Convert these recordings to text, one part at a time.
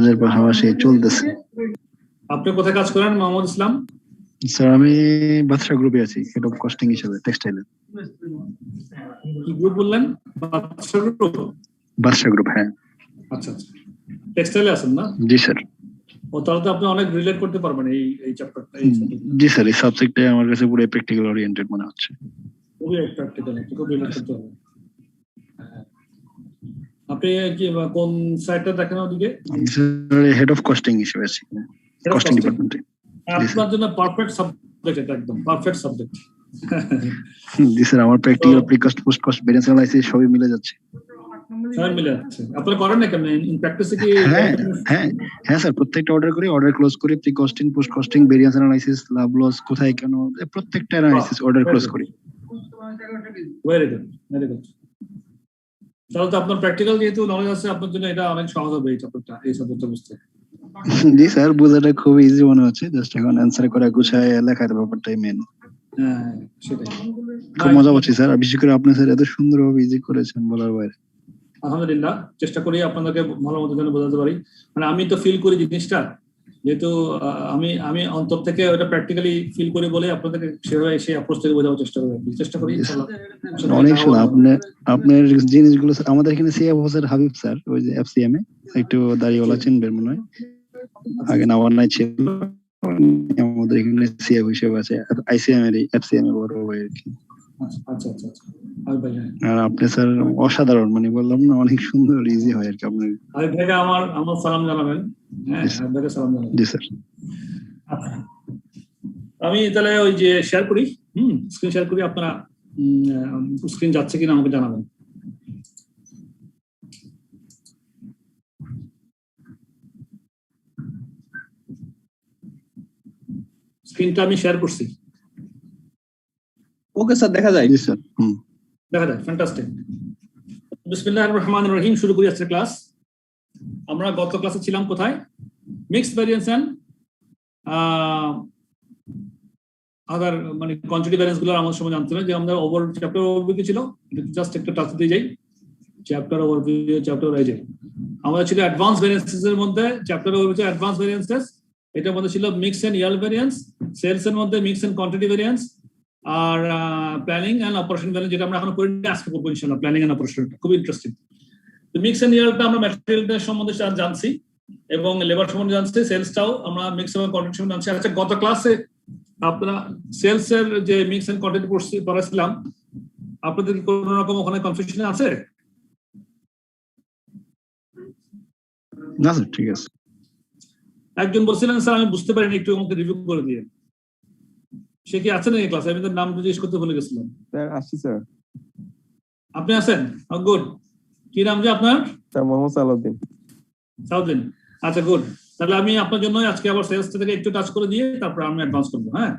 কাজের পাশাপাশি চলতেছে। আপনি কোথায় কাজ করেন মোহাম্মদ ইসলাম? স্যার আমি বাদশা গ্রুপে আছি, হেড অফ কস্টিং হিসেবে টেক্সটাইলে। কি গ্রুপ বললেন? বাদশা গ্রুপ? বাদশা গ্রুপ, হ্যাঁ। আচ্ছা আচ্ছা, টেক্সটাইলে আছেন না? জি স্যার। ও তাহলে তো আপনি অনেক রিলেট করতে পারবেন এই চ্যাপ্টারটা। জি স্যার, এই সাবজেক্টে আমার কাছে পুরো প্র্যাকটিক্যাল ওরিয়েন্টেড মনে হচ্ছে। খুবই প্র্যাকটিক্যাল, খুব রিলেট করতে হবে। আপনি কি কোন সাইটটা দেখেন ওদিকে? স্যার হেড অফ কস্টিং হিসেবে আছি, কস্টিং ডিপার্টমেন্টে। আপনার জন্য পারফেক্ট সাবজেক্ট, এটা একদম পারফেক্ট সাবজেক্ট। জি স্যার, আমার practical pre cost post cost variance analysis সবই মিলে যাচ্ছে। সবই মিলে যাচ্ছে। আপনি করেন না কেন ইন প্র্যাকটিসে কি? হ্যাঁ স্যার, প্রত্যেকটা অর্ডার করি, অর্ডার ক্লোজ করি, pre costing post costing variance analysis, লাভ লস কোথায় কেন, প্রত্যেকটা অ্যানালাইসিস অর্ডার ক্লোজ করি। Very good, very good. তাহলে তো আপনার প্র্যাকটিক্যাল যেহেতু নলেজ আছে, আপনার জন্য এটা অনেক সহজ হবে এই চ্যাপ্টারটা, এই সাবজেক্টটা বুঝতে। জি স্যার, বোঝাটা খুব ইজি মনে হচ্ছে, জাস্ট এখন অ্যানসার করা গুছায় লেখার ব্যাপারটাই মেন। হ্যাঁ সেটাই, খুব মজা পাচ্ছি স্যার, বিশেষ করে আপনি স্যার এত সুন্দরভাবে ইজি করেছেন বলার বাইরে। আলহামদুলিল্লাহ, চেষ্টা করি আপনাদেরকে ভালো মতো যেন বোঝাতে পারি। মানে আমি তো ফিল করি জিনিসটা, যেহেতু আমি অন্তর থেকে ওটা প্র্যাকটিক্যালি ফিল করি বলে আপনাদেরকে সেভাবে সেই অ্যাপ্রোচ থেকে বোঝানোর চেষ্টা করি। অনেক সুন্দর আপনার জিনিসগুলো। আমাদের এখানে সিএফও স্যার হাবিব স্যার, ওই যে এফসিএম এ একটু দাড়িওয়ালা চিনবেন মনে হয়, আগে নাওয়ার নাই ছিল, আমাদের এখানে সিএফ হিসেবে আছে, আইসিএম এর এফসিএম এ বড় ভাই আর কি। আচ্ছা আচ্ছা আচ্ছা। আর আপনি স্যার অসাধারণ, মানে বললাম না অনেক সুন্দর ইজি হয় আর কি। আপনার ভাইকে আমার সালাম জানাবেন। হ্যাঁ ভাইকে সালাম জানাবেন। জি স্যার। আমি তাহলে ওই যে শেয়ার করি, স্ক্রিন শেয়ার করি, আপনারা স্ক্রিন যাচ্ছে কিনা আমাকে জানাবেন। স্ক্রিনটা আমি শেয়ার করছি। ওকে স্যার, দেখা যায়? জি স্যার, দেখা যায়। ফ্যান্টাস্টিক। বিসমিল্লাহির রহমানির রহিম। শুরু করি আজকের ক্লাস। আমরা গত ক্লাসে ছিলাম কোথায়? মিক্সড ভ্যারিয়েন্স এন্ড আদার, মানে কোয়ান্টিটি ভ্যারিয়েন্স গুলো আমাদের সময় জানতে হবে। যে আমাদের ওভার চ্যাপ্টার ওভারভিউ ছিল, জাস্ট একটা টাচ দিয়ে যাই। চ্যাপ্টার ওভারভিউ, চ্যাপ্টার এই যে আমাদের ছিল অ্যাডভান্স ভ্যারিয়েন্সেস এর মধ্যে, চ্যাপ্টার ওভারভিউ অ্যাডভান্স ভ্যারিয়েন্সেস, এটার মধ্যে ছিল mix and yield variance, sales এর মধ্যে মিক্স এন্ড কোয়ান্টিটি ভ্যারিয়েন্স, আর প্ল্যানিং এন্ড অপারেশন ভ্যারিয়েন্স, যেটা আমরা এখন করি আজকে করবো ইনশাআল্লাহ। প্ল্যানিং এন্ড অপারেশন খুব ইন্টারেস্টিং। তো মিক্স এন্ড ইয়ার্ডটা আমরা ম্যাটেরিয়ালটার সম্বন্ধে জানছি এবং লেবার সম্বন্ধে জানছি, সেলসটাও আমরা মিক্স এবং কোয়ান্টিটি সম্বন্ধে জানছি। আচ্ছা, গত ক্লাসে আপনারা সেলস এর যে মিক্স এন্ড কোয়ান্টিটি পড়াছিলাম, আপনাদের কোন রকম ওখানে কনফিউশন আছে? না স্যার, ঠিক আছে। একজন বলছিলেন স্যার আমি বুঝতে পারিনি, একটু আমাকে রিভিউ করে দিয়ে। সে কি আছেন এই ক্লাসে? আমি তার নাম জিজ্ঞেস করতে ভুলে গেছিলাম। স্যার আসছি স্যার। আপনি আছেন? গুড। কি নাম যে আপনার? স্যার মোহাম্মদ সালাউদ্দিন। সালাউদ্দিন, আচ্ছা গুড। তাহলে আমি আপনার জন্য আজকে আবার সেলস থেকে একটু টাচ করে দিয়ে তারপর আমি অ্যাডভান্স করবো। হ্যাঁ,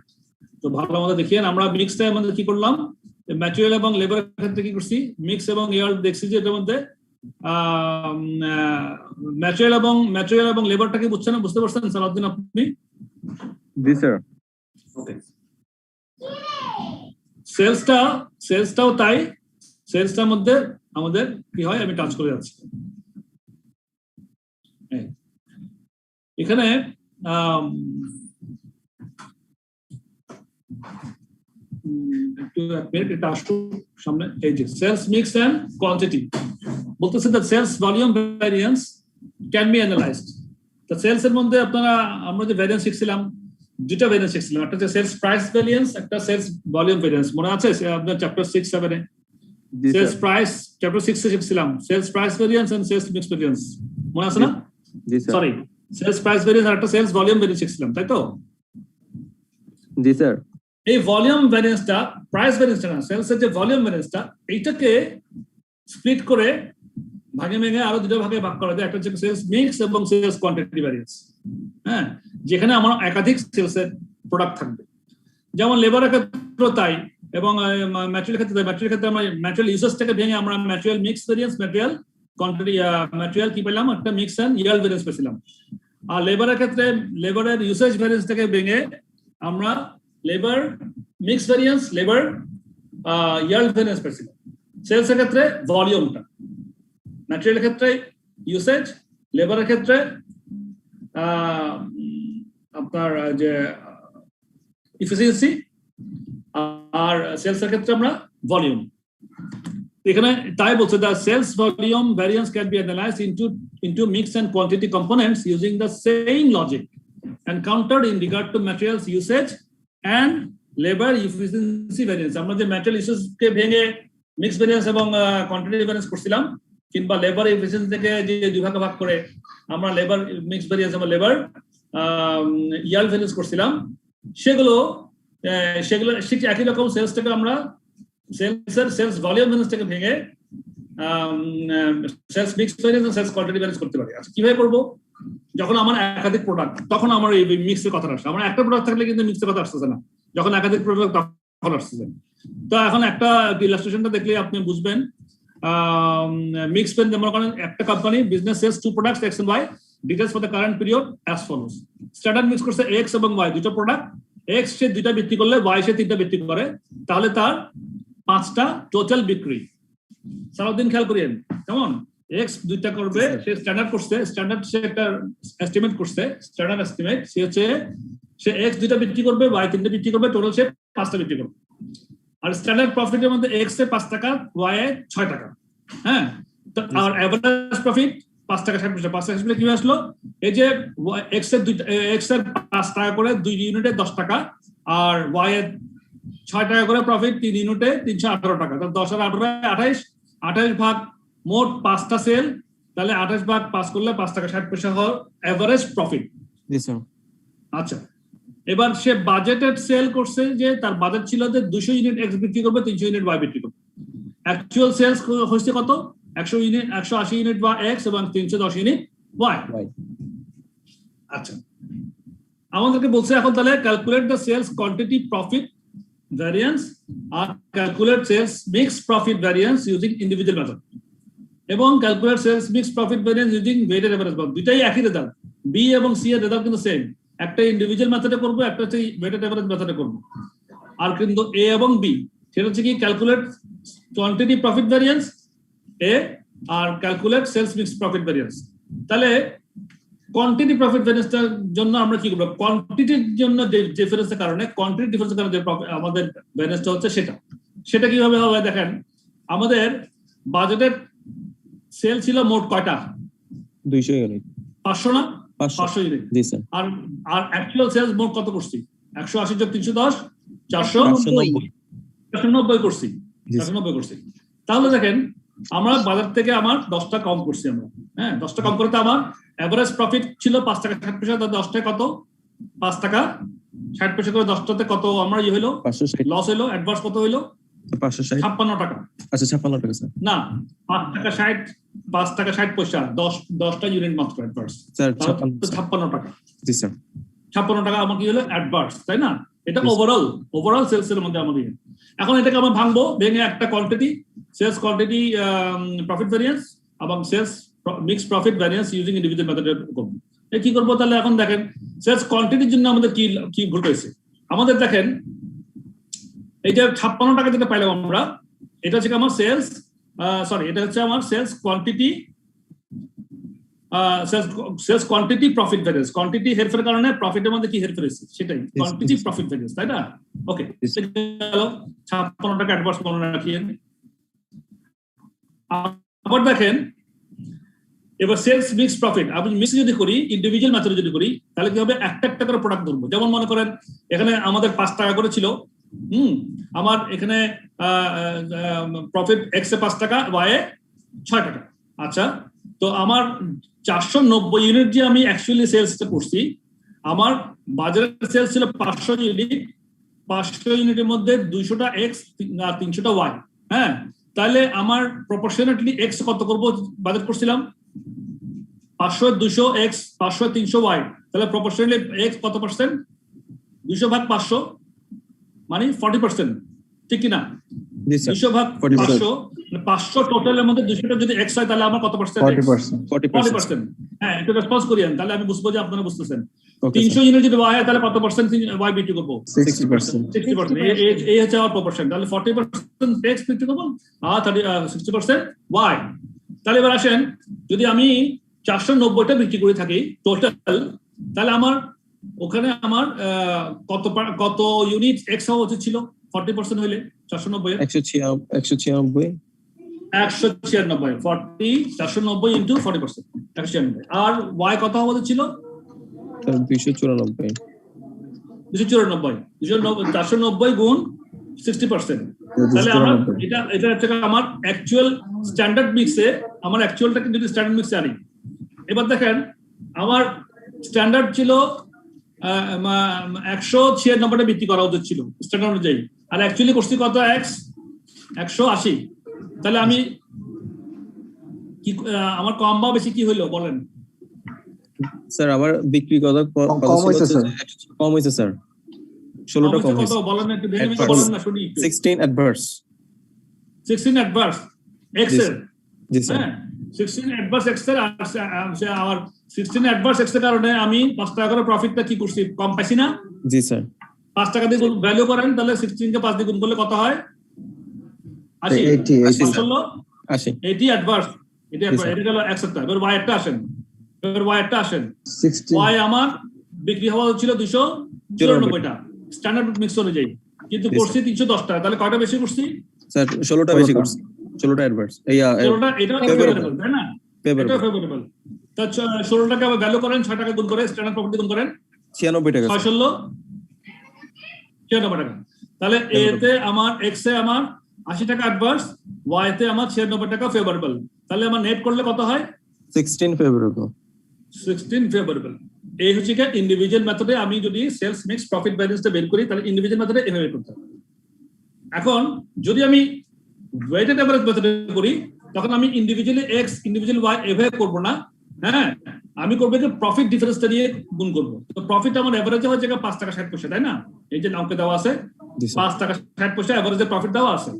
তো ভালো মতো দেখিয়েন। আমরা মিক্সটা আমাদের কি করলাম, ম্যাটেরিয়াল এবং লেবারের ক্ষেত্রে কি করছি, মিক্স এবং ইয়ার্ড দেখছি যে এটার মধ্যে ম্যাটেরিয়াল এবং লেবারটাকে বুঝতে পারছেন সালাউদ্দিন আপনি? জি স্যার। ওকে। সেলসটাও তাই। সেলসটার মধ্যে আমাদের কি হয় আমি টাচ করে যাচ্ছি। এখানে এটা আসুক সামনে। এই যে সেলস মিক্স এন্ড কোয়ান্টিটি বলতেছে the sales volume variance can be analysed. তো সেলস এর মধ্যে আমরা যে ভ্যারিয়েন্স শিখছিলাম, দুটো ভ্যারিয়েন্স শিখছিলাম, একটা হচ্ছে সেলস প্রাইস ভ্যারিয়েন্স, একটা সেলস ভলিউম ভ্যারিয়েন্স। মনে আছে আপনার চ্যাপ্টার 6-7 এ সেলস প্রাইস, চ্যাপ্টার 6 এ শিখছিলাম sales price variance and sales mix variance. মনে আছে না? জি sir. Sorry, sales price variance আর একটা সেলস ভলিউম ভ্যারিয়েন্স শিখছিলাম, তাই তো? জি স্যার। এই ভলিউম ভ্যারিয়েন্সটা, প্রাইস ভ্যারিয়েন্সটা না, সেলসের যে ভলিউম ভ্যারিয়েন্সটা, এইটাকে স্প্লিট করে ভাগে আরো দুটো ভাগে ভাগ করা যায়। একটা হচ্ছে সেলস মিক্স এবং সেলস কোয়ান্টিটি ভ্যারিয়েন্স। হ্যাঁ, যেখানে আমার একাধিক সেলসের প্রোডাক্ট থাকবে। যেমন লেবারের ক্ষেত্রে তাই, এবং ম্যাটেরিয়াল ক্ষেত্রে আমরা ম্যাটেরিয়াল ইউজেসটাকে ভেঙে আমরা material mix variance, material quantity, material কি পেলাম, একটা মিক্স এন্ড ইয়ার্ড ভ্যারিয়েন্স পেছিলাম। আর লেবারের ক্ষেত্রে লেবারের ইউসেজ ভ্যারিয়েন্সটাকে ভেঙে আমরা labour mix variance, labour yield variance পেছিলাম। সেলসের ক্ষেত্রে ভলিউমটা, ম্যাটেরিয়ালের ক্ষেত্রে ইউসেজ, লেবারের ক্ষেত্রে আপনার যে ইফিসিয়েন্সি, আর সেলসের ক্ষেত্রে আমরা ভলিউম। এখানে তাই বলছে the sales volume variance can be analyzed into mix and quantity components using the same logic and countered in regard to materials usage and labor efficiency variance. আমরা যে ম্যাটেরিয়াল ইস্যুস কে ভেঙে mix variance এবং quantity variance করছিলাম, কিংবা labour efficiency থেকে যে দুই ভাগে ভাগ করে আমরা লেবার মিক্স ভ্যারিয়েন্স এবং লেবার ইয়ার্ড ভ্যারিয়েন্স করছিলাম, সেগুলো ঠিক একই রকম সেলস থেকে আমরা সেলস ভলিউম ভ্যারিয়েন্স থেকে ভেঙে সেলস মিক্স ভ্যারিয়েন্স এবং সেলস কোয়ান্টিটি ভ্যারিয়েন্স করতে পারি। আচ্ছা, কিভাবে করবো? যখন আমার একাধিক প্রোডাক্ট, তখন আমার এই মিক্সের কথা আসছে। আমার একটা প্রোডাক্ট থাকলে কিন্তু মিক্সের কথা আসতেছে না, যখন একাধিক প্রোডাক্ট তখন আসতেছে। তো এখন একটা ইলাস্ট্রেশনটা দেখলে আপনি বুঝবেন। মিক্স পেন, মনে করেন একটা company business sales 2 products X and Y, details for the current period as follows. Standard mix করছে X এবং Y, দুটো প্রোডাক্ট। X সে 2টা বিক্রি করলে Y সে 3টা বিক্রি করে, তাহলে তার 5টা টোটাল বিক্রি। সারাদিন খেয়াল করিয়েন, কেমন? X 2টা করবে, সে স্ট্যান্ডার্ড করছে, স্ট্যান্ডার্ড সে একটা এস্টিমেট করছে, স্ট্যান্ডার্ড এস্টিমেট সে হচ্ছে সে X 2টা বিক্রি করবে, Y 3টা বিক্রি করবে, টোটাল সে 5টা বিক্রি করবে। আর স্ট্যান্ডার্ড প্রফিটের মধ্যে X এ 5 টাকা, Y এ 6 টাকা। হ্যাঁ, আর এভারেজ প্রফিট 5 টাকা 60 পয়সা। 5 টাকা 60 পয়সা কিভাবে আসলো? এই যে X এর 5 টাকা করে 2 ইউনিটে 10 টাকা, আর Y এর 6 টাকা করে প্রফিট 3 ইউনিটে 318 টাকা। তাহলে 10 আর 18 28 ভাগ মোট 5টা সেল, তাহলে 28 ভাগ 5 করলে 5 টাকা 60 পয়সা হয় এভারেজ প্রফিট। আচ্ছা, এবার সে বাজেটেড সেল করছে, যে তার বাজেট ছিল যে 200 ইউনিট X বিক্রি করবে, 300 ইউনিট Y বিক্রি করবে। অ্যাকচুয়াল সেলস হচ্ছে কত? 180 ইউনিট বা X এবং 310 ইউনিট Y। আচ্ছা, আমাদেরকে বলছে এখন তাহলে calculate the sales quantity profit variance আর calculate sales mix profit variance using individual method, এবং calculate sales mix profit variance using weighted average. দুইটাই একই রেজাল্ট, বি এবং সি এর রেজাল্ট কিন্তু সেম। একটা ইন্ডিভিজুয়াল মেথডে করবো, একটা হচ্ছে ওয়েটেড এভারেজ মেথডে করবো। আর কিন্তু এ এবং বি, সেটা হচ্ছে কি ক্যালকুলেট কোয়ান্টিটি প্রফিট ভ্যারিয়েন্স এ, আর calculate sales mix profit variance. তাহলে কোয়ান্টিটি প্রফিট ভ্যারিয়েন্সটার জন্য আমরা কি করবো? কোয়ান্টিটির জন্য ডিফারেন্সের কারণে, কোয়ান্টিটি ডিফারেন্সের কারণে যে আমাদের ভ্যারিয়েন্সটা হচ্ছে সেটা কিভাবে হবে? দেখেন, আমাদের বাজেটের সেল ছিল মোট কয়টা? 200 ইউনিট। 500 না? 500 ইউনিট। জি স্যার। আর অ্যাকচুয়াল সেলস মোট কত করছি? 180 যোগ 310 490 করছি। 490 করছি। তাহলে দেখেন, আমরা বাজার থেকে আমার 10টা কম করছি আমরা। হ্যাঁ, 10টা কম করতে আমার এভারেজ প্রফিট ছিল 5 টাকা 60 পয়সা। 10টায় কত? 5 টাকা 60 পয়সা করে 10টাতে কত আমরা হইলো? লস হইলো। অ্যাডভান্স কত হইলো? 56 টাকা। আচ্ছা, 56 টাকা স্যার। না, 5 টাকা 60 পয়সা, 10টা ইউনিট মাত্র অ্যাডভান্স স্যার। 56 টাকা। জি স্যার, 56 টাকা আমার কি হলো? অ্যাডভান্স, তাই না? এটা ওভারঅল সেলস এর মধ্যে আমাদের। এখন এটাকে আমরা ভাঙবো, ভেঙে একটা quantity sales quantity profit variance এবং sales mix profit variance using individual method করব। কি করবো তাহলে? এখন দেখেন, সেলস কোয়ান্টিটির জন্য আমাদের কি ঘটেছে। আমাদের দেখেন, এই যে 56 টাকা যেটা পাইলাম আমরা, এটা হচ্ছে আমার সেলস এটা হচ্ছে আমার sales quantity sales quantity profit variance. Quantity হেরফের কারণে প্রফিটের মধ্যে কি হেরফের হচ্ছে, সেটাই কোয়ান্টিটি প্রফিট ভ্যারিয়েন্স, তাই না? ওকে, 56 টাকা অ্যাডভান্স মনে রাখিয়েন। আবার দেখেন, এবার সেলস মিক্স প্রফিট আমি মিক্স যদি করি, ইন্ডিভিজুয়াল মেথডে যদি করি, তাহলে কি হবে? একটা করে প্রোডাক্ট ধরবো। যেমন মনে করেন, এখানে আমাদের 5 টাকা করে ছিল। আমার এখানে প্রফিট X এ 5 টাকা, Y এ 6 টাকা। আচ্ছা, তো আমার 490 ইউনিট যে আমি অ্যাকচুয়ালি সেলস করছি, আমার বাজারের সেলস ছিল 500 ইউনিট। 500 ইউনিটের মধ্যে 200টা X আর 300টা Y। হ্যাঁ, তাহলে আমার প্রপোর্শনেটলি X কত করব? বাজেট করছিলাম 500 200 X, 500 300 Y। তাহলে প্রপোর্শনেটলি X কত পার্সেন্ট? 200 ভাগ 500 মানে 40%, ঠিক কি না? 200 ভাগ 500, 500 টোটালের মধ্যে 200টা যদি X হয়, তাহলে আমার কত পার্সেন্ট? 40%। হ্যাঁ, একটু রেসপন্স করিয়েন, তাহলে আমি বুঝবো যে আপনারা বুঝতেছেন। 300 ইউনিট যদি Y হয়, তাহলে কত পার্সেন্ট Y বিক্রি করবো? 60%। এই হচ্ছে আমার প্রপোর্শন। তাহলে 40% X বিক্রি করবো আর 60% Y। তাহলে এবার আসেন, যদি আমি 490টা বিক্রি করে থাকি টোটাল, তাহলে আমার ওখানে আমার কত ইউনিট এক্স হওয়া উচিত ছিল 40% হইলে 490 196 196 490 ইন্টু 40% 196 আর ওয়াই কত হওয়া উচিত ছিল 294 490 গুণ 60%। তাহলে আমার এটা হচ্ছে আমার অ্যাকচুয়াল স্ট্যান্ডার্ড মিক্সে, আমার অ্যাকচুয়ালটাকে যদি স্ট্যান্ডার্ড মিক্সে আনি, এবার দেখেন আমার স্ট্যান্ডার্ড ছিল 196টা বিক্রি করা উচিত ছিল স্ট্যান্ডার্ড অনুযায়ী, আর অ্যাকচুয়ালি করছি কত এক্স 180। তাহলে আমি কি আমার কম বা বেশি কি হইলো বলেন? স্যার আমার বিক্রি কত কম হইছে স্যার? কম হইছে স্যার, 16টা কম হইছে। কত বলেন একটু দেখে বলেন না শুনি। 16 অ্যাডভার্স 16 অ্যাডভার্স এক্স এর। জি স্যার, 16 অ্যাডভার্স এক্স এর আমার 16 অ্যাডভার্স এক্স এর কারণে আমি 5 টাকা করে প্রফিটটা কি করছি, কম পাইছি না? জি স্যার। 5 টাকা দিয়ে ভ্যালু করেন, তাহলে 16 কে 5 দিয়ে গুণ করলে কত হয়? 80 80 অ্যাডভার্স। এটা গেল এক্স এর। এবার ওয়াই এরটা আসেন, ওয়াই আমার বিক্রি হওয়া ছিল 294টা স্ট্যান্ডার্ড মিক্স অনুযায়ী, কিন্তু করছি 310 টাকা। তাহলে কয়টা বেশি করছি স্যার? 16টা বেশি করছি, 16টা অ্যাডভার্স। এটা ফেভারেবল তাই না? এটা ফেভারেবল। তা 16 টাকা ভ্যালু করেন, 6 টাকা গুণ করে স্ট্যান্ডার্ড প্রফিট গুণ করেন 96 টাকা। 96 টাকা। তাহলে এতে আমার এক্স এ আমার 80 টাকা অ্যাডভার্স, ওয়াই তে আমার 96 টাকা ফেভারেবল। তাহলে আমার নেট করলে কত হয়? 16 ফেভারেবল। 16 ফেভারেবল। এই হচ্ছে কি ইন্ডিভিজুয়াল মেথডে আমি যদি সেলস মিক্স প্রফিট ভ্যারিয়েন্সটা বের করি, তাহলে ইন্ডিভিজুয়াল মেথডে এভাবে করতে হবে। এখন যদি আমি ওয়েটেড এভারেজ মেথডে করি, তখন আমি ইন্ডিভিজুয়ালি এক্স ইন্ডিভিজুয়াল ওয়াই এভাবে করব না। হ্যাঁ, আমি করবো যে প্রফিট ডিফারেন্সটা দিয়ে গুণ করবো। তো প্রফিট আমার এভারেজে হচ্ছে 5 টাকা 60 পয়সা, তাই না? এই যে নামকে দেওয়া আছে 5 টাকা 60 পয়সা এভারেজে প্রফিট দেওয়া আছে।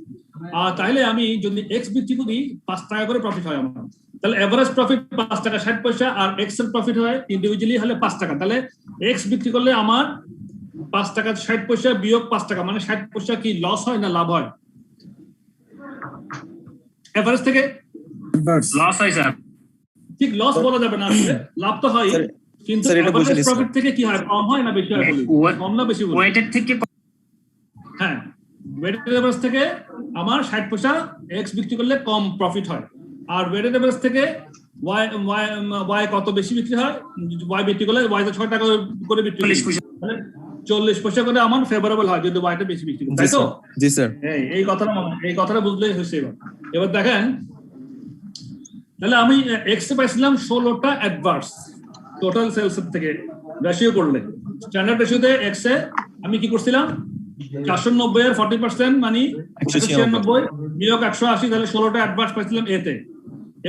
আর তাহলে আমি যদি এক্স বিক্রি করি 5 টাকা করে প্রফিট হয় আমার, তাহলে এভারেজ প্রফিট 5 টাকা 60 পয়সা, আর এক্স এর প্রফিট হয় ইন্ডিভিজুয়ালি হলে 5 টাকা। তাহলে এক্স বিক্রি করলে আমার 5 টাকা 60 পয়সা বিয়োগ 5 টাকা, মানে 60 পয়সা কি লস হয় না লাভ হয়? এভারেজ থেকে লস হয় স্যার। ঠিক লস বলা যাবে না, আসলে লাভ তো হয়, কিন্তু এভারেজ প্রফিট থেকে কি হয়, কম হয় না বেশি হয়? বলি কম না বেশি? ওয়েটেড থেকে, হ্যাঁ, ওয়েটেড এভারেজ থেকে আমার 60 পয়সা এক্স বিক্রি করলে কম প্রফিট হয়, আর ওয়েটেড এভারেজ থেকে ওয়াই কত বেশি বিক্রি হয়, ওয়াই বিক্রি করলে ওয়াই 6 টাকা করে বিক্রি করে 40 পয়সা করে আমার ফেভারেবল হয় যদি ওয়াইটা বেশি বিক্রি করে, তাই তো? জি স্যার। এই কথাটা বুঝলেই হয়েছে। এবার দেখেন, তাহলে আমি এক্স এ পাইছিলাম 16টা অ্যাডভার্স টোটাল সেলস থেকে রেশিও করলে। স্ট্যান্ডার্ড রেশিওতে এক্স এ আমি কি করছিলাম, 490 এর 40% মানে 196 বিয়োগ 180, তাহলে 16টা অ্যাডভার্স পাইছিলাম এতে।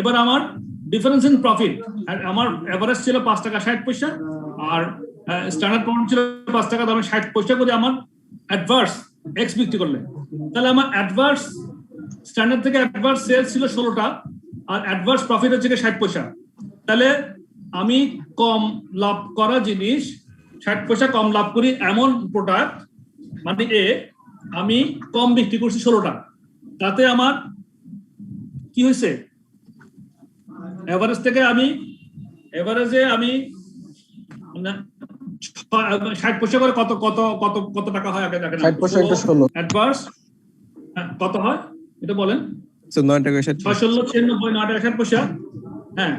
এবার আমার ডিফারেন্স ইন প্রফিট, আমার এভারেজ ছিল 5 টাকা 60 পয়সা, আর স্ট্যান্ডার্ড প্রফিট ছিল 5 টাকা, তাহলে 60 পয়সা করে আমার অ্যাডভার্স এক্স বিক্রি করলে, তাহলে আমার অ্যাডভার্স স্ট্যান্ডার্ড থেকে অ্যাডভার্স সেলস ছিল 16টা, আর অ্যাডভার্স প্রফিট হচ্ছে 60 পয়সা। তাহলে আমি কম লাভ করা জিনিস 60 পয়সা কম লাভ করি এমন প্রোডাক্ট মানে এ আমি কম বিক্রি করছি 16টা, তাতে আমার কি হয়েছে, এভারেজ থেকে আমি এভারেজে আমি 60 পয়সা করে কত কত কত কত টাকা হয় আগে দেখেন। 60 পয়সা একটা 16 অ্যাডভার্স কত হয় এটা বলেন? 9 টাকা 60 9 টাকা 60 পয়সা। হ্যাঁ,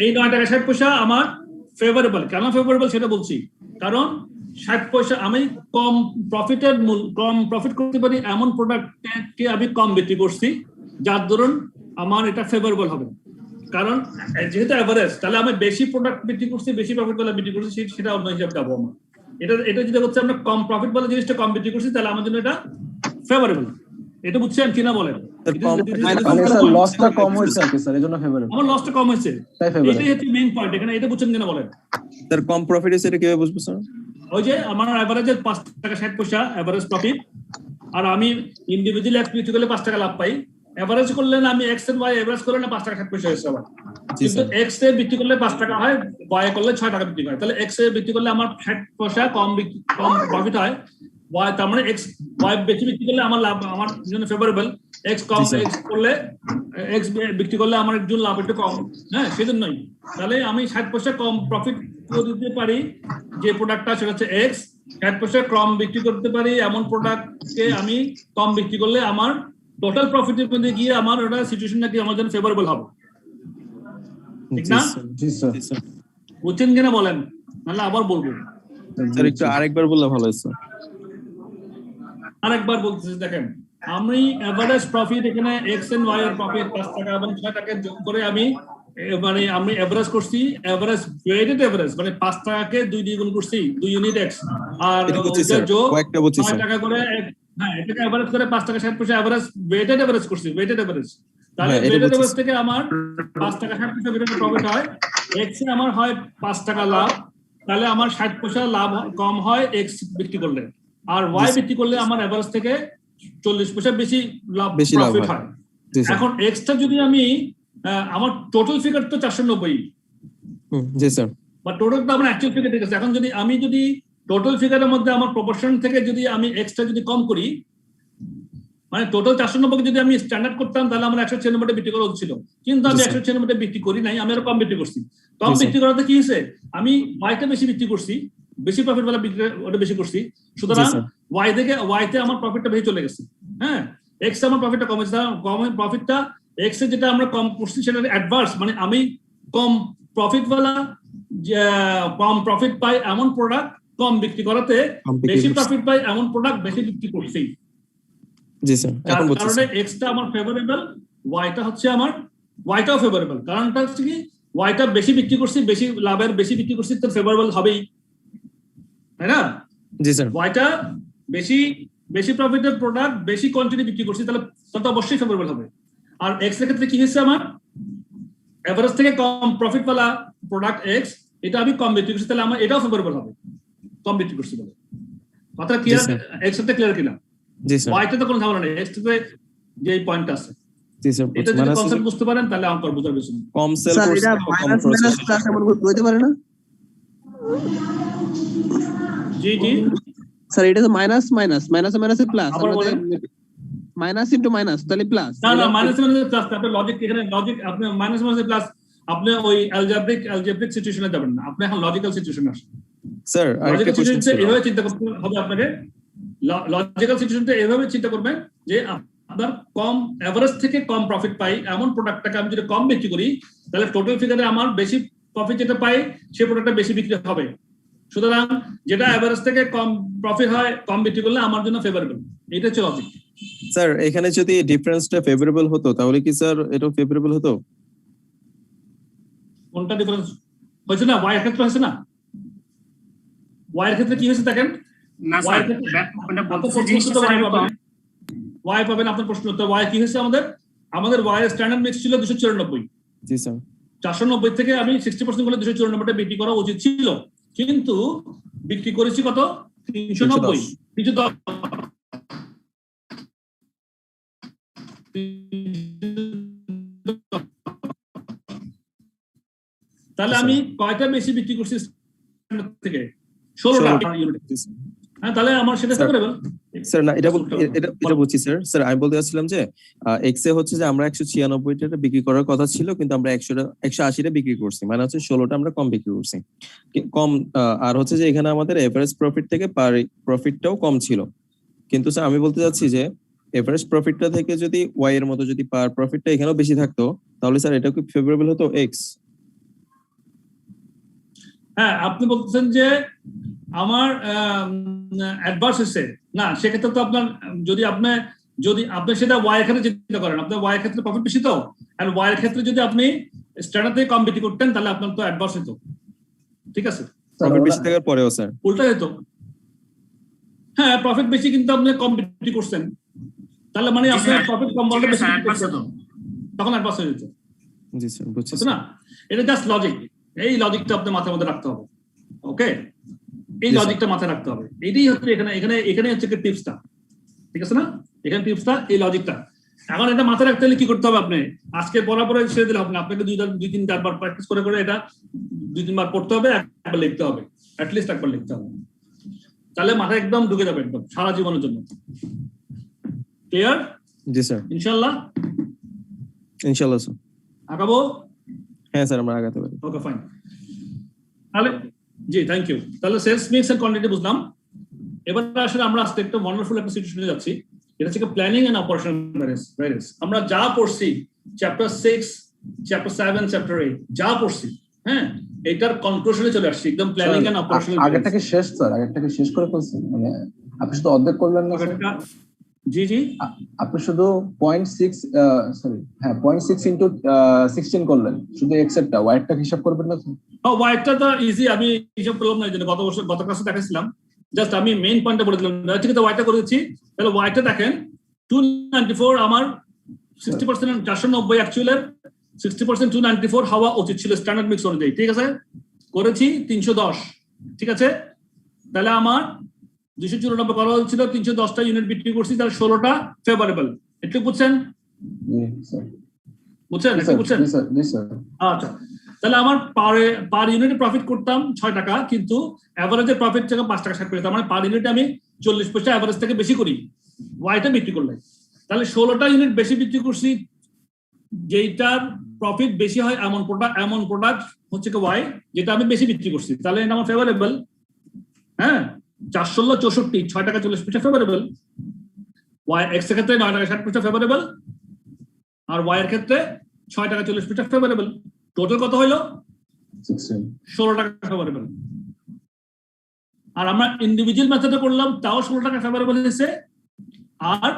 এই 9 টাকা 60 পয়সা আমার ফেভারেবল। কেন ফেভারেবল সেটা বলছি, কারণ 60 পয়সা আমি কম প্রফিট করতে পারি এমন প্রোডাক্টকে আমি কম বিক্রি করছি, যার দরুন আমার এটা ফেভারেবল হবে। কারণ যেহেতু এভারেজ, তাহলে আমি বেশি প্রোডাক্ট বিক্রি করছি, বেশি প্রফিট বলে বিক্রি করছি, সেটা অন্য হিসাব পাবো আমার। এটা যদি হচ্ছে আমরা কম প্রফিট বলে জিনিসটা কম বিক্রি করছি, তাহলে আমার জন্য এটা ফেভারেবল। এটা বুঝছেন কিনা বলেন? লসটা কম হয়েছে আর কি স্যার, এজন্য ফেভারেবল। আমার লসটা কম হয়েছে, এটাই হচ্ছে মেইন পয়েন্ট এখানে। এটা বুঝছেন কিনা বলেন? স্যার কম প্রফিট হইছে এটা কিভাবে বুঝবো স্যার? ওই যে আমার এভারেজে 5 টাকা 60 পয়সা এভারেজ প্রফিট, আর আমি ইন্ডিভিজুয়াল এক্স বিক্রি করলে 5 টাকা লাভ পাই। এভারেজ করলে না, আমি এক্স এর ওয়াই এভারেজ করলে না 5 টাকা 60 পয়সা হয়েছে আমার, কিন্তু এক্স এ বিক্রি করলে 5 টাকা হয়, ওয়াই করলে 6 টাকা বিক্রি হয়। তাহলে এক্স এ বিক্রি করলে আমার 60 পয়সা কম প্রফিট হয়, ওয়াই তার মানে এক্স ওয়াই বেশি বিক্রি করলে আমার লাভ আমার জন্য ফেভারেবল। এক্স কম এক্স করলে এক্স বিক্রি করলে আমার জন্য লাভ একটু কম, হ্যাঁ সেজন্যই। তাহলে আমি 60 পয়সা কম প্রফিট দিতে পারি যে প্রোডাক্টটা সেটা হচ্ছে এক্স, 60% কম বিক্রি করতে পারি এমন প্রোডাক্টকে আমি কম বিক্রি করলে আমার টোটাল প্রফিটের মধ্যে গিয়ে আমার ওটা সিচুয়েশনটা কি আমার জন্য ফেভারেবল হবে, ঠিক না? জি স্যার। বুঝছেন কিনা বলেন, নাহলে আবার বলবো। স্যার একটু আরেকবার বললে ভালো হতো। আরেকবার বলতেছি, দেখেন আমি এভারেজ প্রফিট এখানে এক্স এন্ড ওয়াই এর প্রফিট 5 টাকা এবং 6 টাকা যোগ করে আমি আমি এভারেজ করছি, এভারেজ ওয়েটেড এভারেজ মানে 5 টাকাকে 2 দিয়ে গুণ করছি 2 ইউনিট এক্স, আর যোগ 6 টাকা করে, হ্যাঁ এটাকে এভারেজ করে 5 টাকা 60 পয়সা এভারেজ ওয়েটেড এভারেজ করছি, ওয়েটেড এভারেজ। তাহলে ওয়েটেড এভারেজ থেকে আমার 5 টাকা 60 পয়সা ওয়েটেড প্রফিট হয়, এক্স এ আমার হয় 5 টাকা লাভ, তাহলে আমার 60 পয়সা লাভ কম হয় এক্স বিক্রি করলে, আর ওয়াই বিক্রি করলে আমার এভারেজ থেকে 40 পয়সা বেশি লাভ প্রফিট হয়। এখন এক্সটা যদি আমি আমার টোটাল ফিগার তো 490, জি স্যার, বা টোটালটা আমার অ্যাকচুয়াল ফিগার ঠিক আছে। এখন যদি আমি টোটাল ফিগারের মধ্যে আমার প্রপোর্শন থেকে যদি আমি এক্সটা যদি কম করি, মানে টোটাল 490 কে যদি আমি স্ট্যান্ডার্ড করতাম তাহলে আমার 196 বিক্রি করা উচিত ছিল, কিন্তু আমি 196 বিক্রি করি নাই, আমি আরো কম বিক্রি করছি। কম বিক্রি করাতে কি হয়েছে, আমি ওয়াইটা বেশি বিক্রি করছি, বেশি প্রফিট वाला বিক্রি ওটা বেশি করছি, সুতরাং ওয়াইতে আমার প্রফিটটা বেশি চলে গেছে। হ্যাঁ, এক্স আমার প্রফিটটা কমেছে, কম প্রফিটটা এক্স এ যেটা আমরা কম করছি সেটা অ্যাডভার্স, মানে আমি কম প্রফিট वाला কম প্রফিট পাই এমন প্রোডাক্ট কম বিক্রি করাতে বেশি প্রফিট পাই এমন প্রোডাক্ট বেশি বিক্রি করছি। জি স্যার, এখন বুঝছি। কারণে এক্সটা আমার ফেভারেবল, ওয়াইটা হচ্ছে আমার ওয়াইটাও ফেভারেবল। কারণটা হচ্ছে কি, ওয়াইটা বেশি বিক্রি করছি, বেশি লাভের বেশি বিক্রি করছি, তো ফেভারেবল হবেই, তাই না? জি স্যার, ওয়াইটা বেশি প্রফিটের প্রোডাক্ট বেশি কোয়ান্টিটি বিক্রি করছি, তাহলে তো অবশ্যই ফেভারেবল হবে। আর এক্স এর ক্ষেত্রে কি হচ্ছে, আমার এভারেজ থেকে কম প্রফিট वाला প্রোডাক্ট এক্স, এটা আমি কম বিক্রি করছি, তাহলে আমার এটাও ফেভারেবল হবে, কম বিক্রি করছি বলে। কথা ক্লিয়ার? এক্স এর ক্লিয়ার কিনা? জি স্যার, ওয়াইতে তো কোনো ঝামেলা নেই, এক্স তে যে পয়েন্ট আছে, জি স্যার, এটা যদি কনসেপ্ট বুঝতে পারেন তাহলে অঙ্ক বুঝার বেশি। কম সেল করতে এটা মাইনাস মাইনাস প্লাস এমন হইতে পারে না? জি জি স্যার এটা তো মাইনাস মাইনাস মাইনাসে মাইনাসে প্লাস, আবার বলেন। মাইনাস ইনটু মাইনাস তাহলে প্লাস। না না, মাইনাস মাইনাস প্লাস, আপনি লজিক এখানে লজিক, আপনি মাইনাস মাইনাস প্লাস, আপনি ওই অ্যালজেব্রিক সিচুয়েশনে যাবেন না, আপনি এখন লজিক্যাল সিচুয়েশনে আসেন। স্যার আরেকটা কোশ্চেন ছিল। এভাবে চিন্তা করতে হবে আপনাকে, লজিক্যাল সিচুয়েশনটা এভাবে চিন্তা করবেন যে আপনার কম এভারেজ থেকে কম প্রফিট পাই এমন প্রোডাক্টটাকে আমি যদি কম বিক্রি করি, তাহলে টোটাল ফিগারে আমার বেশি প্রফিট যেটা পাই সেই প্রোডাক্টটা বেশি বিক্রি হবে। সুতরাং যেটা এভারেজ থেকে কম প্রফিট হয় কম বিক্রি করলে আমার জন্য ফেভারেবল, এটা হচ্ছে লজিক। স্যার এখানে যদি ডিফারেন্সটা ফেভারেবল হতো তাহলে কি স্যার এটা ফেভারেবল হতো? কোনটা ডিফারেন্স হয়েছে না? ওয়াই এর ক্ষেত্রে হয়েছে না? ওয়াই এর ক্ষেত্রে কি হয়েছে দেখেন, না স্যার, ব্যাপারটা বলতেছি জিনিসটা ওয়াই পাবেন আপনার প্রশ্ন উত্তর। ওয়াই কি হয়েছে, আমাদের ওয়াই এর স্ট্যান্ডার্ড মিক্স ছিল 294। জি স্যার, 490 থেকে আমি 60% করে 294টা বিক্রি করা উচিত ছিল, কিন্তু বিক্রি করেছি কত? 390। 310। তাহলে আমি কয়টা বেশি বিক্রি করছি থেকে? 16টা ইউনিট। হ্যাঁ, তাহলে আমার সেটা ফেভারেবল। স্যার না, এটা বুঝছি স্যার। স্যার আমি বলতে চাচ্ছিলাম যে এক্স এ হচ্ছে যে আমরা 196টা বিক্রি করার কথা ছিল, কিন্তু আমরা 180টা বিক্রি করছি, মানে হচ্ছে 16টা আমরা কম বিক্রি করছি, কম। আর হচ্ছে যে এখানে আমাদের এভারেজ প্রফিট থেকে পার প্রফিটটাও কম ছিল, কিন্তু স্যার আমি বলতে চাচ্ছি যে এভারেজ প্রফিটটা থেকে যদি ওয়াই এর মতো যদি পার প্রফিটটা এখানেও বেশি থাকতো তাহলে স্যার এটা কি ফেভারেবল হতো এক্স? হ্যাঁ, আপনি বলতেছেন যে আমার অ্যাডভার্স হচ্ছে না, সেক্ষেত্রে তো আপনার যদি আপনি সেটা ওয়াই এর ক্ষেত্রে চিন্তা করেন, আপনার ওয়াই এর ক্ষেত্রে প্রফিট বেশি তো, আর ওয়াই এর ক্ষেত্রে যদি আপনি স্ট্যান্ডার্ড থেকে কম বিক্রি করতেন তাহলে আপনার তো অ্যাডভার্স হতো, ঠিক আছে? প্রফিট বেশি থাকার পরেও স্যার উল্টা হতো। হ্যাঁ, প্রফিট বেশি কিন্তু আপনি কম বিক্রি করছেন, তাহলে মানে আপনার প্রফিট কম বলতে বেশি তখন অ্যাডভার্স হয়ে যেত। জি স্যার, বুঝছি না, এটা জাস্ট লজিক। এই লজিকটা আপনার মাথার মধ্যে রাখতে হবে, ওকে? এই লজিকটা মাথায় রাখতে হবে। এটাই হচ্ছে এখানে হচ্ছে টিপসটা, ঠিক আছে না? এখানে টিপসটা এই লজিকটা। এখন এটা মাথায় রাখতে হলে কি করতে হবে? আপনি আজকে পড়ার পরে ছেড়ে দিলে হবে না, আপনাকে 2-3-4 বার প্র্যাকটিস করে এটা 2-3 বার পড়তে হবে, একবার লিখতে হবে, অ্যাটলিস্ট একবার লিখতে হবে, তাহলে মাথায় একদম ঢুকে যাবে একদম সারা জীবনের জন্য। ক্লিয়ার? জি স্যার, ইনশাআল্লাহ। ইনশাআল্লাহ স্যার। আগাবো? হ্যাঁ স্যার, আমরা আগাতে পারি। ওকে, ফাইন। তাহলে জি থ্যাংক ইউ। তাহলে সেলস মিক্স এন্ড কোয়ান্টিটি বুঝলাম। এবার আসলে আমরা আজকে একটা ওয়ান্ডারফুল একটা সিচুয়েশনে যাচ্ছি, এটা হচ্ছে প্ল্যানিং এন্ড অপারেশনাল ভ্যারিয়েন্স। আমরা যা পড়ছি চ্যাপ্টার 6, চ্যাপ্টার 7, চ্যাপ্টার 8 যা পড়ছি, হ্যাঁ, এটার কনক্লুশনে চলে আসছি একদম প্ল্যানিং এন্ড অপারেশনাল। আগেরটাকে শেষ স্যার, আগেরটাকে শেষ করে ফেলছেন, মানে আপনি শুধু অর্ধেক করলেন না স্যার? জি জি, আপনি শুধু 0.6 সরি হ্যাঁ 0.6 ইনটু 16 করলেন, শুধু এক্স এরটা, ওয়াই এরটা হিসাব করবেন না স্যার? ওয়াইটা তো ইজি, আমি হিসাব করলাম না, এই জন্য গত ক্লাসে দেখাইছিলাম, জাস্ট আমি মেইন পয়েন্টটা বলে দিলাম। ঠিক আছে, ওয়াইটা করে দিচ্ছি। তাহলে ওয়াইটা দেখেন 294 আমার 60% 490 অ্যাকচুয়ালের 60% 294 হওয়া উচিত ছিল স্ট্যান্ডার্ড মিক্স অনুযায়ী। ঠিক আছে, করেছি 310। ঠিক আছে, তাহলে আমার 294 করা হয়েছিল, 310টা ইউনিট বিক্রি করছি, তাহলে 16টা ফেভারেবল। একটু বুঝছেন? বুঝছেন? আচ্ছা, তাহলে আমার পার ইউনিটে প্রফিট করতাম 6 টাকা, কিন্তু এভারেজে প্রফিট থেকে 5 টাকা 60 পয়সা, মানে পার ইউনিটে আমি 40 পয়সা এভারেজ থেকে বেশি করি ওয়াইটা বিক্রি করলে। তাহলে 16টা ইউনিট বেশি বিক্রি করছি, যেটার প্রফিট বেশি হয় এমন প্রোডাক্ট হচ্ছে কি ওয়াই, যেটা আমি বেশি বিক্রি করছি, তাহলে এটা আমার ফেভারেবল। হ্যাঁ, 416 64 6 টাকা 40 পয়সা ফেভারেবল। ওয়াই এক্স এর ক্ষেত্রে 9 টাকা 60 পয়সা ফেভারেবল, আর ওয়াই এর ক্ষেত্রে 6 টাকা 40 পয়সা ফেভারেবল। টোটাল কত হইলো? 16 টাকা ফেভারেবল। আর আমরা ইন্ডিভিজুয়াল মেথডে করলাম, তাও 16 টাকা ফেভারেবল হয়েছে, আর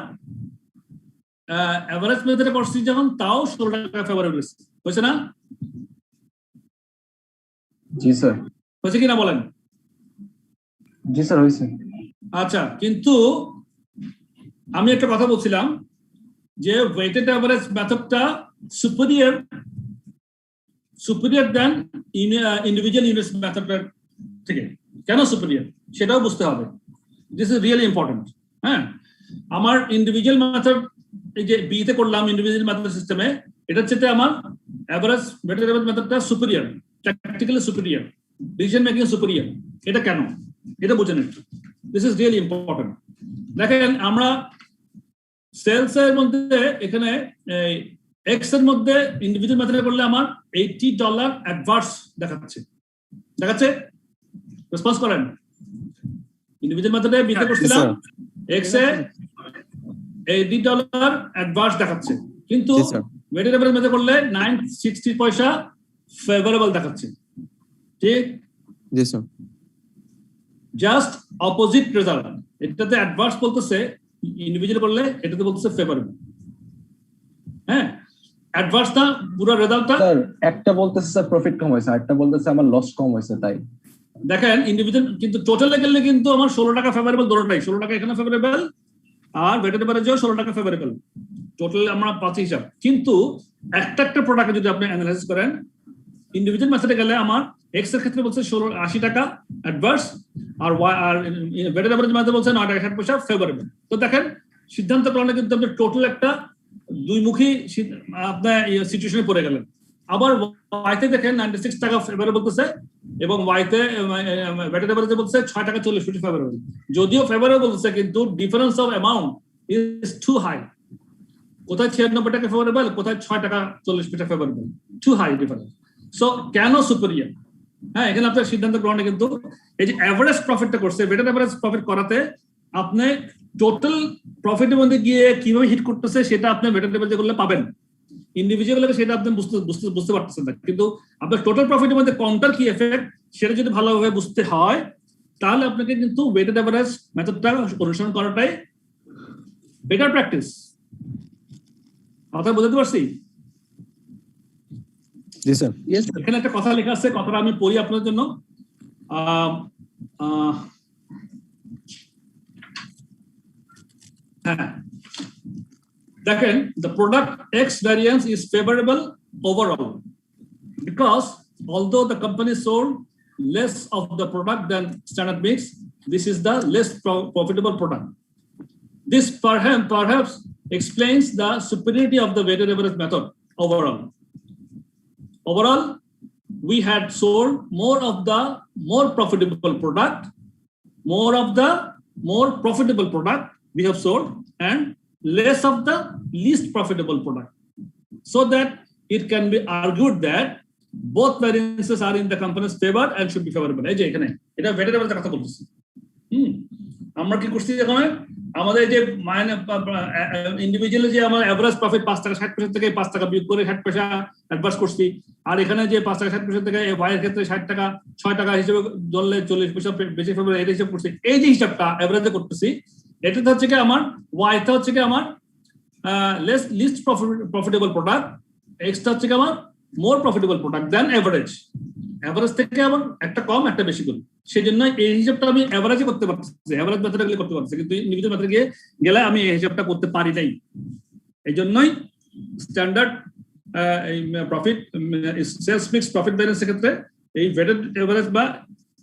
এভারেজ মেথডে করছি যখন, তাও 16 টাকা ফেভারেবল হয়েছে না? জি স্যার। হয়েছে কিনা বলেন? জি স্যার হয়েছে। আচ্ছা, কিন্তু আমি একটা কথা বলছিলাম যে ওয়েটেড এভারেজ মেথডটা সুপিরিয়র দেন ইন্ডিভিজুয়াল ইউনিটস মেথডের থেকে। কেন সুপিরিয়র সেটাও বুঝতে হবে। This is really important. হ্যাঁ, আমার ইন্ডিভিজুয়াল মেথড, এই যে বিতে করলাম ইন্ডিভিজুয়াল মেথড সিস্টেমে, এটা হচ্ছে আমার এভারেজ ওয়েটেড এভারেজ মেথডটা superior, practically superior, decision making superior. এটা কেন, এটা বুঝেন একটু। This is really important. দেখেন, আমরা সেলস এর মধ্যে এখানে এক্স এর মধ্যে ইন্ডিভিজুয়াল মেথডে করলে আমার $80 অ্যাডভান্স দেখাচ্ছে। রেসপন্স করেন। ইন্ডিভিজুয়াল মেথডে বিতে করছিলাম, এক্স এ $80 অ্যাডভান্স দেখাচ্ছে, কিন্তু ওয়েটেড এভারেজ মেথডে করলে 960 পয়সা ফেভারেবল দেখাচ্ছে। ঠিক? জি স্যার। Just opposite result. এটাতে অ্যাডভান্স বলতেছে ইন্ডিভিজুয়াল করলে, এটাতে বলতেছে ফেভারেবল। হ্যাঁ, অ্যাডভান্স না পুরো রেজাল্টটা। স্যার একটা বলতেছে স্যার প্রফিট কম হয়েছে, আরেকটা বলতেছে আমার লস কম হয়েছে। তাই দেখেন, ইন্ডিভিজুয়াল কিন্তু টোটালে গেলে কিন্তু আমার 16 টাকা ফেভারেবল, দুটোটাই 16 টাকা এখানে ফেভারেবল, আর ওয়েটেড এভারেজেও 16 টাকা ফেভারেবল। টোটাল আমরা পাচ্ছি হিসাব। কিন্তু একটা প্রোডাক্ট যদি আপনি অ্যানালাইসিস করেন, ইন্ডিভিজুয়াল মেথডে গেলে আমার এক্স এর ক্ষেত্রে বলছে 80 টাকা অ্যাডভান্স, আর ওয়েটেড এভারেজ মেথডে বলছে 9 টাকা 60 পয়সা ফেভারেবল। তো দেখেন, সিদ্ধান্ত গ্রহণে কিন্তু আপনি টোটাল একটা দুইমুখী আপনার সিচুয়েশনে পড়ে গেলেন। আবার ওয়াইতে দেখেন 96 টাকা ফেভারেবল বলতেছে, এবং ওয়াইতে ওয়েটেড এভারেজে বলছে 6 টাকা 40 পয়সা ফেভারেবল। যদিও ফেভারেবল বলছে, কিন্তু difference of amount is too high. কোথায় 96 টাকা ফেভারেবল, কোথায় 6 টাকা 40 পয়সা favourable, too high difference. So কেন সুপিরিয়র? হ্যাঁ, এখানে আপনার সিদ্ধান্ত গ্রহণে কিন্তু এই যে এভারেজ প্রফিটটা করছে, ওয়েটেড এভারেজ প্রফিট করাতে আপনি টোটাল প্রফিটের মধ্যে গিয়ে কিভাবে হিট করতেছে সেটা আপনি ওয়েটেড এভারেজ করলে পাবেন। ইন্ডিভিজুয়াল সেটা আপনি বুঝতে পারতেছেন না, কিন্তু আপনার টোটাল প্রফিটের মধ্যে কাউন্টার কি এফেক্ট সেটা যদি ভালোভাবে বুঝতে হয়, তাহলে আপনাকে কিন্তু ওয়েটেড এভারেজ মেথডটা অনুসরণ করাটাই বেটার প্র্যাকটিস। কথা বুঝতে পারছি? জি স্যার। এখানে একটা কথা লেখা আছে, কথাটা আমি পড়ি আপনার জন্য। হ্যাঁ, দেখেন, the product X variance is favorable overall because although the company sold less of the product than standard mix, this is the less profitable product. This perhaps explains the superiority of the weighted average method overall. Overall, we had sold more of the more profitable product we have sold, and less of the least profitable product, so that it can be argued that both variances are in the company's favor and should be favorable. এই যে এখানে এটা vetted এভারেজের কথা বলতেছি। আমরা কি করছি এখানে আমাদের যে মানে ইন্ডিভিজুয়ালি যে আমার এভারেজ প্রফিট 5 টাকা 60 পয়সা থেকে 5 টাকা বিয়োগ করে 60 পয়সা অ্যাডভান্স করছি, আর এখানে যে 5 টাকা 60 পয়সা থেকে ওয়াই এর ক্ষেত্রে 60 টাকা 6 টাকা হিসেবে ধরলে 40 পয়সা বেশি ফেভার এটা হিসাব করছি। এই যে হিসাবটা এভারেজে করতেছি, এটা হচ্ছে কি আমার ওয়াইটা হচ্ছে কি আমার লিস্ট প্রফিটেবল প্রোডাক্ট, এক্সটা হচ্ছে কি আমার মোর প্রফিটেবল প্রোডাক্ট দেন এভারেজ। এভারেজ থেকে আমার একটা কম একটা বেশি করি, সেই জন্য এই হিসাবটা আমি এভারেজে করতে পারছি, এভারেজ মেথডে গেলে করতে পারছি, কিন্তু ইন্ডিভিজুয়াল মেথডে গেলে আমি এই হিসাবটা করতে পারি নাই। এই জন্যই স্ট্যান্ডার্ড এই profit sales mix profit variance এর ক্ষেত্রে এই ভেটেড এভারেজ বা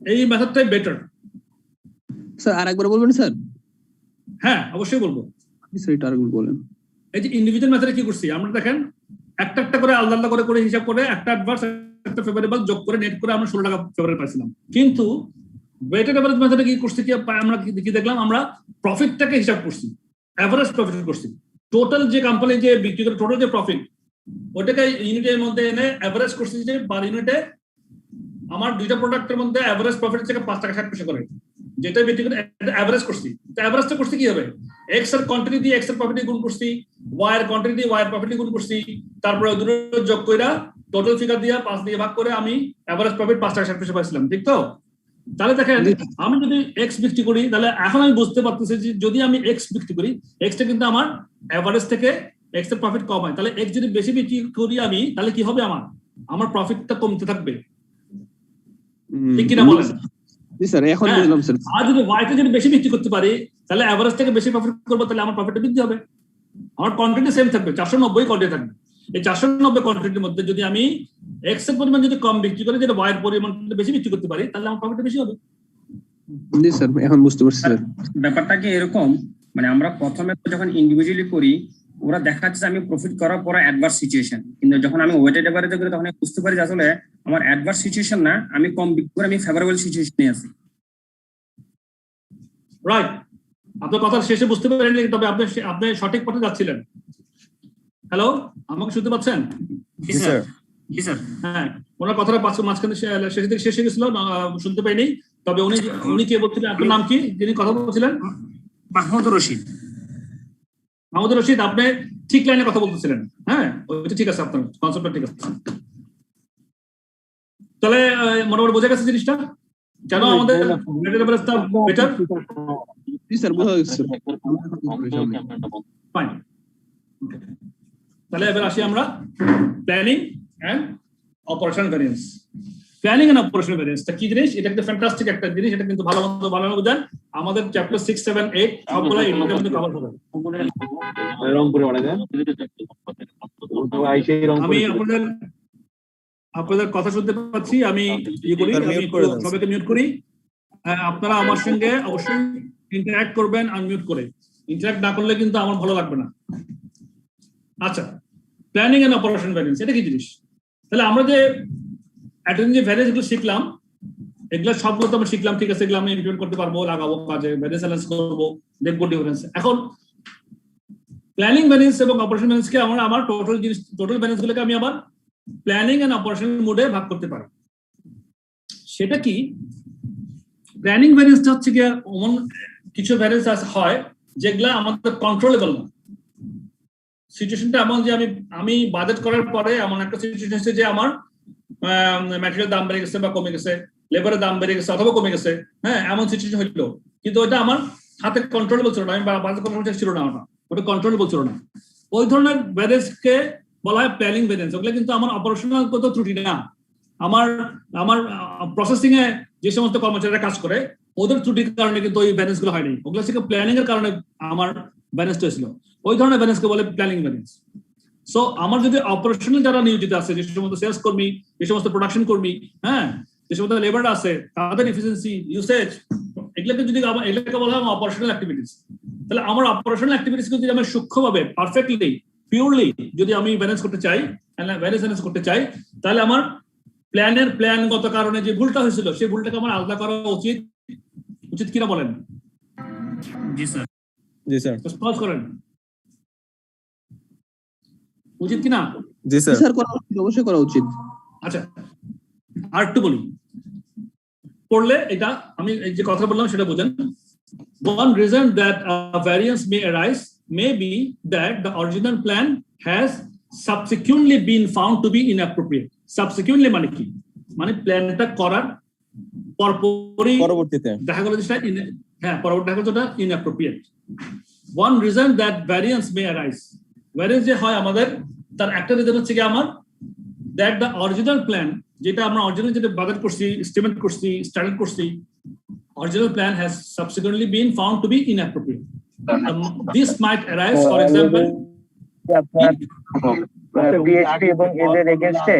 এই মেথডটাই বেটার। স্যার আরেকবার বলবেন স্যার? হ্যাঁ অবশ্যই বলবো স্যার, এটা আরেকবার বলেন। এই যে ইন্ডিভিজুয়াল মেথডে কি করছি আমরা, দেখেন একটা একটা করে আলাদা আলাদা করে হিসাব করে একটা অ্যাডভান্স একটা ফেভারেবল যোগ করে নেট করে আমরা 16 টাকা ফেভারেবল পাইছিলাম। কিন্তু ওয়েটেড এভারেজ মেথডে কি করছি, কি আমরা কি দেখলাম, আমরা প্রফিটটাকে হিসাব করছি, এভারেজ প্রফিট করছি, টোটাল যে কোম্পানি যে বিক্রি করে টোটাল যে প্রফিট ওটাকে ইউনিটের মধ্যে এনে এভারেজ করছি যে পার ইউনিটে আমার দুইটা প্রোডাক্টের মধ্যে এভারেজ প্রফিট থেকে 5 টাকা 60 পয়সা করে, যেটা বিক্রি করে এভারেজ করছি। তো এভারেজটা করছি কি হবে, এক্স এর কোয়ান্টিটি দিয়ে এক্স এর প্রফিট গুণ করছি, ওয়াই এর কোয়ান্টিটি দিয়ে ওয়াই এর প্রফিট গুণ করছি, তারপরে দুটো যোগ কইরা টোটাল ফিগার দিয়ে 5 দিয়ে ভাগ করে আমি এভারেজ প্রফিট 5 টাকা 60 পয়সা পাইছিলাম, ঠিক তো? তাহলে দেখেন আমি যদি এক্স বিক্রি করি, তাহলে এখন আমি বুঝতে পারতেছি যে যদি আমি এক্স বিক্রি করি, এক্সটা কিন্তু আমার এভারেজ থেকে এক্স এর প্রফিট কম হয়, তাহলে এক্স যদি বেশি বিক্রি করি আমি, তাহলে কি হবে, আমার প্রফিটটা কমতে থাকবে, ঠিক কিনা বলেন? জি স্যার, এখন বুঝলাম স্যার। আর যদি ওয়াইটা যদি বেশি বিক্রি করতে পারি, তাহলে এভারেজ থেকে বেশি প্রফিট করবো, তাহলে আমার প্রফিটটা বৃদ্ধি হবে, আমার কোয়ান্টিটি সেম থাকবে, 490 কোয়ান্টিটি থাকবে। এই 490 কোয়ান্টিটির মধ্যে যদি আমি এক্স এর পরিমাণ যদি কম বিক্রি করি, যেটা ওয়াই এর পরিমাণ বেশি বিক্রি করতে পারি, তাহলে আমার প্রফিটটা বেশি হবে। জি স্যার, এখন বুঝতে পারছি স্যার। ব্যাপারটা কি এরকম, মানে আমরা প্রথমে যখন ইন্ডিভিজুয়ালি করি ওরা দেখাচ্ছে আমি প্রফিট করার পরে অ্যাডভার্স সিচুয়েশন, কিন্তু যখন আমি ওয়েটেড এভারেজে করি তখন আমি বুঝতে পারি যে আসলে আমার অ্যাডভার্স সিচুয়েশন না, আমি কম বিক্রি করে আমি ফেভারেবল সিচুয়েশনে আছি। রাইট, আপনার কথা শেষে বুঝতে পারেননি, তবে আপনি সঠিক পথে যাচ্ছিলেন। হ্যালো, আমাকে শুনতে পাচ্ছেন? জি স্যার, জি স্যার। হ্যাঁ, ওনার কথাটা মাঝখানে শেষে থেকে শেষ হয়ে গেছিল, শুনতে পাইনি। তবে উনি কে বলছিলেন, আপনার নাম কি, যিনি কথা বলছিলেন? মাহমুদুর রশিদ। মাহমুদুর রশিদ, আপনি ঠিক লাইনে কথা বলতেছিলেন। হ্যাঁ, ওইটা ঠিক আছে, আপনার কনসেপ্টটা ঠিক আছে। তাহলে মোটামুটি বোঝা গেছে জিনিসটা, কেন আমাদের ওয়েটেড এভারেজটা বেটার? জি স্যার, বোঝা গেছে। ফাইন, তাহলে এবার আসি আমরা planning and operational variance. Planning and operational ভ্যারিয়েন্সটা কি জিনিস? এটা কিন্তু ফ্যান্টাস্টিক একটা জিনিস, এটা কিন্তু ভালো বোঝেন। আমাদের চ্যাপ্টার 6, 7, 8 সবগুলো এর মধ্যে কভার হবে। আমি আপনাদের কথা শুনতে পাচ্ছি, আমি করি, আমি সবাইকে মিউট করি। আপনারা আমার সঙ্গে অবশ্যই ইন্টারঅ্যাক্ট করবেন আনমিউট করে, ইন্টারঅ্যাক্ট না করলে কিন্তু আমার ভালো লাগবে না। আচ্ছা, প্ল্যানিং এন্ড অপারেশন ভ্যারিয়েন্স এটা কি জিনিস? তাহলে আমরা যে যে ভ্যারিয়েন্স গুলো শিখলাম, এগুলো সবগুলো তো আমরা শিখলাম, ঠিক আছে, এগুলো আমি ইমপ্লিমেন্ট করতে পারবো, লাগাবো কাজে, ভ্যারিয়েন্স অ্যানালাইসিস করবো, দেখবো ডিফারেন্স। এখন প্ল্যানিং ভ্যারিয়েন্স এবং অপারেশন ভ্যারিয়েন্সকে আমার টোটাল ভ্যারিয়েন্স গুলোকে আমি আবার প্ল্যানিং এন্ড অপারেশন মোডে ভাগ করতে পারি। সেটা কি? প্ল্যানিং ভ্যারিয়েন্সটা হচ্ছে কি, এমন কিছু ভ্যারিয়েন্স হয় যেগুলা আমাদের কন্ট্রোলেবল না। সিচুয়েশনটা এমন যে আমি বাজেট করার পরে এমন একটা সিচুয়েশন হচ্ছে যে আমার ম্যাটেরিয়াল দাম বেড়ে গেছে বা কমে গেছে, লেবারের দাম বেড়ে গেছে অথবা কমে গেছে, হ্যাঁ, এমন সিচুয়েশন হইলো, কিন্তু ওটা আমার হাতে কন্ট্রোলেবল ছিল না, আমি বাজেট করার ছিল না, ওটা কন্ট্রোলেবল ছিল না। ওই ধরনের ভ্যারিয়েন্সকে বলা হয় প্ল্যানিং ভ্যারিয়েন্স। ওগুলো কিন্তু আমার অপারেশনাল কত ত্রুটি না, আমার প্রসেসিং এ যে সমস্ত কর্মচারীরা কাজ করে ওদের ত্রুটির কারণে কিন্তু ওই ভ্যারিয়েন্স গুলো হয়নি, ওগুলো হচ্ছে প্ল্যানিং এর কারণে আমার ভ্যারিয়েন্সটা হয়েছিল। ওই ধরনের ভ্যারিয়েন্সকে বলে প্ল্যানিং ভ্যারিয়েন্স। সো আমার যদি অপারেশনাল যারা নিয়োজিত আছে, যে সমস্ত সেলস কর্মী, যে সমস্ত প্রোডাকশন কর্মী, হ্যাঁ, যে সমস্ত লেবার আছে, তাদের এফিসিয়েন্সি, ইউসেজ, এগুলোকে যদি এগুলোকে বলা হয় অপারেশনাল অ্যাক্টিভিটিস। তাহলে আমার অপারেশনাল অ্যাক্টিভিটিস যদি আমি সূক্ষ্মভাবে পারফেক্টলি পিওরলি যদি আমি ব্যালেন্স করতে চাই, ব্যালেন্স করতে চাই, তাহলে আমার প্ল্যানগত কারণে যে ভুলটা হয়েছিল সেই ভুলটাকে আমার আলাদা করা উচিত কিনা বলেন? জি স্যার, জি স্যার, পজ করেন, উচিত কিনা? জি স্যার, স্যার করা উচিত, অবশ্যই করা উচিত। আচ্ছা আর একটু বলি, পড়লে এটা আমি এই যে কথা বললাম সেটা বোঝেন। One reason that a variance may arise may be that the original plan has subsequently been found to be inappropriate. Subsequently মানে কি, মানে প্ল্যানটা করার পরপরই পরবর্তীতে দেখা গেল যেটা পরবর্তী দেখা গেল যেটা inappropriate. One reason that variance may arise, variance যে হয় আমাদের তার একটা রিজন হচ্ছে কি আমার that the original plan যেটা আমরা অরিজিনাল যেটা বাজেট করছি, এস্টিমেট করছি, স্ট্যান্ডার্ড করছি, original plan has subsequently been found to be inappropriate. This might arise, for example, BHP এবং এদের এগেইনস্টে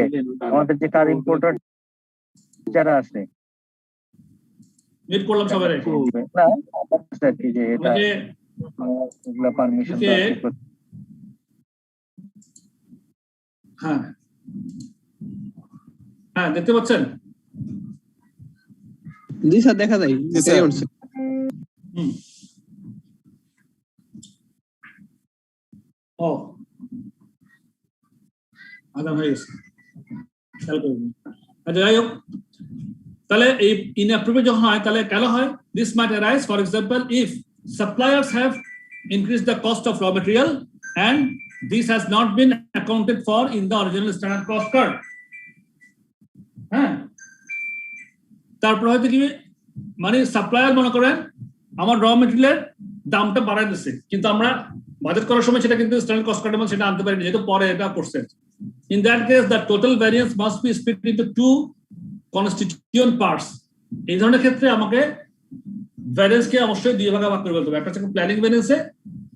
আমাদের যে কার ইম্পোর্টার যারা আছে মিট করলাম সবাই না কি যে এটা এগুলা পারমিশন হ্যাঁ দেখতে পাচ্ছেন? জি স্যার দেখা যায়। ও আদান হয়ে গেছে, খেয়াল করবেন। আচ্ছা যাই হোক, তাহলে এই inappropriate যখন হয় তাহলে কেন হয়? This might arise, for example, if suppliers have increased the cost of raw material and this has not been accounted for in the original standard cost card. হ্যাঁ, তারপর হয়তো কি মানে সাপ্লায়ার মনে করেন আমার র মেটেরিয়ালের দামটা বাড়ায় দিচ্ছে, কিন্তু আমরা বাজেট করার সময় সেটা কিন্তু স্ট্যান্ডার্ড কস্ট কার্ডে সেটা আনতে পারিনি, যেহেতু পরে এটা করছে। In that case, the total variance must be split into two constituent parts. এই ধরনের ক্ষেত্রে আমাকে ভ্যারিয়েন্স কে অবশ্যই দুই ভাগে ভাগ করে বলতে হবে, একটা হচ্ছে প্ল্যানিং ভ্যারিয়েন্স,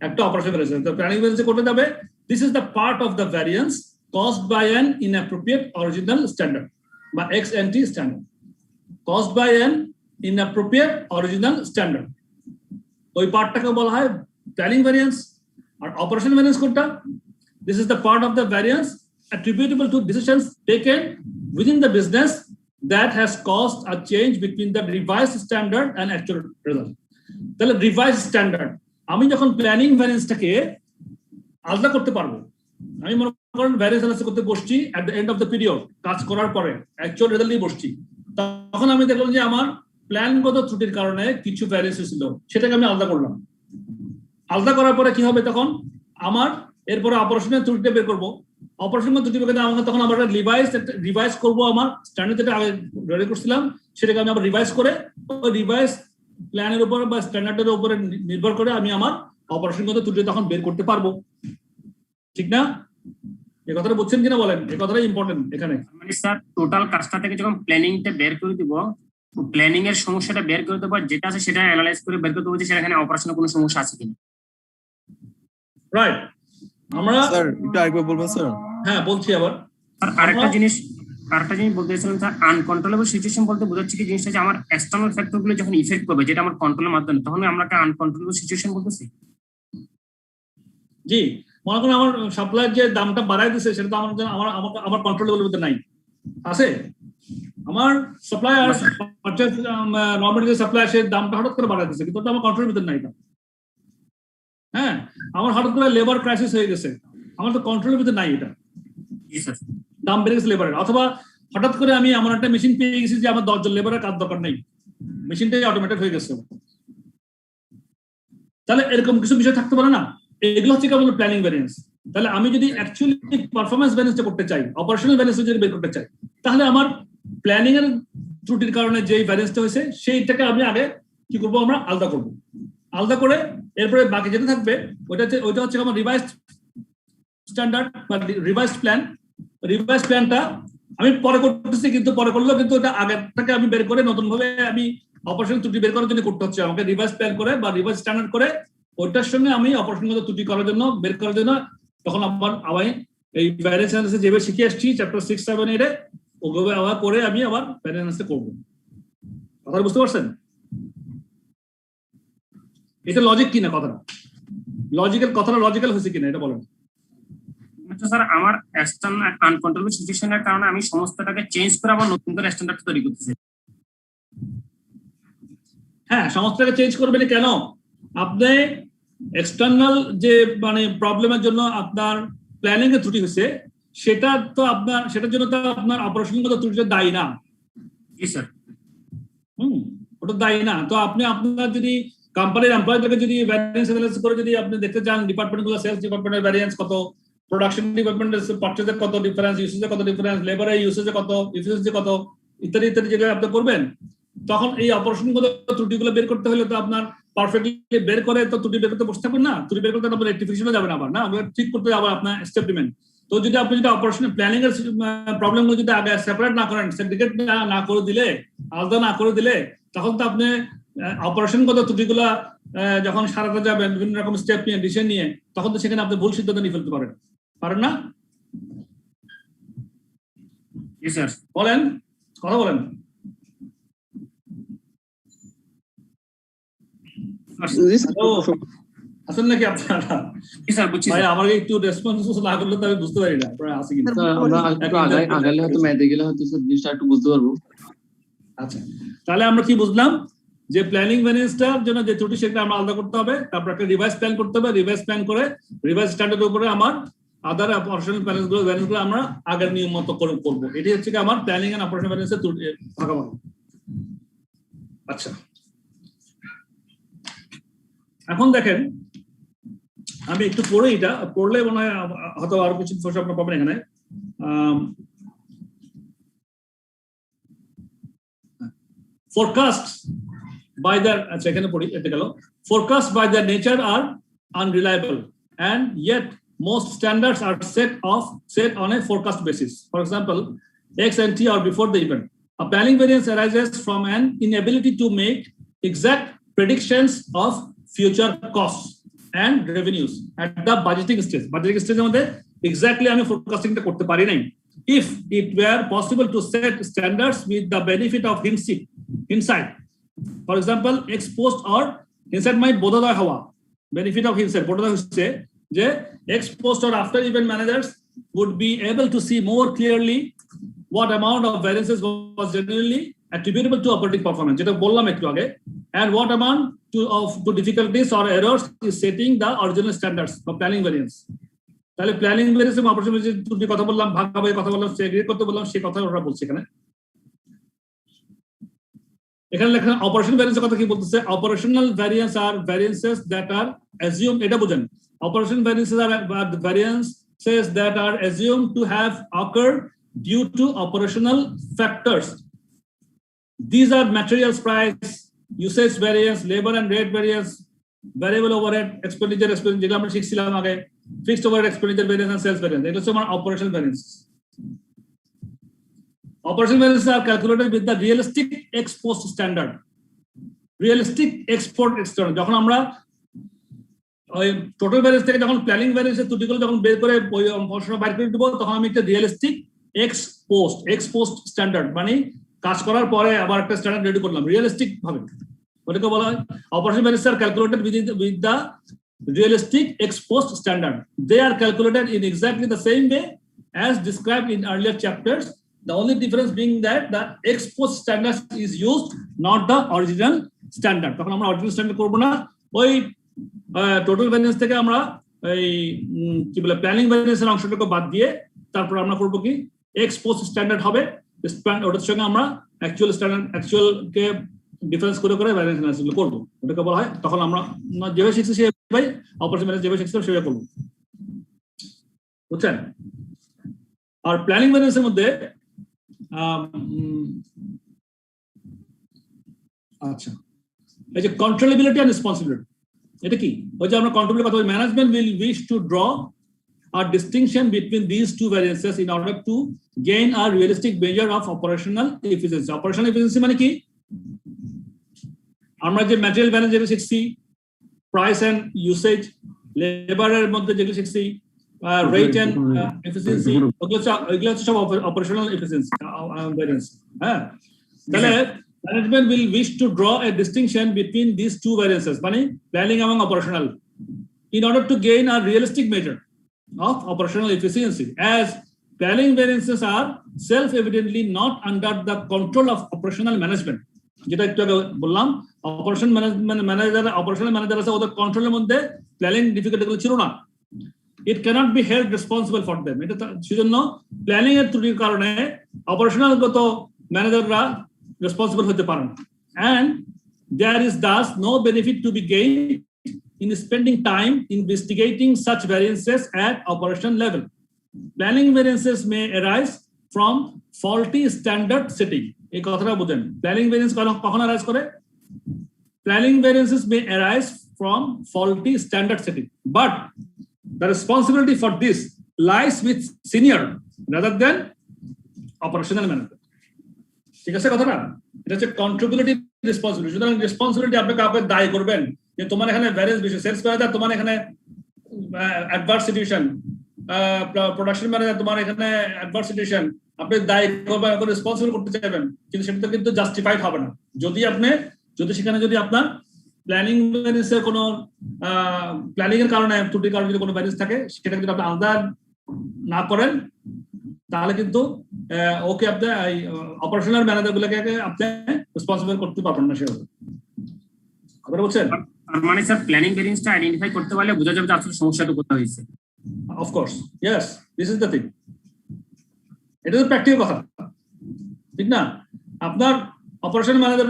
একটা অপারেশন ভ্যারিয়েন্স। তো প্ল্যানিং ভ্যারিয়েন্স করতে যাবে, this is the part of the variance caused by an inappropriate original standard বা ex-ante standard, caused by an inappropriate original standard. ওই পার্টটাকে বলা হয় প্ল্যানিং ভ্যারিয়েন্স। আর অপারেশন ভ্যারিয়েন্স কোনটা? This is the part of the variance attributable to decisions taken within the business that has caused a change between the revised standard and actual result. তাহলে revised standard আমি যখন planning ভ্যারিয়েন্সটাকে আলাদা করতে পারবো, আমি মনে করেন ভ্যারিয়েন্স অ্যানালাইসিস করতে বসছি at the end of the period, কাজ করার পরে অ্যাকচুয়াল রেজাল্ট নিয়ে বসছি, তখন আমি দেখলাম যে আমার প্ল্যানগত ত্রুটির কারণে কিছু ভ্যারিয়েন্স ছিল, সেটাকে আমি আলাদা করলাম। আলাদা করার পরে কি হবে, তখন আমার এরপরে অপারেশনের ত্রুটিটা বের করবো। অপারেশনের ত্রুটি বের করতে আমাকে তখন আবার রিভাইজ করবো, আমার স্ট্যান্ডার্ড যেটা আগে রেডি করছিলাম সেটাকে আমি আবার রিভাইজ করে ওই রিভাইজ প্ল্যানের উপর বা স্ট্যান্ডার্ডের উপরে নির্ভর করে আমি আমার অপারেশনগত ত্রুটি তখন বের করতে পারবো, ঠিক না? এই কথাটা বুঝছেন কিনা বলেন, এই কথাটাই ইম্পর্টেন্ট এখানে। মানে স্যার টোটাল কাজটা থেকে যখন প্ল্যানিংটা বের করে দিব, প্ল্যানিং এর সমস্যাটা বের করে দেবো, যেটা আছে সেটা অ্যানালাইজ করে বের করে দেবো যে সেখানে অপারেশনে কোনো সমস্যা আছে কিনা। রাইট, আমরা স্যার একটু আরেকবার বলবেন স্যার? হ্যাঁ বলছি আবার। আর আরেকটা জিনিস বলতে চাইছিলাম স্যার, আনকন্ট্রোলেবল সিচুয়েশন বলতে বোঝাচ্ছে কি জিনিসটা যে আমার এক্সটার্নাল ফ্যাক্টর গুলো যখন ইফেক্ট করবে, যেটা আমার কন্ট্রোলের মাধ্যমে, তখন আমরা আনকন্ট্রোলেবল সিচুয়েশন বলতেছি। জি, মনে করেন আমার সাপ্লাইয়ের যে দামটা বাড়াই দিচ্ছে সেটা তো আমার কন্ট্রোলেবল মধ্যে নাই, আছে আমার সাপ্লায়ার র মেটেরিয়াল সাপ্লায়ার সে দামটা হঠাৎ করে বাড়াই দিচ্ছে, কিন্তু আমার কন্ট্রোলের ভিতরে নাই। হ্যাঁ, আমার হঠাৎ করে লেবার ক্রাইসিস হয়ে গেছে, আমার তো কন্ট্রোলের ভিতরে নাই, এটা দাম বেড়ে গেছে লেবারের, অথবা হঠাৎ করে আমি এমন একটা মেশিন পেয়ে গেছি যে আমার 10 জন লেবারের কাজ দরকার নেই, মেশিনটাই অটোমেটেড হয়ে গেছে। তাহলে এরকম কিছু বিষয় থাকতে পারে না, এগুলো হচ্ছে কেবল প্ল্যানিং ভ্যারিয়েন্স। তাহলে আমি যদি অ্যাকচুয়ালি পারফরমেন্স ভ্যারিয়েন্সটা করতে চাই, অপারেশনাল ভ্যারিয়েন্স যদি বের করতে চাই, তাহলে আমার প্ল্যানিং এর ত্রুটির কারণে যে ভ্যারিয়েন্সটা হয়েছে সেইটাকে আমি আগে কি করবো, আমরা আলাদা করবো। আলাদা করে এরপরে বাকি যেটা থাকবে ওইটা হচ্ছে আমার রিভাইজড স্ট্যান্ডার্ড বা রিভাইজড প্ল্যান। রিভাইজড প্ল্যানটা আমি পরে করতেছি, কিন্তু পরে করলেও কিন্তু ওটা আগেরটাকে আমি বের করে নতুন ভাবে আমি অপারেশন ত্রুটি বের করার জন্য করতে হচ্ছে আমাকে রিভাইজ প্ল্যান করে বা রিভাইজ স্ট্যান্ডার্ড করে ওইটার সঙ্গে আমি অপারেশনগত ত্রুটি করার জন্য বের করার জন্য তখন আবার এই ভ্যারিয়েন্স অ্যানালাইসিস যেভাবে শিখে আসছি চ্যাপ্টার 6, 7, 8 এ ওগুলো আবার করে আমি আবার ভ্যারিয়েন্স অ্যানালাইসিস করবো। কথা বুঝতে পারছেন? এটা লজিক কিনা, কথাটা লজিক্যাল হয়েছে কিনা এটা বলেন। স্যার আমার এক্সটার্নাল আনকন্ট্রোলেবল সিচুয়েশনের কারণে আমি সমস্তটাকে চেঞ্জ করে আবার নতুন করে স্ট্যান্ডার্ড তৈরি করতেছি। হ্যাঁ, সমস্তটাকে চেঞ্জ করবেন কেন? আপনি এক্সটার্নাল যে মানে প্রবলেমের জন্য আপনার প্ল্যানিং এর ত্রুটি হয়েছে, সেটা তো আপনার, সেটার জন্য তো আপনার অপারেশনগত ত্রুটিটা দায়ী না। জি স্যার। ওটা দায়ী না। তো আপনি আপনার যদি কোম্পানির এমপ্লয়ীদেরকে যদি ভ্যারিয়েন্স অ্যানালাইসিস করে যদি আপনি দেখতে চান ডিপার্টমেন্টগুলো, সেলস ডিপার্টমেন্টের ভ্যারিয়েন্স কত, প্রোডাকশন ডিপার্টমেন্টের পারচেজের কত ডিফারেন্স, ইউসেজে কত ডিফারেন্স, লেবারের ইউসেজে কত, এফিসিয়েন্সি কত, ইত্যাদি ইত্যাদি যেগুলো আপনি করবেন, তখন এই অপারেশনগত ত্রুটিগুলো বের করতে হলে তো আপনার পারফেক্টলি বের করে তো ত্রুটি বের করতে বসে থাকবেন না। ত্রুটি বের করতে আপনার রেক্টিফিকেশনে যাবেন আবার না, আপনার ঠিক করতে আবার আপনার স্টেপ নেবেন। তো যদি আপনি যদি অপারেশনাল প্ল্যানিং এর প্রবলেমগুলো যদি আগে সেপারেট না করেন, সেগ্রিগেট না করে দিলে, আলাদা না করে দিলে, তখন তো আপনি অপারেশনগত ত্রুটিগুলা যখন সারাতে যাবেন বিভিন্ন রকম স্টেপ নিয়ে, ডিসিশন নিয়ে, তখন তো সেখানে আপনি ভুল সিদ্ধান্ত নিয়ে ফেলতে পারেন না? জি স্যার। বলেন, কথা বলেন। আসেন নাকি আপনারা? জি স্যার, বুঝছি। ভাই আমাকে একটু রেসপন্স না করলে তো আমি বুঝতে পারি না আপনারা আছে কি। আমরা একটু আগালে হয়তো ম্যাথে গেলে হয়তো স্যার জিনিসটা একটু বুঝতে পারবো। আচ্ছা, তাহলে আমরা কি বুঝলাম যে প্ল্যানিং ভ্যারিয়েন্সটার জন্য যে ত্রুটি সেটা আমরা আলাদা করতে হবে, তারপর একটা রিভাইজ প্ল্যান করতে হবে, রিভাইজ প্ল্যান করে রিভাইজ স্ট্যান্ডার্ডের উপরে আমার আদার অপারেশনাল ভ্যারিয়েন্সগুলো আমরা আগের নিয়ম মতো করবো। এটি হচ্ছে আমার প্ল্যানিং এন্ড অপারেশনাল ভ্যারিয়েন্সের ভাগাভাগি। আচ্ছা, এখন দেখেন আমি একটু পড়ে, এটা পড়লে মনে হয় হয়তো আরো কিছু প্রশ্ন আপনারা পাবেন এখানে। Forecasts by their, এখানে পড়ি, এতে গেল, forecasts by their nature are unreliable and yet most standards are set on a forecast basis. For example, X and T are before the event. A planning variance arises from an inability to make exact predictions of future costs and revenues at the budgeting stage. Budgeting stage মধ্যে exactly আমি forecastingটা করতে পারি নাই। If it were possible to set standards with the benefit of hindsight, for example, ex post or hindsight my বোধোদয় হওয়া, benefit of hindsight বোধোদয় হচ্ছে যে ex post or after event managers would be able to see more clearly what amount of variances was genuinely attributable to operating performance, যেটা বললাম একটু আগে, and what amount to difficulties or errors is setting the original standards for planning variance. তাহলে planning variance এবং operational variance কথা বললাম, ভাগাভাগি কথা বললাম, সেগ্রিগেট করতে বললাম, সেই কথা ওরা বলছে এখানে। এখানে লেখা অপারেশনাল ভ্যারিয়েন্সের কথা কি বলতেছে? অপারেশনাল ভ্যারিয়েন্স আর ভ্যারিয়েন্সেস দ্যাট আর অ্যাজিউম, এটা বুঝেন, operational variances are variances that are assume to have occurred due to operational factors. These are materials price, usage variance, labor and rate variance, variable overhead expenditure যেগুলো আমরা শিখছিলাম আগে, fixed overhead expenditure variance and sales variance, এটা হচ্ছে আমার operational variance. Operational variance are calculated with the realistic ex post standard. Realistic ex post standard, যখন আমরা ওই total variance থেকে যখন প্ল্যানিং ভ্যারিয়েন্সের ত্রুটিগুলো যখন বের করে ওই অংশটা বাইর করে দেবো, তখন আমি একটা রিয়েলিস্টিক এক্স পোস্ট স্ট্যান্ডার্ড মানে কাজ করার পরে আবার একটা স্ট্যান্ডার্ড রেডি করলাম রিয়েলিস্টিক ভাবে, ওটাকে বলা হয় অপারেশনাল ভ্যারিয়েন্স আর calculated with the realistic ex post standard. They are calculated in exactly the same way as described in earlier chapters. The only difference being that the ex post standard is used, not the original standard. তখন আমরা original standard করব না, ওই total variance থেকে আমরা এই কি বলে প্ল্যানিং ভ্যারিয়েন্সের অংশটাকে বাদ দিয়ে তারপর আমরা করব কি এক্স পোস্ট স্ট্যান্ডার্ড হবে, ওটার সঙ্গে আমরা অ্যাকচুয়াল কে ডিফারেন্স করে ভ্যারিয়েন্স অ্যানালিসিস করব, ওটাকে বলা হয়। তখন আমরা যেভাবে শিখছি সেভাবে অপারেশন ভ্যারিয়েন্স যেভাবে শিখছিলাম সেভাবে করব, বুঝছেন? আর প্ল্যানিং ভ্যারিয়েন্সের মধ্যে আচ্ছা এই যে কন্ট্রোলেবিলিটি এন্ড রেসপন্সিবিলিটি, এটা কি? ওই যে আমরা কন্ট্রোলের কথা বলি, management will wish to draw a distinction between these two variances in order to gain a realistic measure of operational efficiency. Operational efficiency মানে কি? আমরা যে ম্যাটেরিয়াল ভ্যারিয়েন্স যেটা শিখছি, প্রাইস এন্ড ইউসেজ, লেবারের মধ্যে যেগুলো শিখছি, রেট এন্ড এফিসিয়েন্সি, ওগুলো হচ্ছে সব অপারেশনাল এফিসিয়েন্সি ভ্যারিয়েন্স। হ্যাঁ, তাহলে management will wish to draw a distinction between this two variances মানে প্ল্যানিং এবং operational in order to gain a realistic measure of operational efficiency, as planning variances are self-evidently not under the control of operational management. যেটা একটু আগে বললাম, operational manager আছে, ওদের কন্ট্রোলের মধ্যে প্ল্যানিং ডিফিকাল্টিগুলো ছিল না। it cannot be held responsible for them. এটা সেজন্য প্ল্যানিং এর ত্রুটির কারণে অপারেশনাল গত ম্যানেজাররা রেসপন্সিবল হতে পারেন না। And there is thus no benefit to be gained in spending time investigating such variances at operation level. Planning variances may arise from faulty standard setting. এই কথাটা বুঝেন। প্ল্যানিং ভেরিয়েন্স কখন arise করে? Planning variances may arise from faulty standard setting, but the responsibility for this lies with senior rather than operational manager. ঠিক আছে কথাটা? এটা হচ্ছে কন্ট্রিবিউটিভ রেসপন্সিবিলিটি। সুতরাং রেসপন্সিবিলিটি আপনি কাউকে দায়ী করবেন যে তোমার এখানে ভ্যারিয়েন্স বেশি, সেলস ম্যানেজার তোমার এখানে অ্যাডভার্স সিচুয়েশন, প্রোডাকশন ম্যানেজার তোমার এখানে অ্যাডভার্স সিচুয়েশন, আপনি দায়ী করবেন, রেসপন্সিবল করতে চাইবেন, কিন্তু সেটা কিন্তু জাস্টিফাইড হবে না যদি সেখানে যদি আপনার প্ল্যানিং ভ্যারিয়েন্সের কোনো প্ল্যানিং এর কারণে ত্রুটির কারণে যদি কোনো ভ্যারিয়েন্স থাকে, সেটা যদি আপনি আলাদা না করেন, তাহলে কিন্তু ওকে আপনি অপারেশনাল ম্যানেজার গুলোকে আপনি রেসপন্সিবল করতে পারবেন না। সেভাবে কথা বলছেন? তার মানে স্যার প্ল্যানিং ভেরিয়েন্সটা আইডেন্টিফাই করতে পারলে বোঝা যাবে যে আসলে সমস্যাটা কোথায় হয়েছে। Of course, yes, this is the thing. এটা তো প্র্যাকটিক্যাল কথা, ঠিক না? আপনার অপারেশন ম্যানেজার,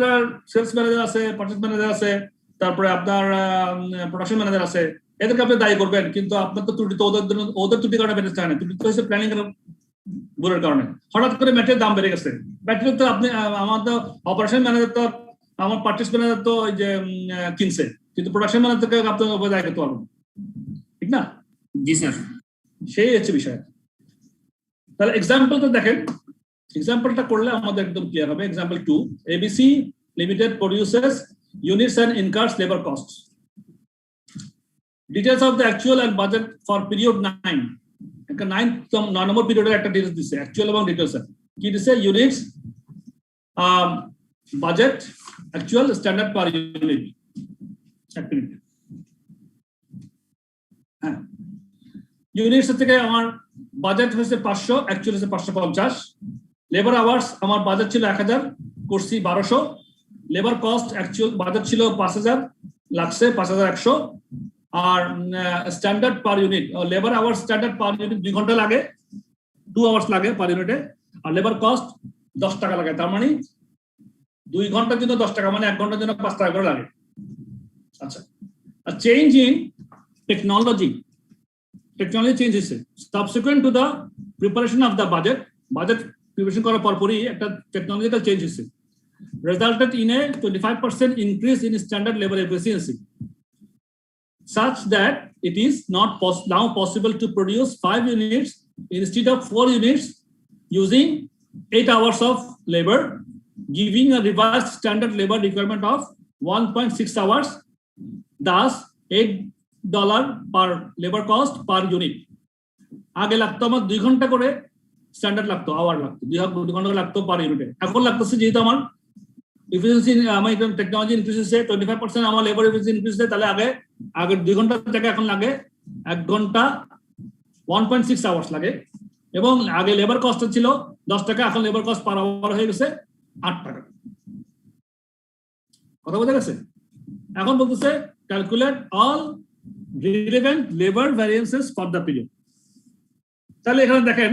সেলস ম্যানেজার আছে, পারচেজ ম্যানেজার আছে, তারপরে আপনার প্রোডাকশন ম্যানেজার আছে, এদেরকে আপনি দায়ী করবেন, কিন্তু আপনার তো ত্রুটি তো ওদের ত্রুটির কারণে বেড়েছে না, ত্রুটি তো হচ্ছে প্ল্যানিং এর ভুলের কারণে। হঠাৎ করে ম্যাটেরিয়াল দাম বেড়ে গেছে, ম্যাটেরিয়াল তো আপনি আমার তো অপারেশন ম্যানেজার তো আমার পারচেজ ম্যানেজার তো ওই যে কিনছে, কিন্তু প্রোডাকশন ম্যানেজারকে আপনি দায়ী করতে পারবেন, ঠিক না? জি স্যার, সেই হচ্ছে বিষয়। তাহলে এক্সাম্পলটা দেখেন, এক্সাম্পলটা করলে আমাদের একদম ক্লিয়ার হবে। Example 2, ABC Limited produces units and incurs labor costs. Details of the actual and budget for period 9. একটা 9 নম্বর পিরিয়ডের একটা ডিটেইলস দিছে, অ্যাকচুয়াল এবং ডিটেইলস। কি দিছে? Units, budget, actual, standard per unit. এক মিনিট। হ্যাঁ, ইউনিটস থেকে আমার বাজেট হচ্ছে 500, অ্যাকচুয়াল হচ্ছে 550। লেবার আওয়ার্স আমার বাজেট ছিল 1000, করছি 1200। লেবার কস্ট অ্যাকচুয়াল বাজেট ছিল 5000, লাগছে 5100। আর standard per unit, labour hours standard per unit 2 ঘন্টা লাগে, 2 আওয়ার্স লাগে পার ইউনিটে। আর লেবার কস্ট 10 টাকা লাগে, তার মানে 2 ঘন্টার জন্য 10 টাকা, মানে 1 ঘন্টার জন্য 5 টাকা করে লাগে। আচ্ছা, a change in technology change হয়েছে subsequent to the preparation of the budget preparation করার পরপরই একটা টেকনোলজিক্যাল চেঞ্জ হয়েছে, resulted in a 25% increase in standard labor efficiency, such that it is not now possible to produce 5 units instead of 4 units using 8 hours of labor, giving a revised standard labor requirement of 1.6 hours, thus $8 per labor cost per unit. আগে লাগতো আমার 2 ঘন্টা করে standard লাগতো, hour লাগতো, 2 ঘন্টা লাগতো পার ইউনিটে। এখন লাগতেছে, যেহেতু আমার এফিসিয়েন্সি, আমার টেকনোলজি ইনক্রিজ হচ্ছে 25%, আমার লেবার এফিসিয়েন্সি ইনক্রিজ হচ্ছে, তাহলে আগে 2 ঘন্টা থেকে এখন লাগে 1 ঘন্টা, 1.6 আওয়ার্স লাগে। এবং আগে লেবার কস্ট ছিল 10 টাকা, এখন লেবার কস্ট পার আওয়ার হয়ে গেছে 8 টাকা। কথা বোঝা গেছে? এখন বলতেছে calculate all relevant labour variances for the period. তাহলে এখানে দেখেন,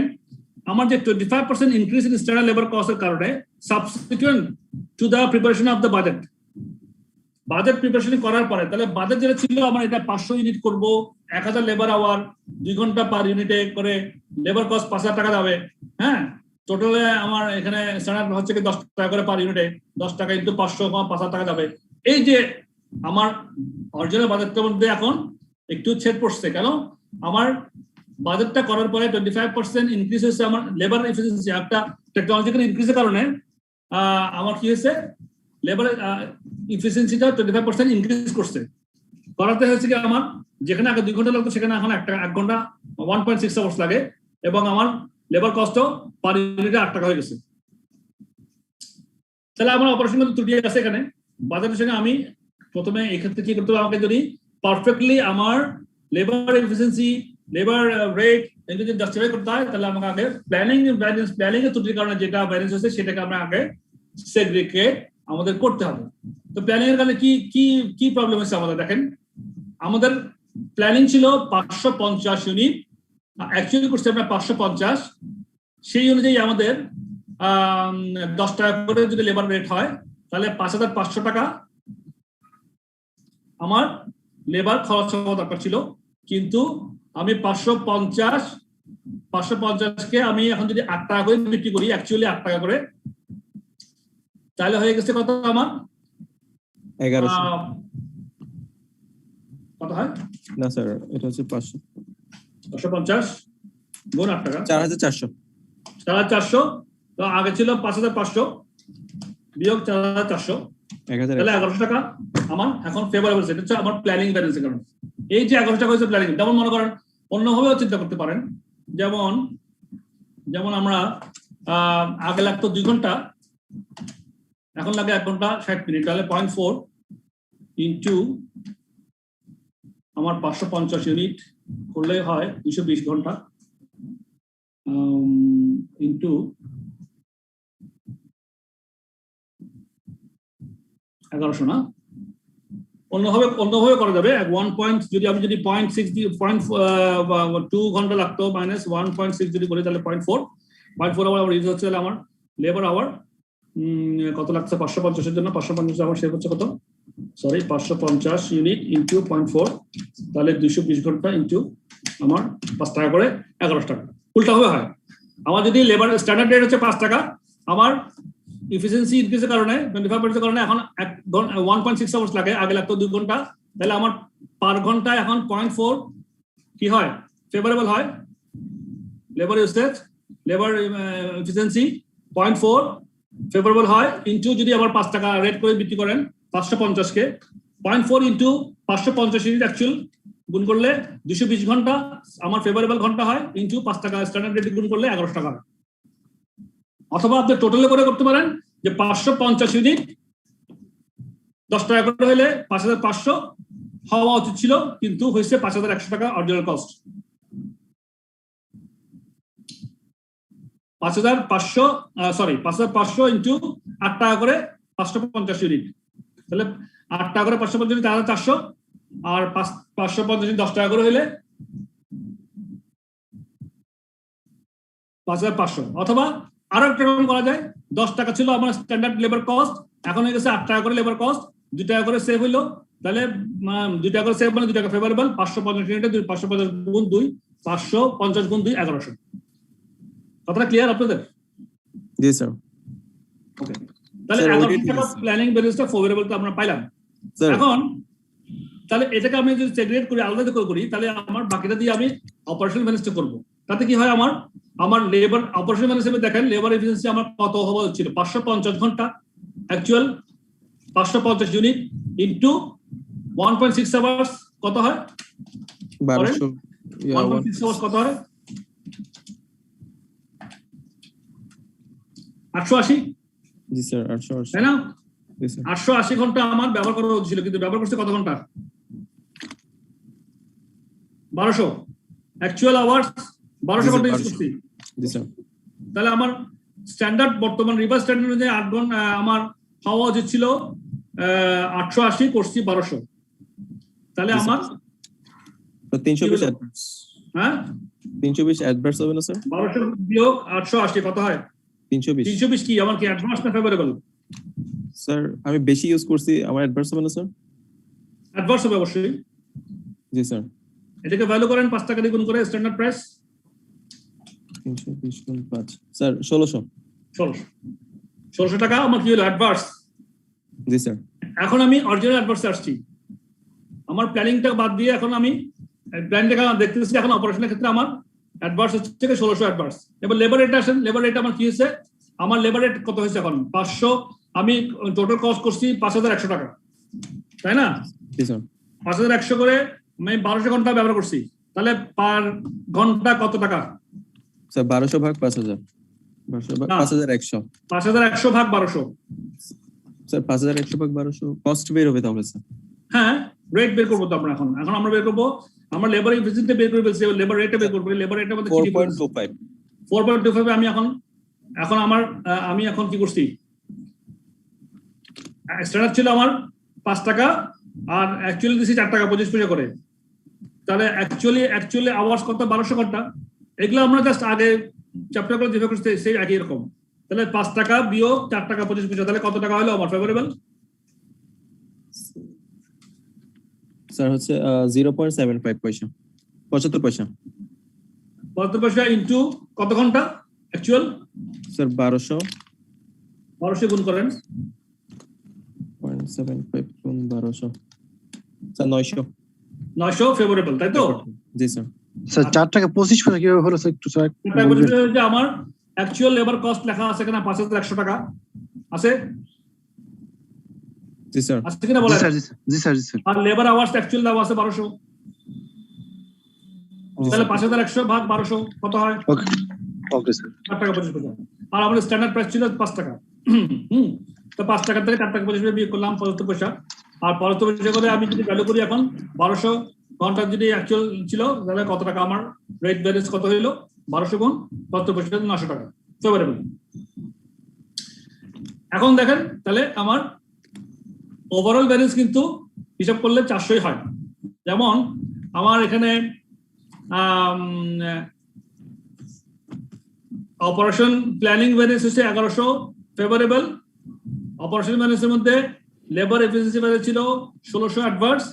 আমার যে 25% ইনক্রিজ ইন স্ট্যান্ডার্ড লেবার কস্টের কারণে subsequent to the preparation of the budget preparation করার পরে, তাহলে বাজেট যেটা ছিল আমার, এটা 500 ইউনিট করব, 1000 লেবার আওয়ার, 2 ঘন্টা পার ইউনিটে করে লেবার কস্ট 5000 টাকা যাবে। হ্যাঁ, টোটালে আমার এখানে স্ট্যান্ডার্ড হচ্ছে কি 10 টাকা করে পার ইউনিটে, 10 টাকা ইনটু 500, 5000 টাকা যাবে। এই যে আমার অরিজিনাল বাজেটের মধ্যে এখন একটু ছেদ পড়ছে, কেন? আমার বাজেটটা করার পরে 25% ইনক্রিজ হয়েছে আমার লেবার এফিসিয়েন্সি, একটা টেকনোলজিক্যাল ইনক্রিজের কারণে আমার কি হয়েছে, লেবার এফিসিয়েন্সিটা 25% ইনক্রিজ করছে। করাতে হয়েছে কি, আমার যেখানে আগে 2 ঘন্টা লাগতো সেখানে এখন 1 ঘন্টা 1.6 আওয়ার্স লাগে, এবং আমার লেবার কস্টও পার ইউনিটে 8 টাকা হয়ে গেছে। তাহলে আমার অপারেশন মধ্যে ত্রুটি আছে এখানে বাজেটের সঙ্গে। আমি প্রথমে এই ক্ষেত্রে কি করতে হবে, আমাকে যদি পারফেক্টলি আমার লেবার এফিসিয়েন্সি, লেবার রেট এগুলো যদি জাস্টিফাই করতে হয়, তাহলে আমাকে আগে প্ল্যানিং এর ত্রুটির কারণে যেটা ভ্যারিয়েন্স হচ্ছে সেটাকে আমরা আগে সেগ্রিগেট আমাদের করতে হবে। তো প্ল্যানিং এর কারণে কি কি কি প্রবলেম হচ্ছে আমাদের দেখেন। আমাদের প্ল্যানিং ছিল 550 ইউনিট, অ্যাকচুয়ালি করছে আমরা 550। সেই অনুযায়ী আমাদের 10 টাকা করে যদি লেবার রেট হয় তাহলে 5500 টাকা আমার লেবার খরচ হওয়া দরকার ছিল। কিন্তু আমি 550কে আমি এখন যদি 8 টাকা করে বিক্রি করি, অ্যাকচুয়ালি 8 টাকা করে, তাহলে হয়ে গেছে কত আমার 1100 কত হয় না স্যার, এটা হচ্ছে 550 গুণ 8 টাকা 4400। 4400। তো আগে ছিল 5500 বিয়োগ 4400, 1000। তাহলে 1100 টাকা আমার এখন ফেভারেবল। সেটা হচ্ছে আমার প্ল্যানিং ব্যালেন্সের কারণে। এই যে 1100 টাকা হচ্ছে প্ল্যানিং। যেমন মনে করেন অন্যভাবেও চিন্তা করতে পারেন, যেমন আমরা আগে লাগতো 2 ঘন্টা, এখন লাগে 1 ঘন্টা 60 মিনিট, তাহলে 0.4 ইন্টু আমার 550 ইউনিট করলে হয় 220 ঘন্টা ইন্টু 1100 না, অন্যভাবে করা যাবে। 1 পয়েন্ট যদি আমি 0.6 দিয়ে 0.2 ঘন্টা লাগতো মাইনাস 1.6 যদি করি তাহলে 0.4 আওয়ার ইউজ হচ্ছে। তাহলে আমার লেবার আওয়ার কত লাগছে 550 এর জন্য, 550 আওয়ার সেভ হচ্ছে কত, সরি 550 ইউনিট ইন্টু 0.4, তাহলে 220 ঘন্টা ইন্টু আমার 5 টাকা করে 1100 টাকা। উল্টাভাবে হয়, আমার যদি লেবার স্ট্যান্ডার্ড রেট হচ্ছে 5 টাকা, আমার ইফিসিয়েন্সি ইনক্রিজের কারণে 25% কারণে এখন 1.6 আওয়ার্স লাগে, আগে লাগতো 2 ঘন্টা, তাহলে আমার পার ঘন্টায় এখন 0.4 কি হয় ফেভারেবল হয়। Labour usage, labour efficiency 0.4 favourable হয় ইনটু যদি আবার 5 টাকা রেট করে বিক্রি করেন 550 কে 0.4 ইনটু 550 ইউনিট অ্যাকচুয়াল গুণ করলে 220 ঘন্টা আমার ফেভারেবল ঘন্টা হয় ইনটু 5 টাকা স্ট্যান্ডার্ড রেট গুণ করলে 1100 টাকা। অথবা আপনি টোটালে করে করতে পারেন যে 550 ইউনিট 10 টাকা করে হলে 5500 হওয়া উচিত ছিল, কিন্তু হয়েছে 5100 টাকা অরিজিনাল কস্ট। 5500 ইন্টু 8 টাকা করে 550 ইউনিট, তাহলে 8 টাকা করে 550 ইউনিট 4400, আর 550 ইউনিট 10 টাকা করে হলে 5500। অথবা আরো একটা রকম করা যায়, 10 টাকা ছিল আমার স্ট্যান্ডার্ড লেবার কস্ট, এখন হয়ে গেছে 8 টাকা করে লেবার কস্ট, 2 টাকা করে সেভ হইলো, তাহলে 2 টাকা করে সেভ মানে 2 টাকা ফেভারেবল, 550 ইউনিটে 550 গুণ 2 550 গুণ 2 1100। কথাটা ক্লিয়ার আপনাদের? জি স্যার। ওকে, তাহলে 1100 টাকা প্ল্যানিং ব্যালেন্সটা ফেভারেবল তো আমরা পাইলাম। এখন তাহলে এটাকে আমি যদি সেগ্রিগেট করি, আলাদা করি, তাহলে আমার বাকিটা দিয়ে আমি অপারেশনাল ব্যালেন্সটা করব। তাতে কি হয়, আমার লেবার অপারেশনাল ব্যালেন্স হিসেবে দেখেন লেবার এফিসিয়েন্সি আমার কত হওয়া ছিল 550 ঘন্টা, অ্যাকচুয়াল 550 ইউনিট ইনটু 1.6 আওয়ার্স কত হয় 1200 1.6 আওয়ার্স কত হয় 880। জি স্যার 880 তাই না? জি স্যার 880 ঘন্টা আমার ব্যবহার করা ছিল, কিন্তু ব্যবহার করছে কত ঘন্টা 1200, অ্যাকচুয়াল আওয়ার্স 1200 ঘন্টা ইউজ করছি। জি স্যার। তাহলে আমার স্ট্যান্ডার্ড বর্তমান রিভার্স স্ট্যান্ডার্ড অনুযায়ী 8 ঘন্টা আমার হওয়া উচিত ছিল 880 করছি 1200, তাহলে আমার 320 অ্যাডভান্স। হ্যাঁ 320 অ্যাডভান্স হবে না স্যার? 1200 বিয়োগ 880 কত হয় 320। 320 কি আমার কি অ্যাডভান্স না ফেভারেবল? স্যার আমি বেশি ইউজ করছি, আমার অ্যাডভান্স হবে না স্যার? অ্যাডভান্স হবে অবশ্যই। জি স্যার। এটাকে ভ্যালু করেন 5 টাকা দিয়ে গুণ করে স্ট্যান্ডার্ড প্রাইস 320 গুণ 5 স্যার 1600 টাকা আমার কি হলো অ্যাডভান্স। জি স্যার। এখন আমি অরিজিনাল অ্যাডভান্সে আসছি, আমার প্ল্যানিংটা বাদ দিয়ে এখন আমি প্ল্যানটাকে দেখতেছি। এখন অপারেশনের ক্ষেত্রে আমার অ্যাডভান্স হচ্ছে 1600 অ্যাডভান্স। এবার লেবার রেট আসেন, লেবার রেট আমার কি হয়েছে, আমার লেবার রেট কত হয়েছে এখন 500, আমি টোটাল কস্ট করছি 5100 টাকা, তাই না? জি স্যার। 5100 করে আমি 1200 ঘন্টা ব্যবহার করছি, তাহলে পার ঘন্টা কত টাকা স্যার? 1200 ভাগ 5000, 1200 ভাগ 5100, 5100 ভাগ 1200 স্যার 5100 ভাগ 1200 কস্ট বের হবে তাহলে স্যার? হ্যাঁ, রেট বের করবো তো আমরা এখন আমরা বের করবো, আমরা লেবার এফিসিয়েন্সি বের করে ফেলছি, লেবার রেটটা বের করবো। লেবার রেটটা আমাদের 4.25 আমি আমি এখন কি করছি, স্ট্যান্ডার্ড ছিল আমার 5 টাকা আর অ্যাকচুয়ালি দিছি 4 টাকা 25 পয়সা করে, তাহলে অ্যাকচুয়ালি আওয়ার্স কত 1200 ঘন্টা। এগুলো আমরা জাস্ট আগে চ্যাপ্টার করে যেভাবে করতে সেই একই রকম। তাহলে 5 টাকা বিয়োগ 4 টাকা 25 পয়সা, তাহলে কত টাকা হলো আমার ফেভারেবল? স্যার হচ্ছে 0.75 পয়সা, 75 পয়সা। 75 পয়সা ইনটু কত ঘন্টা অ্যাকচুয়াল? স্যার 1200 গুণ করেন। 0.75 গুণ 1200, স্যার 900 ফেভারেবল, তাই তো? জি স্যার। স্যার 4 টাকা 25 পয়সা কিভাবে হলো স্যার একটু স্যার? যে আমার অ্যাকচুয়াল লেবার কস্ট লেখা আছে এখানে 5100 টাকা আছে। জি স্যার। আছে কিনা বলেন? জি স্যার। আর লেবার আওয়ার্স অ্যাকচুয়াল দেওয়া আছে 1200। তাহলে 5100 ভাগ 1200 কত হয়? Okay sir. 4 টাকা 25 পয়সা। আর আমাদের স্ট্যান্ডার্ড প্রাইস ছিল 5 টাকা। তো 5 টাকা থেকে 4 টাকা 25 পয়সা বিয়োগ করলাম 75 পয়সা। আর 75 পয়সা করে আমি যদি ভ্যালু করি এখন 1200 ঘন্টা যদি অ্যাকচুয়াল ছিল, তাহলে কত টাকা আমার রেট ব্যালেন্স কত হইলো? 1200 গুণ 75 পয়সা 900 টাকা ফেভারেবল। এখন দেখেন তাহলে আমার ওভারঅল ব্যালেন্স কিন্তু হিসাব করলে 400ই হয়। যেমন আমার এখানে অপারেশন প্ল্যানিং ব্যালেন্স হচ্ছে 1100 ফেভারেবল। অপারেশন ব্যালেন্সের মধ্যে লেবার এফিসিয়েন্সি ব্যালেন্স ছিল 1600 অ্যাডভার্স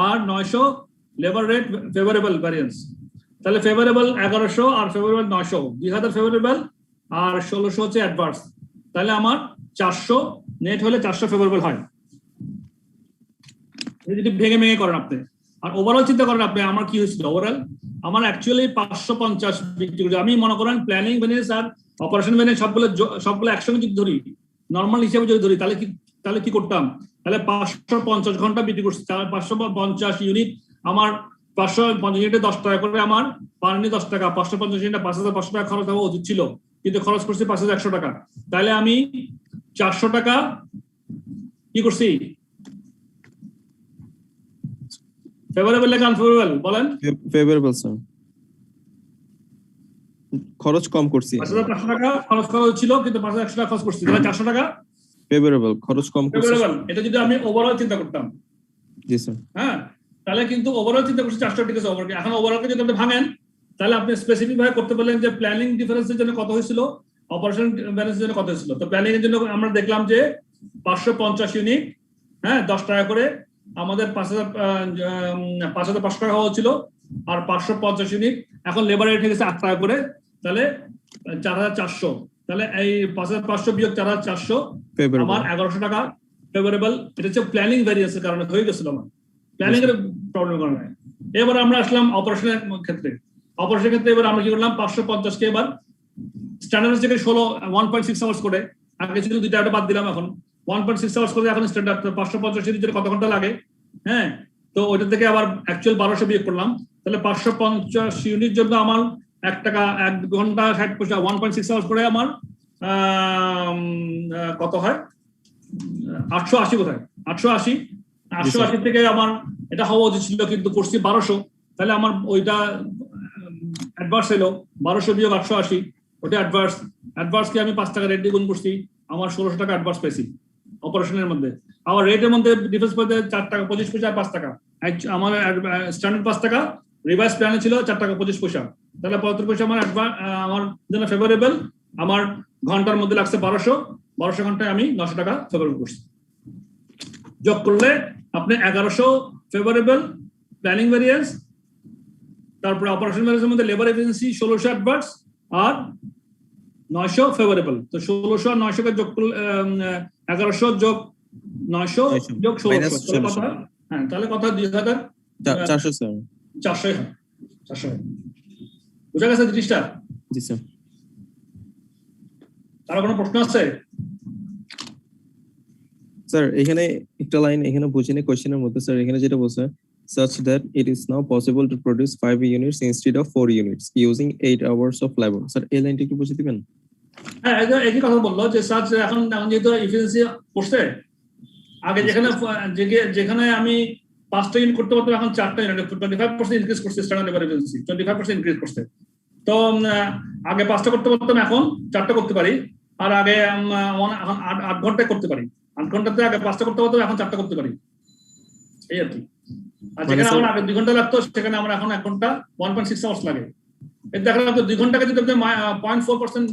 আর 900 লেবার রেট ফেভারেবল ভ্যারিয়েন্স। তাহলে ফেভারেবল 1100 আর ফেভারেবল 900, 2000 ফেভারেবল আর 1600 হচ্ছে অ্যাডভার্স। তাহলে আমার 400 নেট হলে 400 ফেভারেবল হয়। যদি ভেঙে করেন আপনি, আর ওভারঅল চিন্তা করেন আপনি আমার কি হয়েছিল ওভারঅল, আমার অ্যাকচুয়ালি 550 বিক্রি করেছি। আমি মনে করেন প্ল্যানিং ভ্যারিয়েন্স আর অপারেশন ভ্যারিয়েন্স সবগুলো একসঙ্গে যদি ধরি, নর্মাল হিসেবে যদি ধরি, তাহলে কি করতাম? তাহলে 550 ঘন্টা বিক্রি করছি। 550 ইউনিট, আমার 550 ইউনিটে 10 টাকা করে আমার পার ইউনিট 10 টাকা, 550 ইউনিটে 5500 টাকা খরচ হওয়া উচিত ছিল, কিন্তু খরচ করছি 5100 টাকা। তাহলে আমি 400 টাকা কি করছি? ফেভারেবল নাকি আনফেভারেবল বলেন? ফেভারেবল স্যার, খরচ কম করছি। 5500 টাকা খরচ করা হচ্ছিল, কিন্তু 5100 টাকা খরচ করছি, তাহলে 400 টাকা ফেভারেবল, খরচ কম করছি। ফেভারেবল। এটা যদি আমি ওভারঅল চিন্তা করতাম, জি স্যার, হ্যাঁ, তাহলে কিন্তু ওভারঅল চিন্তা করছি 400 ঠিক আছে ওভার। এখন ওভারঅলকে যদি আপনি ভাঙেন, তাহলে আপনি স্পেসিফিক ভাবে করতে পারলেন যে প্ল্যানিং ডিফারেন্সের জন্য কত হয়েছিল, অপারেশন ব্যালেন্সের জন্য কত হয়েছিল। তো প্ল্যানিং এর জন্য আমরা দেখলাম যে 550 ইউনিট, হ্যাঁ, 10 টাকা করে আমাদের 5500 টাকা হওয়া ছিল, আর 550 ইউনিট এখন লেবার রেট হয়ে গেছে 8 টাকা করে, তাহলে 4400। তাহলে এই 5500 বিয়োগ 4400 আমার 1100 টাকা ফেভারেবল। এটা হচ্ছে প্ল্যানিং ভ্যারিয়েন্সের কারণে হয়ে গেছিল, আমার প্ল্যানিং এর প্রবলেম কারণে। এবার আমরা আসলাম অপারেশনের ক্ষেত্রে। অপারেশনের ক্ষেত্রে এবার আমরা কি করলাম? 550 কে এবার স্ট্যান্ডার্ড থেকে 1.6 আওয়ার্স করে, আগে ছিল 2টা, ওটা বাদ দিলাম, এখন 1.6 আওয়ার্স করে এখন স্ট্যান্ডার্ড। 550 ইউনিটের কত ঘন্টা লাগে, হ্যাঁ, তো ওইটা থেকে আবার অ্যাকচুয়াল 1200 বিয়োগ করলাম। তাহলে 550 ইউনিট জন্য আমার 1 টাকা 1 ঘন্টা 60 পয়সা, 1.6 আওয়ার্স করে আমার কত হয়? 880 কোথায়? 880 থেকে আমার এটা হওয়া উচিত ছিল, কিন্তু করছি 1200। তাহলে আমার ওইটা অ্যাডভার্স এলো, 1200 বিয়োগ 880, ওটা অ্যাডভার্সকে আমি 5 টাকা রেট দিয়ে গুণ করছি, আমার 1600 টাকা অ্যাডভার্স পেয়েছি অপারেশনের মধ্যে। আমার রেটের মধ্যে ডিফারেন্স পড়তে 4 টাকা 25 পয়সা আর 5 টাকা। আমার স্ট্যান্ডার্ড 5 টাকা, রিভাইস প্ল্যানে ছিল 4 টাকা 25 পয়সা। তাহলে 75 পয়সা আমার জন্য ফেভারেবল। আমার ঘন্টার মধ্যে লাগছে 1200 ঘন্টায় আমি 900 টাকা ফেভারেবল করছি। যোগ করলে আপনি 1100 ফেভারেবল প্ল্যানিং ভ্যারিয়েন্স, তারপরে অপারেশন ভ্যারিয়েন্সের মধ্যে লেবার এফিসিয়েন্সি 1600 অ্যাডভার্স আর 900 ফেভারেবল। তো 1600 আর 900 কে যোগ করলে 1100 যোগ 900 যোগ 1600 কত হয়? হ্যাঁ, তাহলে কত হয়? 2400 স্যার। 400 হয়, 400 হয়। বুঝা গেছে জিনিসটা? জি স্যার। তার কোনো প্রশ্ন আছে? স্যার এখানে একটা লাইন এখানে বুঝিনি কোশ্চেনের মধ্যে, স্যার এখানে যেটা বলছে such that it is now possible to produce 5 units instead of 4 units using 8 hours of labor. Sir এই লাইনটা একটু বুঝিয়ে দিবেন? হ্যাঁ, একই কথা বললো যে স্যার এখন যেহেতু এফিসিয়েন্সি করছে, আগে যেখানে আমি 5টা ইউনিট করতে পারতাম, এখন 4টা ইউনিট 25% ইনক্রিজ করছে স্ট্যান্ডার্ড লেবার এফিসিয়েন্সি, 25% ইনক্রিজ করছে। তো আগে 5টা করতে পারতাম, এখন 4টা করতে পারি। আর আগে 8 ঘন্টায় করতে পারি, 8 ঘন্টাতে আগে 5টা করতে পারতাম, এখন 4টা করতে পারি, এই আর কি। আর যেখানে আমার আগে 2 ঘন্টা লাগতো সেখানে আমার এখন 1 ঘন্টা 1.6 আওয়ার্স লাগে। এটা দেখালাম তো 2 ঘন্টাকে যদি আপনি 0.4%,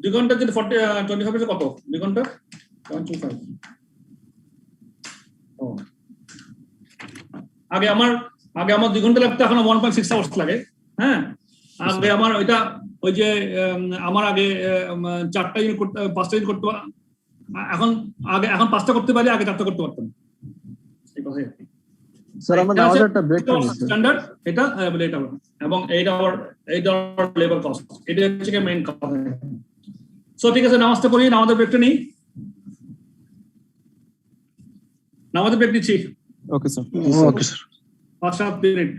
2 ঘন্টা যদি 25 কত 2 ঘন্টা 0.25। আগে আমার 2 ঘন্টা লাগতো, এখন 1.6 আওয়ার্স লাগে। হ্যাঁ, আগে আমার ওইটা ওই যে আমার আগে 4টা ইউনিট করতে 5টা ইউনিট করতে, এখন 5টা করতে পারি, আগে 4টা করতে পারতাম। এই কথাই আর কি স্যার আমাদের একটা ব্রেক টাইম আছে স্ট্যান্ডার্ড, এটা এবং 8 আওয়ার লেবার কস্ট, এটা হচ্ছে মেইন কথা। সো ঠিক আছে, নামাজটা পড়ি, নামাজের ব্রেকটা নেই, নামাজের ব্রেক দিচ্ছি। Okay sir. Okay sir. 5-7 minute.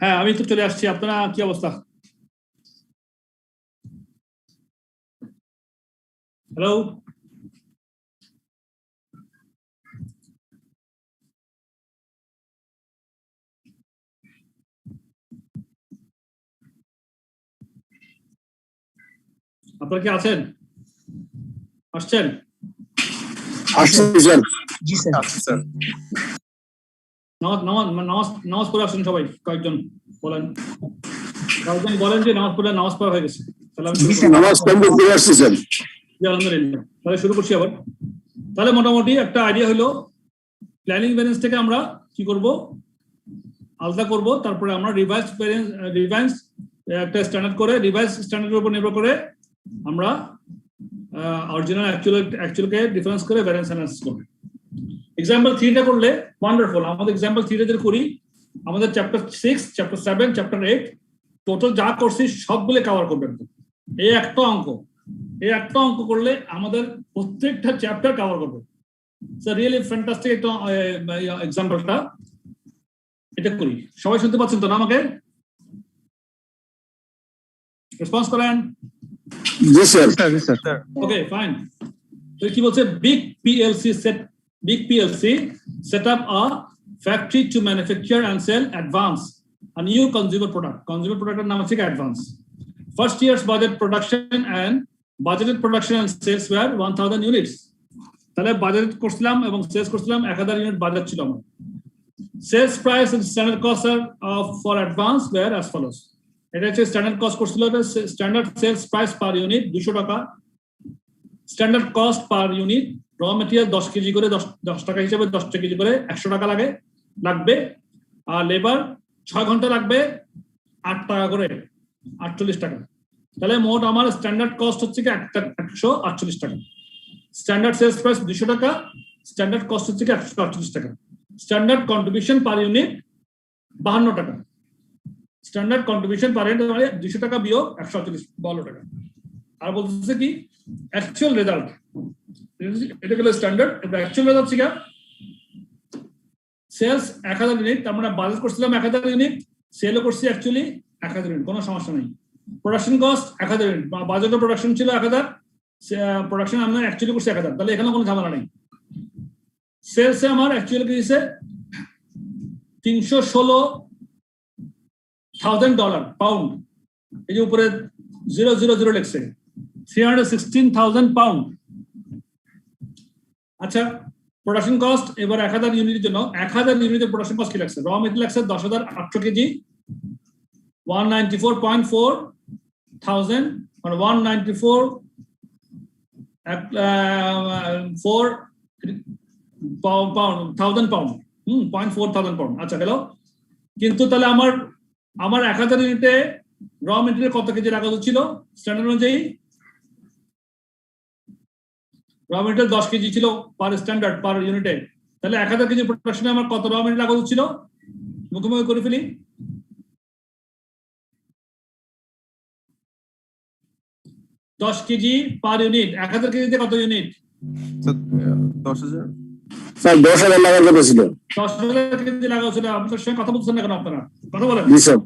হ্যাঁ, আমি তো চলে আসছি। আপনারা কি অবস্থা? হ্যালো, আপনারা কি আছেন? আসছেন? জি স্যার। নামাজ পড়ে আসেন সবাই। কয়েকজন বলেন যে নামাজ পড়া হয়ে গেছে। তাহলে আমি আলহামদুলিল্লাহ, তাহলে শুরু করছি আবার। তাহলে মোটামুটি একটা আইডিয়া হলো প্ল্যানিং ব্যালেন্স থেকে আমরা কি করব, আলাদা করব। তারপরে আমরা রিভাইজ একটা স্ট্যান্ডার্ড করে, রিভাইজ স্ট্যান্ডার্ডের উপর নির্ভর করে আমরা অরিজিনাল অ্যাকচুয়ালকে ডিফারেন্স করে ভ্যারিয়েন্স অ্যানালাইসিস করব। এক্সাম্পল 3টা করলে ওয়ান্ডারফুল। আমাদের এক্সাম্পল 3 যদি করি, আমাদের চ্যাপ্টার 6, চ্যাপ্টার 7, চ্যাপ্টার 8 টোটাল যা করছি সবগুলো কভার করবে। এই একটা অঙ্ক করলে আমাদের প্রত্যেকটা চ্যাপ্টার কভার করবে। স্যার রিয়েলি ফ্যান্টাস্টিক একটা এক্সাম্পলটা। এটা করি, সবাই শুনতে পাচ্ছেন তো না? আমাকে রেসপন্স করেন? জি স্যার। ওকে, ফাইন। তো কি বলছে, big PLC set up a factory to manufacture and sell a new consumer product. Consumer product এর নাম হচ্ছে advance. First year's budgeted production and sales were 1000 units. তাহলে বাজেট করছিলাম এবং সেলস করছিলাম 1000 ইউনিট বাজেট ছিল আমার। Sales price and standard cost for advance were as follows. এটা হচ্ছে স্ট্যান্ডার্ড কস্ট করছিল, standard sales price per unit 200 টাকা, standard cost per unit raw material 10 KG করে 10 টাকা হিসেবে 10 কেজি করে 100 টাকা লাগবে। আর লেবার 6 ঘন্টা লাগবে 8 টাকা করে 48 টাকা। তাহলে মোট আমার স্ট্যান্ডার্ড কস্ট হচ্ছে কি 148 টাকা। স্ট্যান্ডার্ড সেলস প্রাইস 200 টাকা, স্ট্যান্ডার্ড কস্ট হচ্ছে কি 148 টাকা। স্ট্যান্ডার্ড কন্ট্রিবিউশন পার ইউনিট 52 টাকা। স্ট্যান্ডার্ড কন্ট্রিবিউশন পার ইউনিট মানে 200 টাকা বিয়োগ 148 টাকা। আর বলতেছে কি অ্যাকচুয়াল রেজাল্ট, এটা হলো স্ট্যান্ডার্ড। এটা অ্যাকচুয়াল রেজাল্ট ছিল সেলস 1000 ইউনিট, তার মানে বাজেট করছিলাম 1000 ইউনিট, সেলও করছি অ্যাকচুয়ালি 1000 ইউনিট, কোনো সমস্যা নেই। প্রোডাকশন কস্ট 1000 ইউনিট, বাজেটের প্রোডাকশন ছিল 1000, প্রোডাকশন আমরা অ্যাকচুয়ালি করছি 1000, তাহলে এখানে কোনো ঝামেলা নেই। সেলসে আমার অ্যাকচুয়ালি কি দিয়েছে $316,000 পাউন্ড, এই যে উপরে 000 লিখছে, 316,000 পাউন্ড। আচ্ছা, প্রোডাকশন কস্ট এবার 1000 ইউনিটের জন্য 1000 ইউনিটের প্রোডাকশন কস্ট কি লাগছে? র মেটেরিয়াল লাগছে 10,800 কেজি, 194.4 thousand মানে 194,000 পাউন্ড, 0.4,000 পাউন্ড। আচ্ছা গেল। কিন্তু তাহলে আমার 1000 ইউনিটে র মেটেরিয়াল কত কেজি লাগা ছিল স্ট্যান্ডার্ড অনুযায়ী? র মেটেরিয়াল 10 কেজি ছিল পার স্ট্যান্ডার্ড পার ইউনিটে। তাহলে 1000 কেজি প্রোডাকশনে আমার কত র মেটেরিয়াল লাগা ছিল? মুখোমুখি করে ফেলি। 10 কেজি পার ইউনিট, 1000 কেজিতে কত ইউনিট? 10,000 স্যার 10,000 লাগার কথা ছিল। 10,000 কেজি লাগা ছিল। আপনার সঙ্গে কথা বলছেন না কেন আপনারা? কথা বলেন। জি স্যার।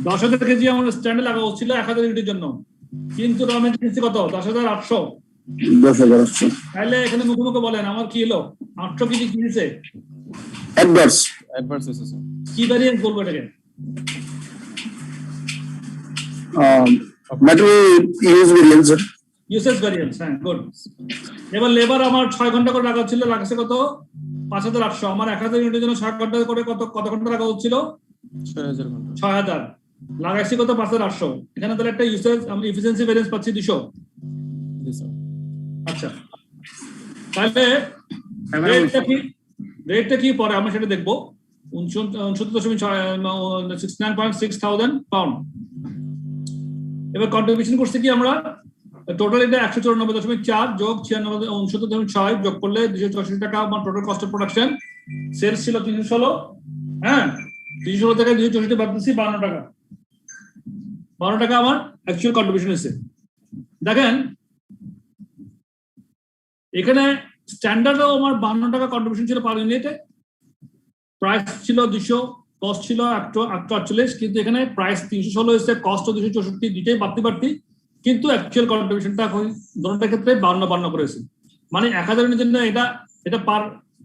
10,000 কেজি আমার স্ট্যান্ডার্ড লাগা ছিল 1000 ইউনিটের জন্য, কিন্তু র মেটেরিয়াল কত? 10,800। 10,800। তাহলে এখানে মুখোমুখি বলেন আমার কি হলো? 800 কেজি কি দিয়েছে? অ্যাডভান্স হয়েছে স্যার। কি ভ্যারিয়েন্স বলবো এটাকে? Usage variance. হ্যাঁ, গুড। এবার লেবার আমার 6 ঘন্টা করে লাগা ছিল, লাগছে কত? 5,800। আমার 1000 ইউনিটের জন্য 6 ঘন্টা করে কত ঘন্টা লাগা হচ্ছিল? 6,000 ঘন্টা। 6,000 লাগাইছি কত? 5,800। এখানে তাহলে একটা ইউসেজ আমি এফিসিয়েন্সি ভ্যারিয়েন্স পাচ্ছি 200। আচ্ছা, তাহলে রেটটা কি পরে আমরা সেটা দেখবো। 69.6 পাউন্ড। এবার কন্ট্রিবিউশন করছে কি আমরা টোটাল এটা 194.4 যোগ 69.6 যোগ করলে 264 টাকা আমার total cost of production. Sales ছিল 316, হ্যাঁ 316 থেকে 264 বাদ দিচ্ছি 52 টাকা। 52 টাকা আমার অ্যাকচুয়াল কন্ট্রিবিউশন হয়েছে। দেখেন এখানে স্ট্যান্ডার্ডও আমার 52 টাকা কন্ট্রিবিউশন ছিল পার ইউনিটে, প্রাইস ছিল কস্ট ছিল 148, কিন্তু এখানে প্রাইস 316 হয়েছে, কস্ট 264, দুইটাই বাড়তি, কিন্তু অ্যাকচুয়াল কন্ট্রিবিউশনটা দুটোটার ক্ষেত্রে 52 করেছে। মানে 1000 ইউনিটের জন্য এটা পার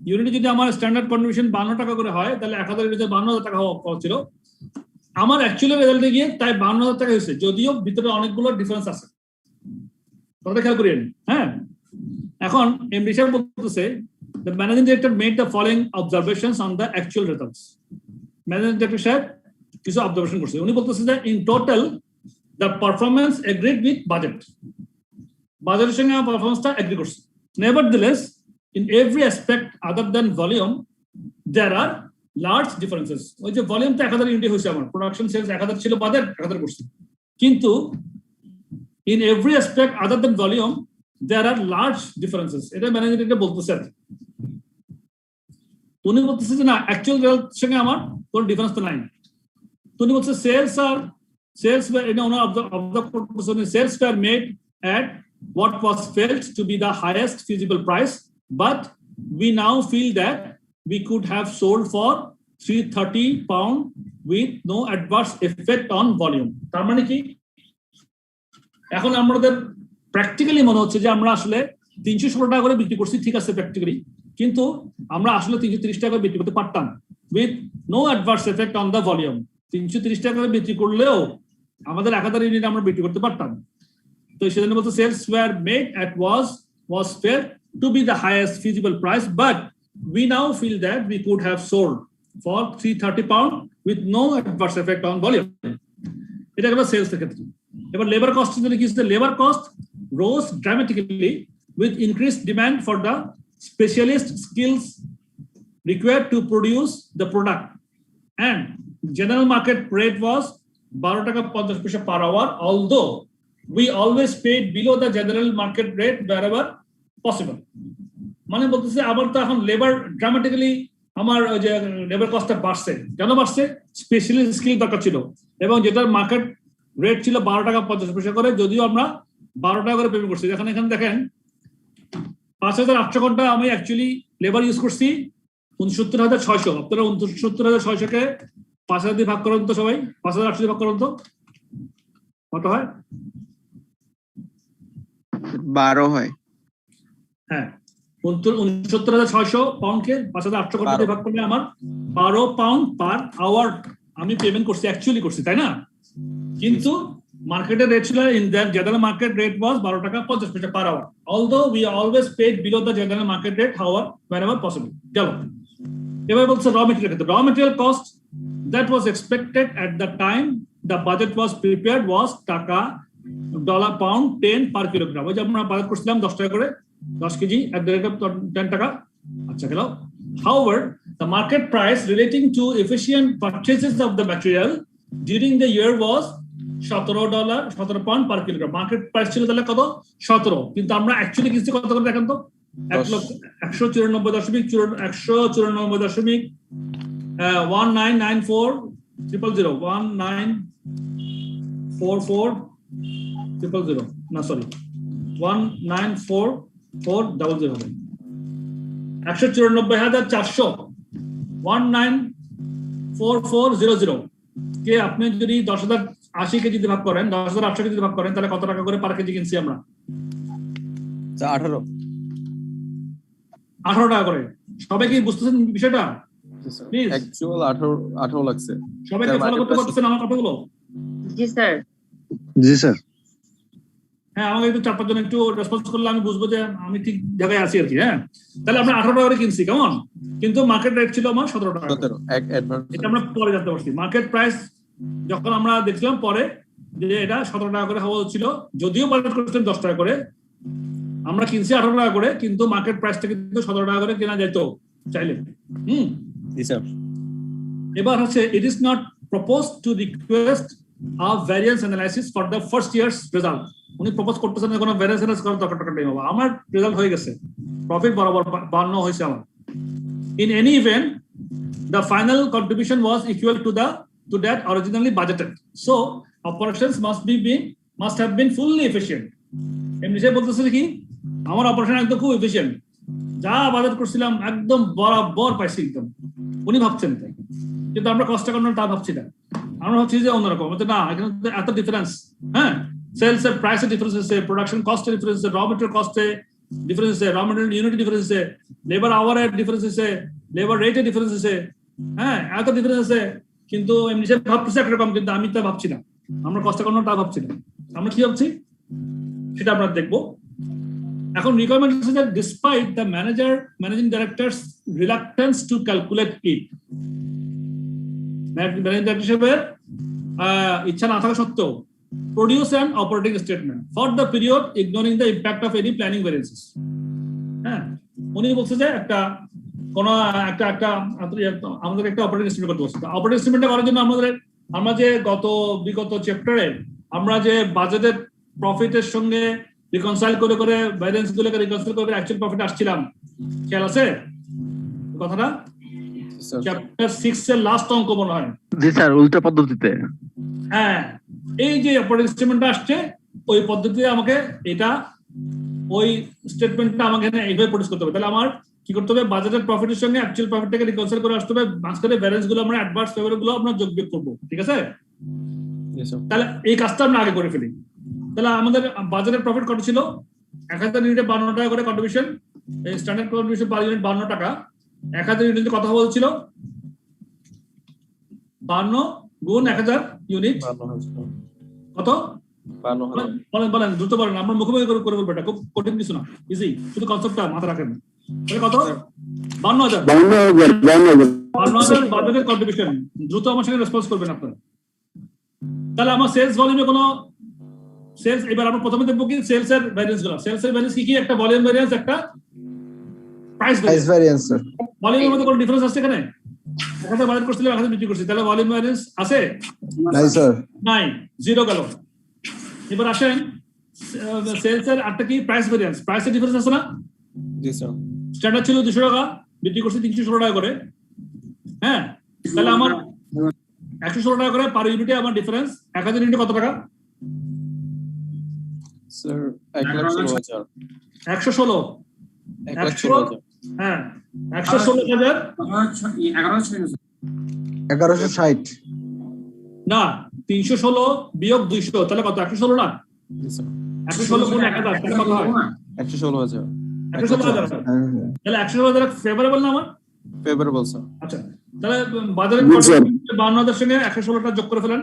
ইউনিটে যদি আমার স্ট্যান্ডার্ড কন্ট্রিবিউশন 52 টাকা করে হয়, তাহলে 1000 ইউনিটে 52,000 টাকা হওয়া ছিল। আমার অ্যাকচুয়ালি রেজাল্টে গিয়ে তাই 52,000 টাকা হয়েছে, যদিও ভিতরে অনেকগুলো ডিফারেন্স আছে, কথাটা খেয়াল করিয়েন। হ্যাঁ, এখন এমডি সাহেব বলতেছে the managing director made the following observations on the actual results. Managing director সাহেব কিছু অবজারভেশন করছে। উনি বলতেছে যে in total the performance agreed with বাজেটের সঙ্গে আমার পারফরমেন্সটা এগ্রি করছে। Nevertheless in every aspect other than volume there are large differences. ওই যে ভলিউম তো 1000 ইউনিট হয়েছে, আমার প্রোডাকশন সেলস 1000 ছিল, বাজেট 1000 করছে, কিন্তু in every aspect other than volume there are large differences. এটা ম্যানেজিং ডিরেক্টর বলতেছে। উনি বলতেছে যে না, অ্যাকচুয়াল রেজাল্টের সঙ্গে আমার কোনো ডিফারেন্স তো নাই। উনি বলছে সেলস এটা ওনার অবজার্ভ করতেছে, sales were made at what was felt to be the highest feasible price, but we now feel that we could have sold for £330 with no adverse effect on volume. তার মানে কি, এখন আমাদের practically মনে হচ্ছে যে আমরা আসলে 316 টাকা করে বিক্রি করছি, ঠিক আছে প্র্যাকটিক্যালি, কিন্তু আমরা আসলে 330 টাকা বিক্রি করতে পারতাম with no adverse effect on the volume। 330 টাকা করে বিক্রি করলেও আমাদের 1000 ইউনিট আমরা বিক্রি করতে পারতাম। তো সেজন্য বলতে sales were made at was felt to be the highest feasible price, but we now feel that we could have sold for £330 with no adverse effect on volume. এটা গেল সেলস এর ক্ষেত্রে। এবার লেবার কস্ট যদি কি, labour cost rose dramatically with increased demand for the specialist skills required to produce the product, and general market rate was 12 টাকা 50 পয়সা per hour, although we always paid below the general market rate wherever possible। মানে বলতেছে আবার তো এখন labour dramatically আমার ওই যে লেবার কস্টটা বাড়ছে, কেন বাড়ছে? স্পেশালিস্ট স্কিল দরকার ছিল, এবং যেটার মার্কেট রেট ছিল 12 টাকা 50 পয়সা করে, যদিও আমরা 12 টাকা করে পেমেন্ট করছি। এখানে দেখেন 5800 ঘন্টা আমি অ্যাকচুয়ালি লেবার ইউজ করছি 69,600। আপনারা 69,600 কে 5000 দিয়ে ভাগ করুন তো, সবাই 5800 দিয়ে ভাগ করুন তো, কত হয়? 12 হয়। হ্যাঁ, 69,600 পাউন্ডকে 5800 ঘন্টা দিয়ে ভাগ করলে আমার 12 পাউন্ড পার আওয়ার আমি পেমেন্ট করছি, অ্যাকচুয়ালি করছি, তাই না? কিন্তু মার্কেটের রেট ছিল, in the general market rate was 12 টাকা 50 পয়সা per hour, although we always paid below the general market rate however whenever possible। গেল। এবার বলছে র মেটেরিয়াল ক্ষেত্রে, র material cost that was expected at the time the budget was prepared was $10 per kilogram। ওই যে আমরা বাজেট করছিলাম 10 টাকা করে 10 KG at the rate of 10 টাকা। আচ্ছা গেল। However, the market price relating to efficient purchases of the material during the year was $17 per kilogram। Market price ছিল তাহলে কত? 17, কিন্তু আমরা অ্যাকচুয়ালি কিনছি কত করে দেখেন তো? 194.1994 1944 না সরি 194,400 হবে। 194,400 194,400 কে আপনি যদি 10,080 কেজি দিয়ে ভাগ করেন, 10,800 কেজি ভাগ করেন, তাহলে কত টাকা করে পার কেজি কিনছি আমরা? 18 টাকা করে। সবাই কি বুঝতেছেন বিষয়টা? অ্যাকচুয়াল 18 লাগছে। সবাই কি ফলো করতে পারতেছেন আমার কথাগুলো? জি স্যার। জি স্যার। হ্যাঁ, আমাকে একটু 4-5 জন একটু রেসপন্স করলে আমি বুঝবো যে আমি ঠিক জায়গায় আছি আর কি। হ্যাঁ, তাহলে আমরা 18 টাকা করে কিনছি, কেমন? কিন্তু মার্কেট রেট ছিল আমার 17 টাকা। এটা আমরা পরে জানতে পারছি। মার্কেট প্রাইস যখন আমরা দেখলাম পরে যে এটা 17 টাকা করে হওয়া ছিল, যদিও বাজেট করেছিলাম 10 টাকা করে, আমরা কিনছি 18 টাকা করে, কিন্তু মার্কেট প্রাইসটা কিন্তু 17 টাকা করে কেনা যেত চাইলে। এবার হচ্ছে it is not proposed to request a variance analysis for the first year's result। উনি প্রপোজ করতেছেন যে কোনো ভ্যারিয়েন্স অ্যানালাইসিস করার দরকার নেই বাবা, আমার রেজাল্ট হয়ে গেছে, প্রফিট বরাবর 52 হয়েছে আমার। In any event, the final contribution was equal to that originally budgeted, so operations must have been fully efficient। এমনি সে বলতেছে কি আমার অপারেশন একদম খুব এফিশিয়েন্ট, যা বাজেট করছিলাম একদম বরাবর পাইছি একদম। উনি ভাবছেন তাই, কিন্তু আমরা কষ্ট কাটানোর তা ভাবছি না, আমরা ভাবছি যে অন্যরকম, না এখানে এত ডিফারেন্স, হ্যাঁ সেলস এর প্রাইসের ডিফারেন্স আছে, প্রোডাকশন কস্টের ডিফারেন্স আছে, র মেটেরিয়াল কস্টে ডিফারেন্স আছে, র মেটেরিয়াল ইউনিট ডিফারেন্স আছে, লেবার আওয়ারের ডিফারেন্স আছে, লেবার রেটের ডিফারেন্স আছে, হ্যাঁ এত ডিফারেন্স আছে, কিন্তু এমনি সে ভাবতেছে একরকম, কিন্তু আমি তা ভাবছি না, আমরা কষ্ট কাটানোর তা ভাবছি না, আমরা কি ভাবছি সেটা আমরা দেখবো। এখন রিকোয়ারমেন্ট হচ্ছে যে despite the managing directors reluctance to calculate it, managing director হিসেবে ইচ্ছা না থাকা সত্ত্বেও produce an operating statement for the period ignoring the impact of any planning variances. হ্যাঁ উনি বলছে যে একটা কোন একটা আমাদের একটা অপারেটিং স্টেটমেন্ট করতে বলছে। অপারেটিং স্টেটমেন্টটা করার জন্য আমরা যে বিগত চ্যাপ্টারে আমরা যে বাজেটের প্রফিটের সঙ্গে রিকনসাইল করে ভ্যারিয়েন্স গুলোকে রিকনসাইল করে অ্যাকচুয়াল প্রফিট আসছিলাম, খেয়াল আছে কথাটা? চ্যাপ্টার 6 এর লাস্ট অঙ্ক মনে হয়। জি স্যার, উল্টা পদ্ধতিতে। হ্যাঁ এই যে অপারেটিং স্টেটমেন্টটা আসছে ওই পদ্ধতিতে আমাকে এটা ওই স্টেটমেন্টটা আমাকে এইভাবে প্রডিউস করতে হবে। তাহলে আমার কি করতে হবে, বাজেটের প্রফিটের সঙ্গে অ্যাকচুয়াল প্রফিটটাকে রিকনসাইল করে আসতে হবে, মাঝখানে ভ্যারিয়েন্স গুলো আমরা অ্যাডভান্স ফেভার গুলো আমরা যোগ করব, ঠিক আছে? তাহলে এই কাজটা আমরা আগে করে ফেলি। তাহলে আমাদের বাজেটের প্রফিট কত ছিল? 1000 ইউনিটে 52 টাকা করে কন্ট্রিবিউশন, এই স্ট্যান্ডার্ড কন্ট্রিবিউশন পার ইউনিট 52 টাকা। 1000 ইউনিটে কথা বলছিল 52 গুণ 1000 ইউনিট কত? বলেন দ্রুত বলেন, আমরা মুখোমুখি করে বলবো, এটা খুব কঠিন কিছু না, ইজি, শুধু কনসেপ্টটা মাথা রাখেন। তাহলে কত? 52000 বাজেটের কন্ট্রিবিউশন। দ্রুত আমার সঙ্গে রেসপন্স করবেন আপনারা। তাহলে আমার সেলস ভলিউমে কোনো সেলস, এবার আমরা প্রথমে দেখবো কি সেলস এর ভ্যারিয়েন্স গুলো। সেলস এর ভ্যারিয়েন্স কি? একটা ভলিউম ভ্যারিয়েন্স, একটা প্রাইস ভ্যারিয়েন্স। ভলিউমের মধ্যে কোনো ডিফারেন্স আছে এখানে? এখানে বাজেট করছিল, এখানে বিক্রি করছি, তাহলে ভলিউম ভ্যারিয়েন্স আছে? নাই স্যার, নাই, জিরো গেল। এবার আসেন সেলস এর আটটা কি প্রাইস ভ্যারিয়েন্স, প্রাইসের ডিফারেন্স আছে না? জি স্যার। স্ট্যান্ডার্ড ছিল 200 টাকা, বিক্রি করছি 316 টাকা করে, হ্যাঁ তাহলে আমার 116 টাকা করে পার ইউনিটে আমার ডিফারেন্স। 1000 ইউনিটে কত টাকা স্যার? 1,16,000। 116 হ্যাঁ 116,000 1160 না, 316 বিয়োগ 200 তাহলে কত? 116 না? 116 গুণ 1000 তাহলে কত হয়? 116,000। 116,000 তাহলে 116,000 ফেভারেবল না আমার? Favourable sir. আচ্ছা তাহলে বাজারের 52,000 সঙ্গে 116টা যোগ করে ফেলেন,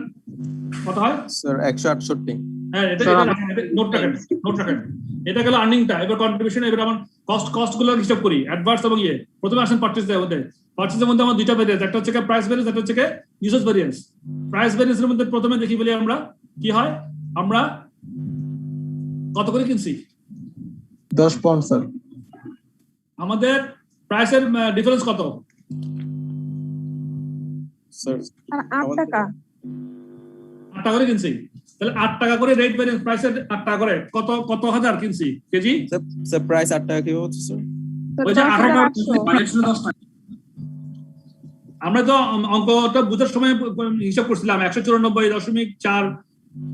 কত হয়? স্যার 168। হ্যাঁ এটা নোট রাখেন। এটা গেল আর্নিংটা। এবার কন্ট্রিবিউশন, এবার আমার কস্ট গুলো হিসাব করি, অ্যাডভান্স এবং ইয়ে। প্রথমে আসেন পারচেজের মধ্যে। পারচেজের মধ্যে আমার দুইটা ভ্যারিয়েন্স, একটা হচ্ছে প্রাইস ভ্যারিয়েন্স, একটা হচ্ছে ইউজেস ভ্যারিয়েন্স। প্রাইস ভ্যারিয়েন্সের মধ্যে প্রথমে দেখি বলি আমরা কি হয়, আমরা কত করে কিনছি? 10 পাউন্ড স্যার। আমাদের প্রাইসের ডিফারেন্স কত স্যার? 8 টাকা। 8 টাকা করে কিনছি। তাহলে 8 টাকা করে রেট ভ্যারিয়েন্স, প্রাইসের 8 টাকা করে কত হাজার কিনছি কেজি? স্যার প্রাইস 8 টাকা কি হচ্ছে স্যার? ওই যে 18 টাকা আমরা তো অঙ্কটা বুঝার সময় হিসাব করছিলাম 194.4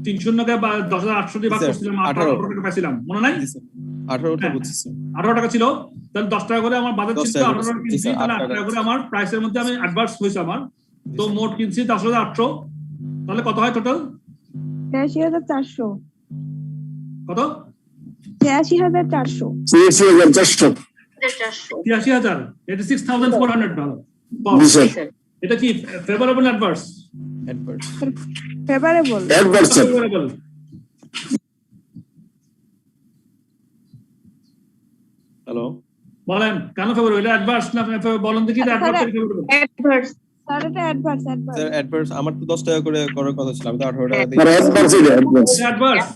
300 বা 10,800 দিয়ে ভাগ করছিলাম, 18 টাকা পাইছিলাম, মনে নাই? 18 টাকা বুঝছি স্যার। 18 টাকা ছিল, তাহলে 10 টাকা করে আমার বাজার ছিল, 18 টাকা কিনছি, তাহলে 8 টাকা করে আমার প্রাইসের মধ্যে আমি অ্যাডভান্স হইছে আমার, তো মোট কিনছি 10,800। তাহলে কত হয় টোটাল? 83,400। কত? 83,400। 83,400 এটা 6,400 এটা কি ফেভারেবল না অ্যাডভার্স? ফেভারেবল। হ্যালো বলেন কেন ফেভারেবল? এটা অ্যাডভার্স না বলেন দেখি? অ্যাডভার্স স্যার, এটা অ্যাডভার্স। স্যার অ্যাডভার্স আমার তো 10 টাকা করে করার কথা ছিল, আমি তো 18 টাকা দিই। অ্যাডভার্স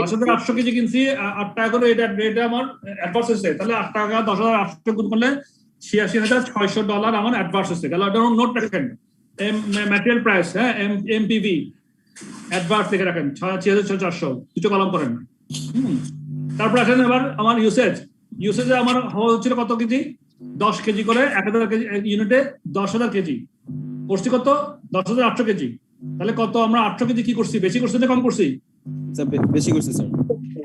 10,800 কেজি কিনছি, 8 টাকা করে এটা আমার অ্যাডভার্স হয়েছে। তাহলে 8 টাকা 10,800 গুণ করলে $86,600 আমার অ্যাডভার্স হয়েছে। তাহলে এটা নোট রাখেন, ম্যাটেরিয়াল প্রাইস, হ্যাঁ এমপিভি অ্যাডভার্স লিখে রাখেন 86,400, দুটো কলম করেন। তারপর আসেন এবার আমার ইউসেজে আমার হওয়া হচ্ছিল কত কেজি? 10 কেজি করে 1000 কেজি ইউনিটে 10,000 কেজি করছি, কত? 10,800 কেজি। তাহলে কত আমরা 800 কেজি কি করছি? বেশি করছি না কম করছি? স্যার বেশি করছি স্যার।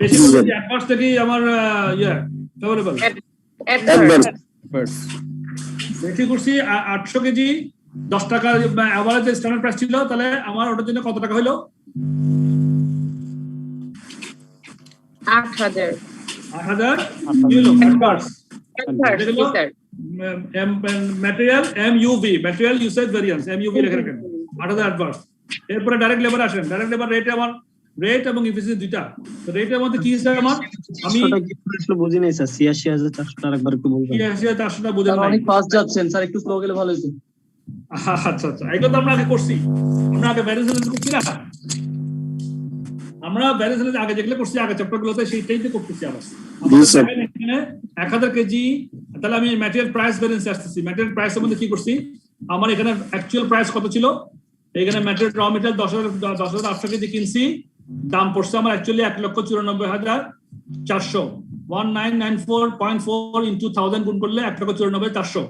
বেশি করছি। অ্যাডভার্স থেকে আমার ফেভারেবল বেশি করছি 800 কেজি 10 টাকা এভারেজ স্ট্যান্ডার্ড প্রাইস ছিল, তাহলে আমার ওটার জন্য কত টাকা হলো? 8,000 8,000 কি হলো advance material MUV material usage variance MUV লেখা রাখেন 8,000 অ্যাডভান্স। এরপরে ডাইরেক্ট লেবার আসেন, ডাইরেক্ট লেবার রেট আমার রেট এবং এফিসিয়েন্সি দুইটা। তো রেটের মধ্যে কি হিসাব আমার আমি আসলে বুঝি নাই স্যার 86,400 টাকা একবার একটু বলবেন। 86,400 টাকা বুঝেন নাই? অনেক ফাস্ট যাচ্ছেন স্যার, একটু স্লো গেলে ভালো হতো। আচ্ছা আচ্ছা, এগুলো তো আমরা আগে করছি, আমরা আগে ভ্যারিয়েন্স অ্যানালাইসিস করছি না, আমরা ভ্যারিয়েন্স অ্যানালাইসিস আগে যেগুলো করছি আগে চ্যাপ্টারগুলোতে সেইটাই তো করতেছি আবার। এখানে 1000 কেজি, তাহলে আমি ম্যাটেরিয়াল প্রাইস ভ্যারিয়েন্স আসতেছি। ম্যাটেরিয়াল প্রাইসের মধ্যে কি করছি, আমার এখানে অ্যাকচুয়াল প্রাইস কত ছিল, এখানে ম্যাটেরিয়াল র মেটেরিয়াল 10,800 কেজি কিনছি, দাম পড়ছে আমার অ্যাকচুয়ালি 1,94,400 1994.4 ইনটু 1000 গুণ করলে 1,94,400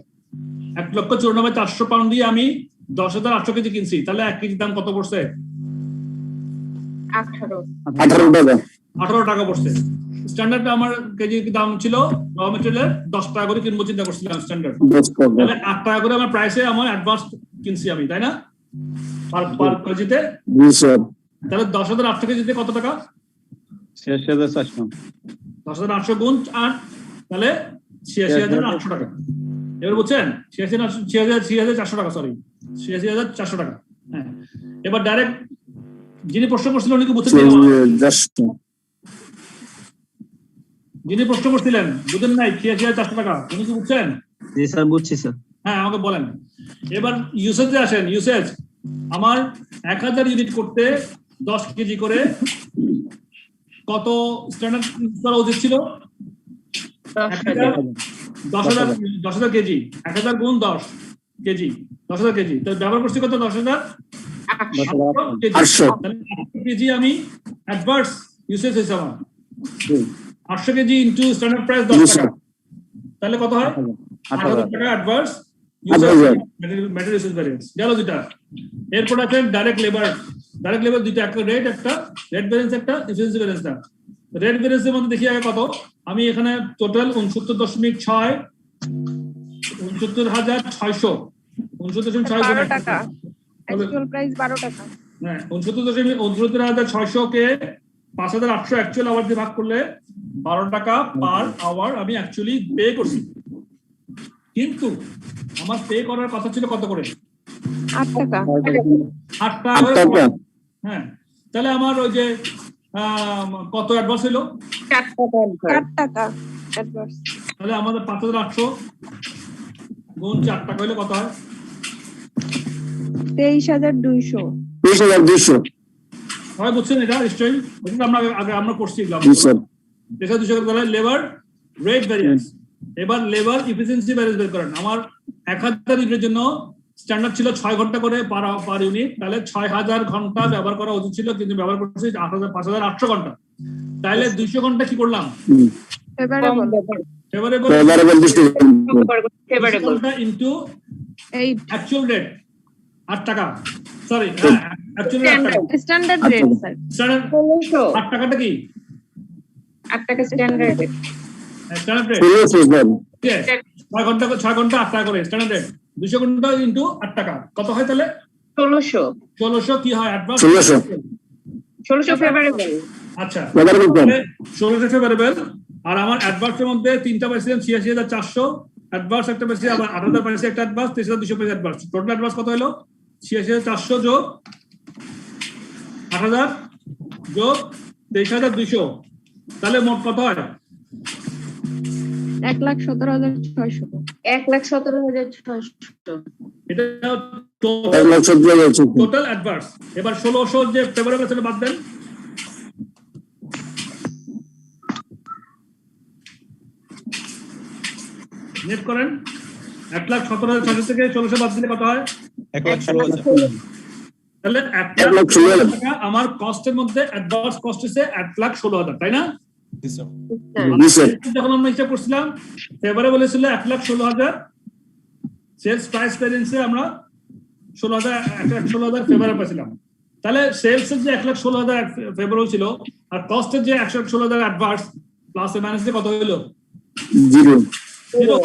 1,94,400 পাউন্ড দিয়ে আমি 10,800 কেজি কিনছি, তাহলে 1 কেজি দাম কত পড়ছে? 18 টাকা পড়ছে। স্ট্যান্ডার্ড আমার কেজি দাম ছিল র মেটেরিয়ালের 10 টাকা করে কিনবো চিন্তা করছিলাম স্ট্যান্ডার্ড, তাহলে 8 টাকা করে আমার প্রাইসে আমার অ্যাডভান্স কিনছি আমি, তাই না? পার কেজিতে। তাহলে 10,800 কেজিতে কত টাকা? 86,400 10,800 গুণ 8, তাহলে 86,800 টাকা। এবার বুঝছেন? 86,400 টাকা, সরি 86,400 টাকা। হ্যাঁ, এবার ডাইরেক্ট যিনি প্রশ্ন করছিলেন উনি কি বুঝছেন? যিনি প্রশ্ন করছিলেন বুঝেন নাই 86,400 টাকা, উনি কি বুঝছেন? জি স্যার বুঝছি স্যার। হ্যাঁ, আমাকে বলেন। এবার ইউসেজে আসেন। ইউসেজ আমার 1000 ইউনিট করতে 10 কেজি করে কত স্ট্যান্ডার্ড করা উচিত ছিল? 10,000 কেজি, 1000 গুণ 10 কেজি, 10,000 কেজি, তো ব্যবহার করছি কত? 10,800 কেজি আমি অ্যাডভান্স ইউসেজ হয়েছে আমার 800 কেজি ইনটু স্ট্যান্ডার্ড প্রাইস 10 টাকা, তাহলে কত হয়? 8,000 টাকা অ্যাডভান্স ম্যাটেরিয়াল ইউসেজ ভ্যারিয়েন্স গেল দুটা। এরপর আছে ডাইরেক্ট লেবার। ডাইরেক্ট লেবার দুইটা, একটা রেট, একটা রেট ভ্যারিয়েন্স, একটা এফিসিয়েন্সি ভ্যারিয়েন্সটা। রেট ভ্যারিয়েন্সের মধ্যে দেখি আগে কত, আমি এখানে টোটাল 69.6 69,600 12 টাকা অ্যাকচুয়াল প্রাইস 12 টাকা। হ্যাঁ, 69,600 কে 5,800 অ্যাকচুয়াল আওয়ার দিয়ে ভাগ করলে 12 টাকা পার আওয়ার আমি অ্যাকচুয়ালি পে করছি, কিন্তু আমার পে করার কথা ছিল কত করে? 8 টাকা। 8 টাকা। হ্যাঁ, তাহলে আমার ওই যে কত অ্যাডভান্স হলো? 4 টাকা অ্যাডভান্স। তাহলে আমাদের 5,800 গুণ 4 টাকা হলে কত হয়? 23,200। 23,200 সবাই বুঝছেন এটা নিশ্চয়ই? এটা আমরা আগে আমরা করছি এগুলো। 23,200 করে লেবার রেট ভ্যারিয়েন্স। এবার লেবার এফিসিয়েন্সি ভ্যারিয়েন্স বের করেন। আমার 1000 ইউনিটের জন্য স্ট্যান্ডার্ড ছিল 6 ঘন্টা করে পার ইউনিট, তাহলে 6,000 ঘন্টা ব্যবহার করা উচিত ছিল, কিন্তু ব্যবহার করছি 5,800 ঘন্টা। তাহলে 200 ঘন্টা কি করলাম? ফেভারেবল ইনটু অ্যাকচুয়াল রেট 8 টাকা, sorry actual standard rate sir. Standard 8 টাকাটা কি? 8 টাকা স্ট্যান্ডার্ড রেট। স্ট্যান্ডার্ড রেট 6 ঘন্টা 8 টাকা করে স্ট্যান্ডার্ড রেট। 200 ঘন্টা ইনটু 8 টাকা কত হয় তাহলে? 1600 কি হয় অ্যাডভান্স? 1600 ফেভারেবল। আচ্ছা, 1600 ফেভারেবল। আর আমার অ্যাডভান্সের মধ্যে তিনটা পাইছিলাম 86,400 অ্যাডভান্স, একটা পাইছি আবার 8,000 পাইছি একটা অ্যাডভান্স, 23,200 পাইছি অ্যাডভান্স। টোটাল অ্যাডভান্স কত হলো? 86,400 যোগ 8,000 যোগ 23,200, তাহলে মোট কত হয়? 1,17,600। 1,17,600 এটা টোটাল অ্যাডভান্স। এবার 1600 যে ফেভারেবল ছিল বাদ দেন, নেট করেন। 1,17,600 থেকে 1600 বাদ দিলে কত হয়? 1,16,000। তাহলে 1,16,000 টাকা আমার কস্টের মধ্যে অ্যাডভান্স কস্ট হচ্ছে 1,16,000, তাই না? যখন আমরা হিসাব করছিলাম ফেভারেবল ছিল 1,16,000, সেলস প্রাইস ভ্যারিয়েন্সে আমরা 1,16,000 ফেভারেবল পাইছিলাম। তাহলে সেলস এর যে 1,16,000 ফেভারেবল ছিল আর কস্টের যে 1,16,000 অ্যাডভান্স প্লাস মাইনাসে কত হলো? জিরো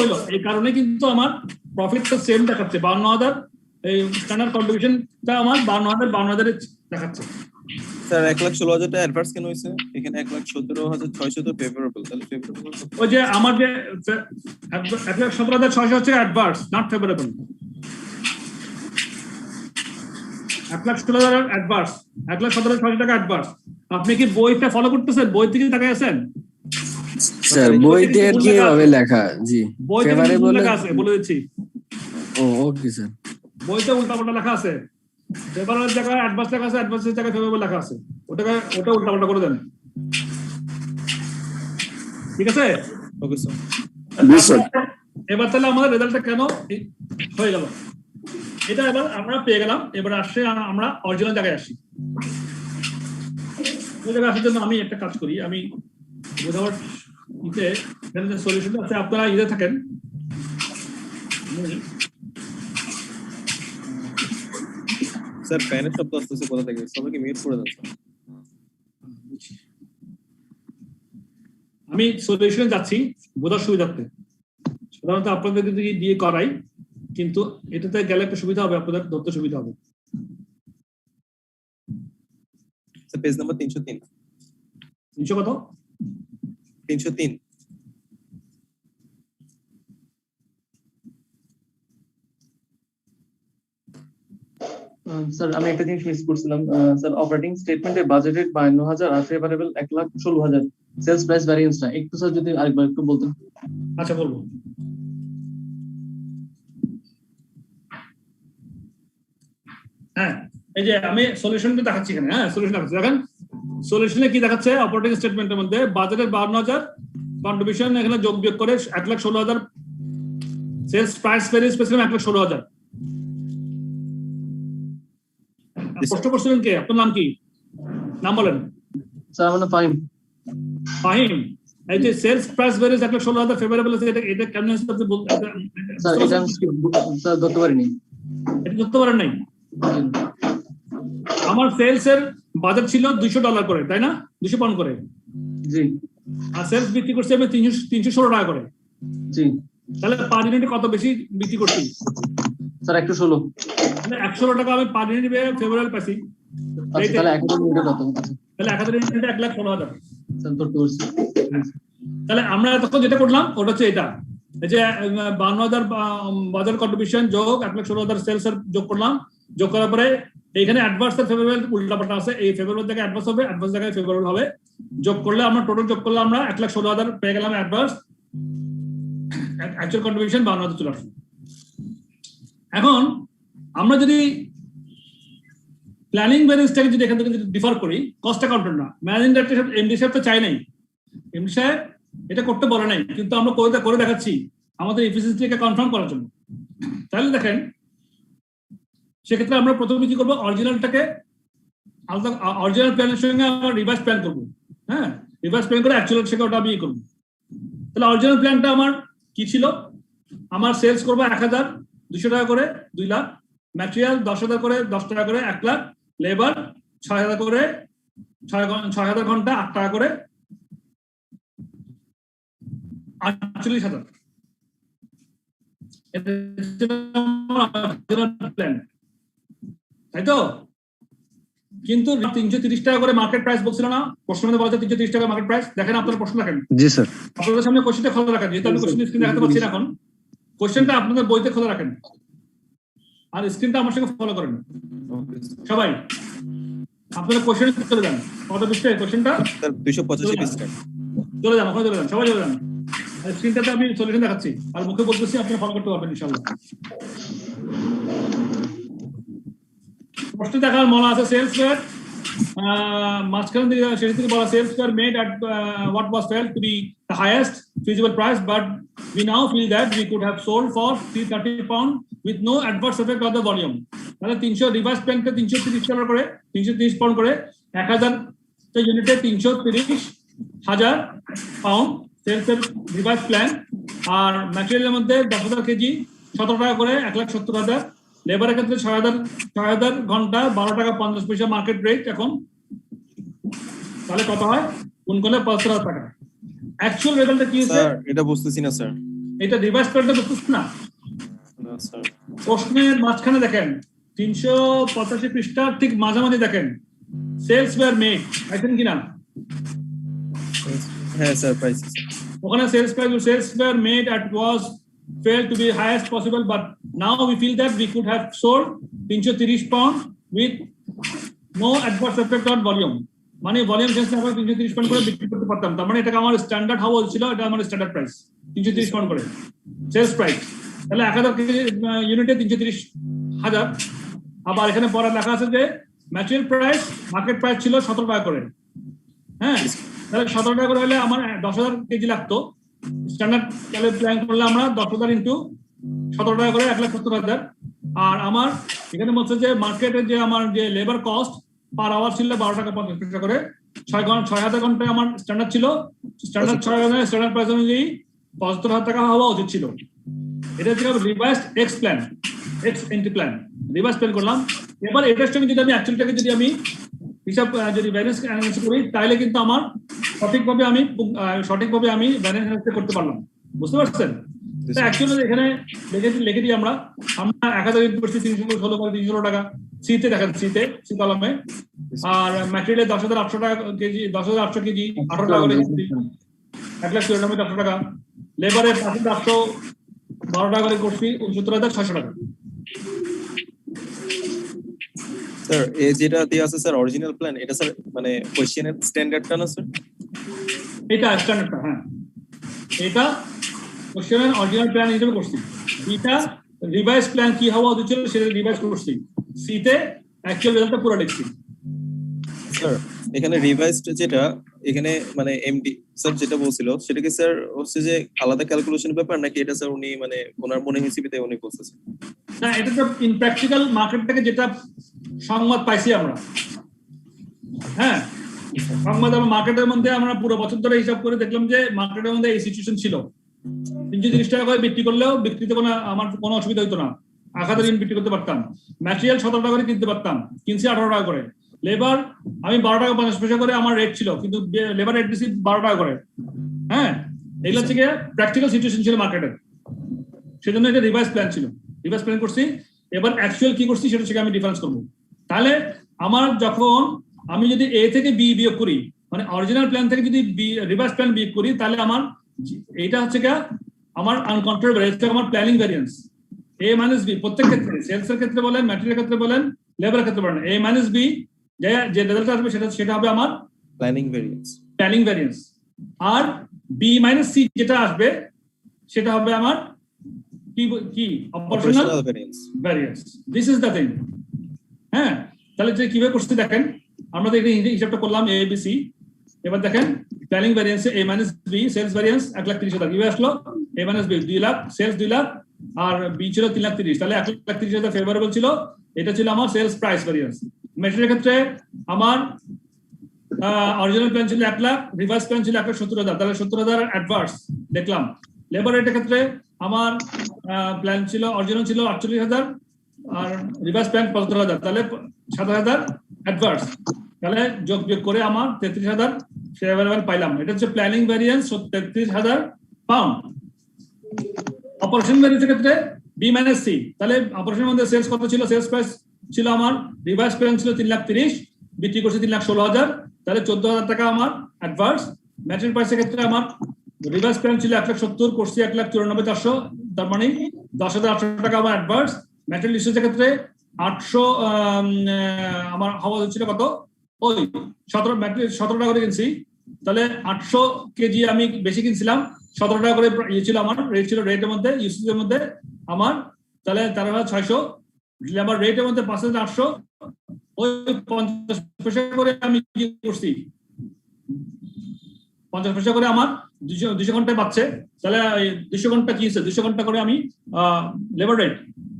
হলো। এই কারণে কিন্তু আমার প্রফিটটা সেম দেখাচ্ছে 52,000 এই স্ট্যান্ডার্ড কন্ট্রিবিউশনটা আমার 52,000 দেখাচ্ছে। স্যার 1,16,000 টা অ্যাডভান্স কেন হইছে? এখানে 1,17,600 তো ফেভারেবল, তাহলে ফেভারেবল ওই যে আমার যে 1,17,600 হচ্ছে অ্যাডভান্স, নট ফেভারেবল। 1,16,000 অ্যাডভান্স, 1,17,600 টাকা অ্যাডভান্স। আপনি কি বইটা ফলো করতেছেন? বই থেকে তাকাই আছেন স্যার? বইতে কিভাবে লেখা? জি, বইতে ফেভারেবল লেখা আছে, বলে দিচ্ছি। ও ওকে স্যার। বইতে উল্টাপাল্টা লেখা আছে, ফেভারেবল জায়গায় অ্যাডভান্স লেখা আছে, অ্যাডভান্সের জায়গায় ফেভারেবল লেখা আছে। ওটা উল্টাপাল্টা করে দেন, ঠিক আছে? Okay sir. এবার তাহলে আমাদের রেজাল্টটা কেন হয়ে গেল এটা এবার আমরা পেয়ে গেলাম। এবার আসছে আমরা অরিজিনাল জায়গায় আসি। ওই জায়গায় আসার জন্য আমি একটা কাজ করি, আমি বোঝাবার এখানে যে সলিউশনটা আছে, আপনারা ইয়ে থাকেন, স্যার প্যানের শব্দ আসতেছে কোথা থেকে? সবাইকে মিউট করে দেন স্যার। আমি সলিউশনে যাচ্ছি বোঝার সুবিধার্থে। সাধারণত আপনাদের যদি দিয়ে করাই, কিন্তু এটাতে গেলে একটা সুবিধা হবে, আপনাদের ধরতে সুবিধা হবে। Sir page number 303। 300 কত? 303। স্যার আমি একটা জিনিস মিস করছিলাম স্যার। অপারেটিং স্টেটমেন্টে বাজেটেড 52,000 আর ফেভারেবল 1,16,000 সেলস প্রাইস ভ্যারিয়েন্সটা একটু স্যার যদি আরেকবার একটু বলতেন। আচ্ছা বলবো। হ্যাঁ, এই যে আমি সলিউশনটা দেখাচ্ছি এখানে। হ্যাঁ, সলিউশন দেখাচ্ছি, দেখেন সলিউশনে কি দেখাচ্ছে। অপারেটিং স্টেটমেন্টের মধ্যে বাজেটের 52,000 কন্ট্রিবিউশন এখানে যোগ বিয়োগ করে 1,16,000 সেলস প্রাইস ভ্যারিয়েন্স পেয়েছিলাম 1,16,000। প্রশ্ন করছিলেন কে? আপনার নাম কি? নাম বলেন। স্যার আমার নাম ফাহিম। ফাহিম, এই যে সেলস প্রাইস ভ্যারিয়েন্স 1,16,000 ফেভারেবল আছে, এটা কেমন আছে আপনি বলতে? স্যার এটা আমি স্যার ধরতে পারিনি। এটা ধরতে পারেন নাই? আমার সেলস এর বাজেট ছিল $200 করে, তাই না? 200 পাউন্ড করে। জি। আর সেলস বিক্রি করছি আমি 316 টাকা করে। জি। তাহলে পার ইউনিটে কত বেশি বিক্রি করছি? স্যার 116। মানে 116 টাকা আমি পার ইউনিট ফেভারেবল পাইছি। তাহলে 1000 ইউনিটে কত? তাহলে 1000 ইউনিটে 1,16,000। স্যার ধরতে পারছি। তাহলে আমরা তখন যেটা করলাম ওটা হচ্ছে এটা, এই যে 52,000 বাজার কন্ট্রিবিউশন যোগ 1,16,000 সেলস এর যোগ করলাম। যোগ করার পরে এইখানে অ্যাডভান্স আর ফেভারেবল উল্টাপাল্টা আছে, এই ফেভারেবল জায়গায় অ্যাডভান্স হবে, অ্যাডভান্স জায়গায় ফেভারেবল হবে। যোগ করলে আমরা টোটাল যোগ করলে আমরা 1,16,000 পেয়ে গেলাম অ্যাডভান্স। অ্যাকচুয়াল কন্ট্রিবিউশন 52,000 চলে আসছে। এখন আমরা যদি প্ল্যানিং ভ্যারিয়েন্সটাকে যদি এখান থেকে ডিফার করি, কস্ট অ্যাকাউন্টেন্ট না, ম্যানেজিং ডাইরেক্টর এমডি সাহেব তো চাই নাই, এমডি সাহেব এটা করতে বলে নাই, কিন্তু আমরা করে দেখাচ্ছি আমাদের এফিসিয়েন্সিকে কনফার্ম করার জন্য। তাহলে দেখেন সেক্ষেত্রে আমরা প্রথমে কি করবো, অরিজিনালটাকে আলাদা, অরিজিনাল প্ল্যানের সঙ্গে আমরা রিভাইজ প্ল্যান করবো। হ্যাঁ, রিভাইজ প্ল্যান করে অ্যাকচুয়াল থেকে ওটা আমি করবো। তাহলে অরিজিনাল প্ল্যানটা আমার কি ছিল? আমার সেলস করবো 1,200 টাকা করে 2 লাখ, ম্যাটেরিয়াল 10,000 করে 10 টাকা করে 1 লাখ, লেবার 6,000 করে 6,000 ঘন্টা 8 টাকা করে 48,000। তাই তো? কিন্তু 330 টাকা করে মার্কেট প্রাইস বলছিল না? প্রশ্নের মধ্যে বলা যায় 330 টাকা মার্কেট প্রাইস। দেখেন আপনারা প্রশ্ন রাখেন। জি স্যার। আপনাদের সামনে কোশ্চেনটা খোলা রাখেন, যেহেতু আমি কোশ্চেন স্ক্রিন দেখাতে পারছি না এখন। কোশ্চেনটা আপনাদের বইতে খোলা রাখেন আর স্ক্রিনটা আমার সঙ্গে ফলো করেন সবাই। আপনারা কোশ্চেন চলে যান। কত পৃষ্ঠায় কোশ্চেনটা? 285 পৃষ্ঠা। চলে যান, ওখানে চলে যান, সবাই চলে যান। আর স্ক্রিনটাতে আমি সলিউশন দেখাচ্ছি আর মুখে বলতেছি, আপনারা ফলো করতে পারবেন ইনশাআল্লাহ। প্রশ্ন দেখার মনে আছে সেলস ফেয়ার, মাঝখান থেকে শেষ থেকে বলা sales were made at what was felt to be the highest feasible price, but we now feel that we could have sold for 330 pound with no adverse effect on the volume. তাহলে 300 reverse প্ল্যানকে 330 টাকা করে 330 pound করে 1,000 ইউনিটে 330,000 pound sales এর reverse plan. আর ম্যাটেরিয়ালের মধ্যে 10,000 KG 17 টাকা করে 1,70,000, লেবারের ক্ষেত্রে 6,000 ঘন্টা 12 টাকা 50 পয়সা মার্কেট রেট এখন। তাহলে কত হয়? কোন করলে 15,000 টাকা। অ্যাকচুয়াল রেজাল্টটা কি হচ্ছে? স্যার এটা বুঝতেছি না স্যার। এটা রিভার্স প্ল্যানটা বুঝতেছ না? না স্যার। প্রশ্নের মাঝখানে দেখেন 385 পৃষ্ঠার ঠিক মাঝামাঝি দেখেন সেলস ওয়্যার মেড, আইছেন কিনা? হ্যাঁ স্যার প্রাইস ওখানে sales were made at was felt to be highest possible, but now we feel that we could have sold 330 pound with no adverse effect on volume. মানে volume change না করে 330 pound করে বিক্রি করতে পারতাম। তার মানে এটাকে আমার স্ট্যান্ডার্ড হাউস ছিল, এটা আমার স্ট্যান্ডার্ড প্রাইস 330 পাউন্ড করে সেলস প্রাইস। তাহলে 1000 ইউনিটে 330,000। আবার এখানে পরে লেখা আছে যে ম্যাটেরিয়াল প্রাইস মার্কেট প্রাইস ছিল 17 টাকা করে। হ্যাঁ, তাহলে 17 টাকা করে হলে আমার 10,000 কেজি লাগতো। স্ট্যান্ডার্ড তাহলে প্ল্যান করলে আমরা 10,000 ইন্টু 17 টাকা করে 1,70,000। আর আমার এখানে বলছে যে মার্কেটে যে আমার যে লেবার কস্ট পার আওয়ার ছিল 12 টাকা 50 পয়সা করে। 6,000 ঘন্টায় আমার স্ট্যান্ডার্ড ছিল, স্ট্যান্ডার্ড 6,000 স্ট্যান্ডার্ড প্রাইস অনুযায়ী 75,000 টাকা হওয়া উচিত ছিল। এটা ছিল revised x plan, x entry plan, revise plan করলাম। এবার এটার সঙ্গে যদি আমি অ্যাকচুয়ালটাকে যদি আমি হিসাব যদি ব্যালেন্স অ্যানালাইসিস করি তাহলে কিন্তু আমার সঠিকভাবে আমি ব্যালেন্স অ্যানালাইসিস করতে পারলাম। বুঝতে পারছেন? তো অ্যাকচুয়ালি এখানে লিখে দিই আমরা 1000 ইনপুট করছি 316 করে 316 টাকা। সিতে দেখেন, সি কলামে। আর ম্যাটেরিয়ালে 10,800 টাকা কেজি, 10,800 কেজি 18 টাকা করে 1,94,800 টাকা। লেবারে 5,812 টাকা করে করছি 69,600 টাকা। স্যার এই যেটা দেয়া আছে স্যার অরিজিনাল প্ল্যান, এটা স্যার মানে কোশ্চেনের স্ট্যান্ডার্ডটা না স্যার? এটা স্ট্যান্ডার্ডটা, হ্যাঁ এটা কোশ্চেনের অরিজিনাল প্ল্যান হিসেবে করছি। এটা রিভাইস প্ল্যান কি হওয়া উচিত ছিল সেটা রিভাইস করছি। সিতে অ্যাকচুয়াল রেজাল্টটা পুরো লিখছি। স্যার এখানে রিভাইসড যেটা এখানে মানে এমডি স্যার যেটা বলছিল সেটা কি স্যার হচ্ছে যে আলাদা ক্যালকুলেশন ব্যাপার নাকি এটা স্যার উনি মানে ওনার মনে হিসেবে উনি বলতেছেন? না, এটা তো ইন প্র্যাকটিক্যাল মার্কেট থেকে যেটা সংবাদ পাইছি আমরা। হ্যাঁ, সংবাদ আমরা মার্কেটের মধ্যে আমরা পুরো বছর ধরে হিসাব করে দেখলাম যে মার্কেটের মধ্যে এই সিচুয়েশন ছিল। 330 টাকা করে বিক্রি করলেও বিক্রিতে আমার কোনো অসুবিধা হতো না। 1000 ইউনিট বিক্রি করতে পারতাম। ম্যাটেরিয়াল 17 টাকা করে কিনতে পারতাম, কিনছি 18 টাকা করে। লেবার আমি 12 টাকা 50 পয়সা করে আমার রেট ছিল, কিন্তু লেবার রেট দিছি 12 টাকা করে। হ্যাঁ, এগুলো থেকে প্র্যাকটিক্যাল সিচুয়েশন ছিল মার্কেটের, সেজন্য এটা রিভাইস প্ল্যান ছিল। রিভাইস প্ল্যান করছি। এবার অ্যাকচুয়াল কি করছি সেটা থেকে আমি ডিফারেন্স করবো। তাহলে আমার যখন আমি যদি এ থেকে বি বিয়োগ করি, মানে অরিজিনাল প্ল্যান থেকে যদি রিভাইস প্ল্যান বিয়োগ করি, তাহলে আমার এইটা হচ্ছে কি আমার আনকন্ট্রোলেবল, এটা আমার planning variance. A minus B প্রত্যেক ক্ষেত্রে, সেলস এর ক্ষেত্রে বলেন, ম্যাটেরিয়াল ক্ষেত্রে বলেন, লেবারের ক্ষেত্রে বলেন, এ মাইনাস বি যে রেজাল্ট আসবে সেটা হবে আমার প্ল্যানিং ভ্যারিয়েন্স। আর বি মাইনাস সি যেটা আসবে সেটা হবে আমার কি operational variance. This is the thing. হ্যাঁ, তাহলে যে কিভাবে করতে দেখেন, আমরা তো এটা হিসাবটা করলাম এ বি সি। এবার দেখেন planning variance A minus B, sales variance 1,30,000 কিভাবে আসলো? A minus B 2 lakh, sales 2 lakh, আর বি ছিল 3,30,000, তাহলে 1,30,000 ফেভারেবল ছিল। এটা ছিল আমার সেলস প্রাইস ভ্যারিয়েন্স। ম্যাটেরিয়াল ক্ষেত্রে আমার অরিজিনাল প্ল্যান ছিল 1 লাখ, রিভাইস প্ল্যান ছিল 1,70,000, তাহলে 70,000 অ্যাডভান্স দেখলাম। লেবার রেটের ক্ষেত্রে আমার প্ল্যান ছিল অরিজিনাল ছিল 48,000 আর রিভাইস প্ল্যান 75,000, তাহলে 7,000 অ্যাডভান্স। তাহলে যোগ বিয়োগ করে আমার 33,000 ফেভারেবল পাইলাম। এটা হচ্ছে প্ল্যানিং ভ্যারিয়েন্স 33,000 পাউন্ড। অপারেশন ভ্যারিয়েন্সের ক্ষেত্রে বি মাইনাস সি, তাহলে অপারেশনের মধ্যে সেলস কত ছিল? সেলস প্রাইস ছিল আমার, রিভাইস প্ল্যান ছিল 3,30,000, বিক্রি করছে 3,16,000, তাহলে 14,000 টাকা আমার অ্যাডভান্স। ম্যাটেরিয়াল প্রাইসের ক্ষেত্রে আমার রিভাইস প্ল্যান ছিল 1,70,000, করছি 1,94,400, তার মানে 10,800 টাকা আমার অ্যাডভান্স। ম্যাটেরিয়াল ইস্যুসের ক্ষেত্রে 800 আমার হওয়া হচ্ছিল কত? ওই 17 টাকা করে কিনছি, তাহলে 800 কেজি আমি বেশি কিনছিলাম, 17 টাকা করে ইয়ে ছিল আমার রেট ছিল, রেটের মধ্যে ইউসেজের মধ্যে আমার, তাহলে 13,600। আমার রেটের মধ্যে 5,800, ওই 50 পয়সা করে আমি কি করছি, 50 পয়সা করে আমার 200 ঘন্টায় পাচ্ছে। তাহলে 200 ঘন্টা কি হচ্ছে, 200 ঘন্টা করে আমি লেবার রেট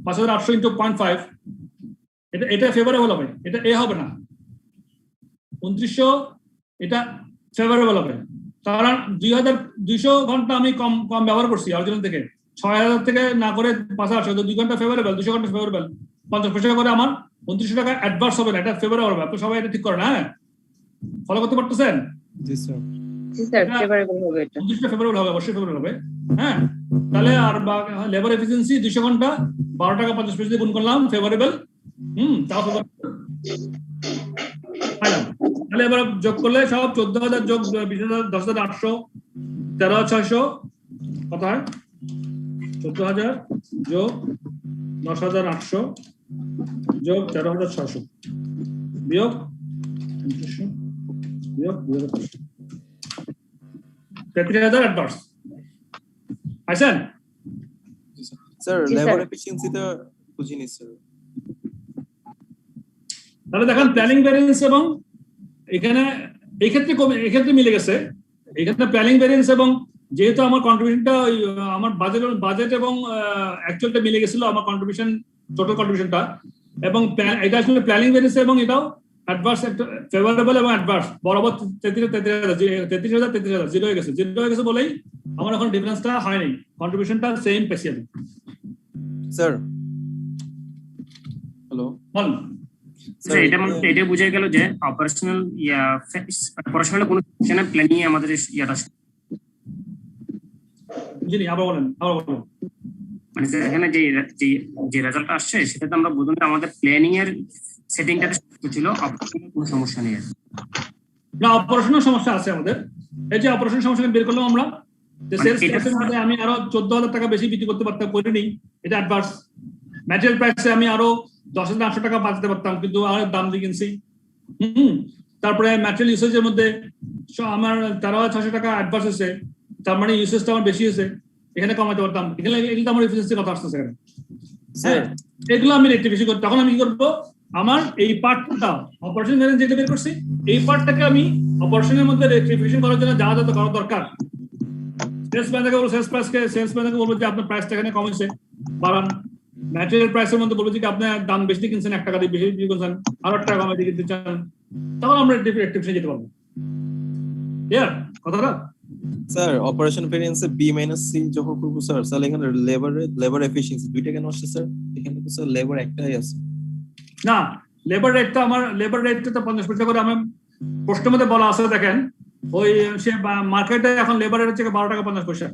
5,800 ইন্টু 0.5, এটা ফেভারেবল হবে, এটা এ হবে না। 2900 এটা ফেভারেবল হবে, কারণ 2,200 ঘন্টা আমি কম ব্যবহার করছি অরিজিনাল থেকে। 6,000 থেকে না করে 5,800, 2 ঘন্টা ফেভারেবল, 200 ঘন্টা ফেভারেবল। 50 পয়সা করে আমার 2900 টাকা অ্যাডভান্স হবে না, এটা ফেভারেবল হবে। আপনি সবাই এটা ঠিক করেন, হ্যাঁ ফলো করতে পারতেছেন? জি স্যার, ফেভারেবল হবে এটা। 2900 ফেভারেবল হবে, অবশ্যই ফেভারেবল হবে। হ্যাঁ, তাহলে আর লেবার এফিসিয়েন্সি 200 ঘন্টা 12 টাকা 50 পয়সা দিয়ে গুণ করলাম, ফেভারেবল। তাও তাহলে এবার যোগ করলে সব 14,000 যোগ 20,000 10,800 13,600 কত হয়? 14,000 যোগ 10,800 যোগ 13,600 বিয়োগ 33,000 অ্যাডভান্স। আইছেন স্যার লেবার এফিশিয়েন্সিটা বুঝিনি স্যার। তাহলে দেখেন প্ল্যানিং ভ্যারিয়েন্স এবং এখানে এই ক্ষেত্রে মিলে গেছে। এখানে প্ল্যানিং ভ্যারিয়েন্স এবং যেহেতু আমার কন্ট্রিবিউশনটা আমার বাজেট এবং অ্যাকচুয়ালটা মিলে গেছিল, আমার কন্ট্রিবিউশন টোটাল কন্ট্রিবিউশনটা, এবং এটা আসলে প্ল্যানিং ভ্যারিয়েন্স এবং এটাও অ্যাডভার্স, ফেভারেবল এবং অ্যাডভার্স বরাবর 33,000 জিরো হয়ে গেছে বলেই আমার এখন ডিফারেন্সটা হয়নি, কন্ট্রিবিউশনটা সেম পেছিয়ে। স্যার হ্যালো বল। এটা বুঝে গেল যে অপারেশনাল কোনো সেকশনে প্ল্যানিং এ আমাদের ইয়াটা বুঝিনি, আবার বলেন। মানে এখানে যে রেজাল্ট আসছে সেটাতে আমরা বুঝলাম যে আমাদের প্ল্যানিং এর সেটিংটা ছিল, অপারেশনাল কোনো সমস্যা নেই। না, অপারেশনাল সমস্যা আছে আমাদের। এই যে অপারেশনাল সমস্যা বের করলাম আমরা, যে সেলস প্রাইসের মধ্যে আমি আরো 14,000 টাকা বেশি বিক্রি করতে পারতাম, করিনি, এটা অ্যাডভান্স। ম্যাটেরিয়াল প্রাইসে আমি আরো 10,800 টাকা বাঁচতে পারতাম, কিন্তু আর দাম দিয়ে কিনছি। তারপরে ম্যাটেরিয়াল ইউসেজের মধ্যে আমার 13,600 টাকা অ্যাডভান্স হয়েছে, তার মানে ইউসেজটা আমার বেশি হয়েছে, এখানে কমাতে পারতাম। এগুলো আমার এফিসিয়েন্সির কথা আসতেছে এখানে। হ্যাঁ, এগুলো আমি রেক্টিফিকেশন করি। তখন আমি কি করবো, আমার এই পার্টটা অপারেশন ভ্যারিয়েন্স যেটা বের করছি, এই পার্টটাকে আমি অপারেশনের মধ্যে রেক্টিফিকেশন করার জন্য যা যা করা দরকার, সেলসম্যানকে বলবো যে আপনার প্রাইসটা এখানে কমেছে, বাড়ান। ম্যাটেরিয়াল প্রাইসের মধ্যে বলবো যে আপনার দাম বেশি কিনছেন, 1 টাকা দিয়ে বেশি বিক্রি করছেন, আর 1 টাকা কমে দিয়ে কিনতে চান, তখন আমরা রেক্টিফিকেশন যেতে পারবো। ক্লিয়ার কথাটা? স্যার অপারেশন ভ্যারিয়েন্সে বি মাইনাস সি যখন করব স্যার, তাহলে এখানে লেবার এফিশিয়েন্সি দুইটা কেন আসছে স্যার? এখানে তো স্যার লেবার একটাই আছে না। লেবার রেটটা 50 পয়সা করে আমার প্রশ্নের মধ্যে বলা আছে। দেখেন ওই সে মার্কেটে এখন লেবার রেট হচ্ছে 12 টাকা 50 পয়সা,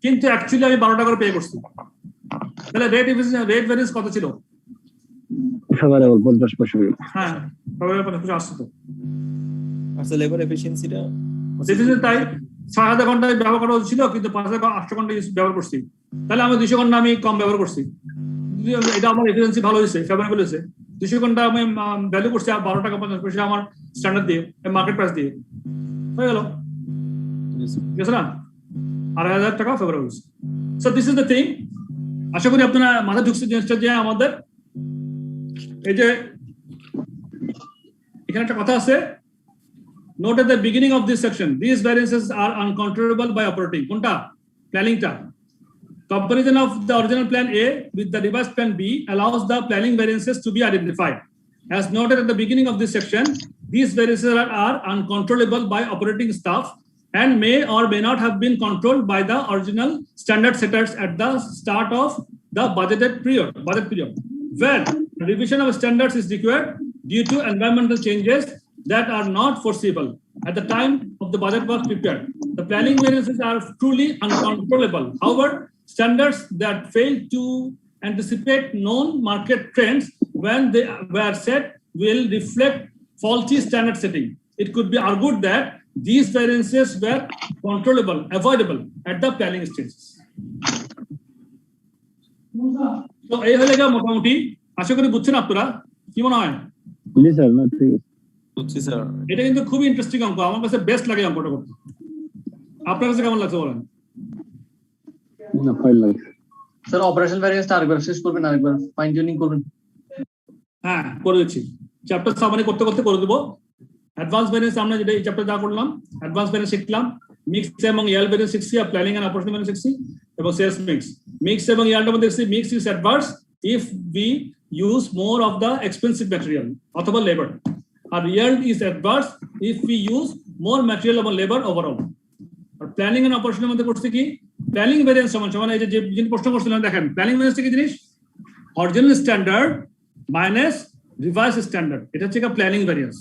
কিন্তু অ্যাকচুয়ালি আমি 12 টাকা করে পে করছি। তাহলে রেট ভ্যারিয়েন্স কত ছিল? ফেভারেবল 50 পয়সা। হ্যাঁ, ফেভারেবল 50 পয়সা আসছে। তো আচ্ছা, লেবার এফিশিয়েন্সিটা তাই 6,000 ঘন্টা ব্যবহার করা ছিল, কিন্তু 5,800 ঘন্টা ব্যবহার করছি। তাহলে আমি 200 ঘন্টা আমি কম ব্যবহার করছি, এটা আমার এফিসিয়েন্সি ভালো হয়েছে, ফেভারেবল হয়েছে। 200 ঘন্টা আমি ভ্যালু করছি 12 টাকা 50 পয়সা আমার স্ট্যান্ডার্ড দিয়ে, মার্কেট প্রাইস দিয়ে, হয়ে গেল। ঠিক আছে না? 2,500 টাকা ফেভারেবল হয়েছে। So this is the thing. আশা করি আপনারা মাথা ঢুকছে জিনিসটা, যে আমাদের এই যে এখানে একটা কথা আছে, note at the beginning of this section, these variances are uncontrollable by operating. Kunta planning ta comparison of the original plan A with the revised plan B allows the planning variances to be identified. As noted at the beginning of this section, these variances are uncontrollable by operating staff and may or may not have been controlled by the original standard setters at the start of the budget period, where revision of standards is required due to environmental changes that are not foreseeable at the time of the budget was prepared. The planning variances are truly uncontrollable. However, standards that fail to anticipate known market trends when they were set will reflect faulty standard setting. It could be argued that these variances were controllable, avoidable at the planning stages. So, এই হলে মোটামুটি আশা করি বুঝছেন আপনারা, কি মনে হয়? জি sir, না ঠিক আছে। বুঝছি স্যার। এটা কিন্তু খুবই ইন্টারেস্টিং অঙ্ক, আমার কাছে বেস্ট লাগে অঙ্কটা করতে। আপনার কাছে কেমন লাগছে বলেন? না, ফাইল লাগছে স্যার। অপারেশন ভ্যারিয়েন্সটা আরেকবার শেষ করবেন, আরেকবার ফাইন টিউনিং করবেন। হ্যাঁ, করে দিচ্ছি। চ্যাপ্টার সামারি করতে করে দেবো। অ্যাডভান্স ভ্যারিয়েন্স আমরা যেটা এই চ্যাপ্টার যা করলাম, অ্যাডভান্স ভ্যারিয়েন্স শিখলাম, মিক্স এবং ইয়াল ভ্যারিয়েন্স শিখছি, আর প্ল্যানিং এন্ড অপারেশন ভ্যারিয়েন্স শিখছি, এবং সেলস মিক্স এবং ইয়ালটার মধ্যে দেখছি mix is adverse if we use more of the expensive material অথবা লেবার, আর yield is adverse if we use more material or labor overall. আর প্ল্যানিং এন্ড অপারেশনের মধ্যে করছে কি, প্ল্যানিং ভ্যারিয়েন্স সমান এই যে প্রশ্ন করছিলাম, দেখেন প্ল্যানিং ভ্যারিয়েন্স কি জিনিস? Original standard minus revise standard, এটা হচ্ছে প্ল্যানিং ভ্যারিয়েন্স।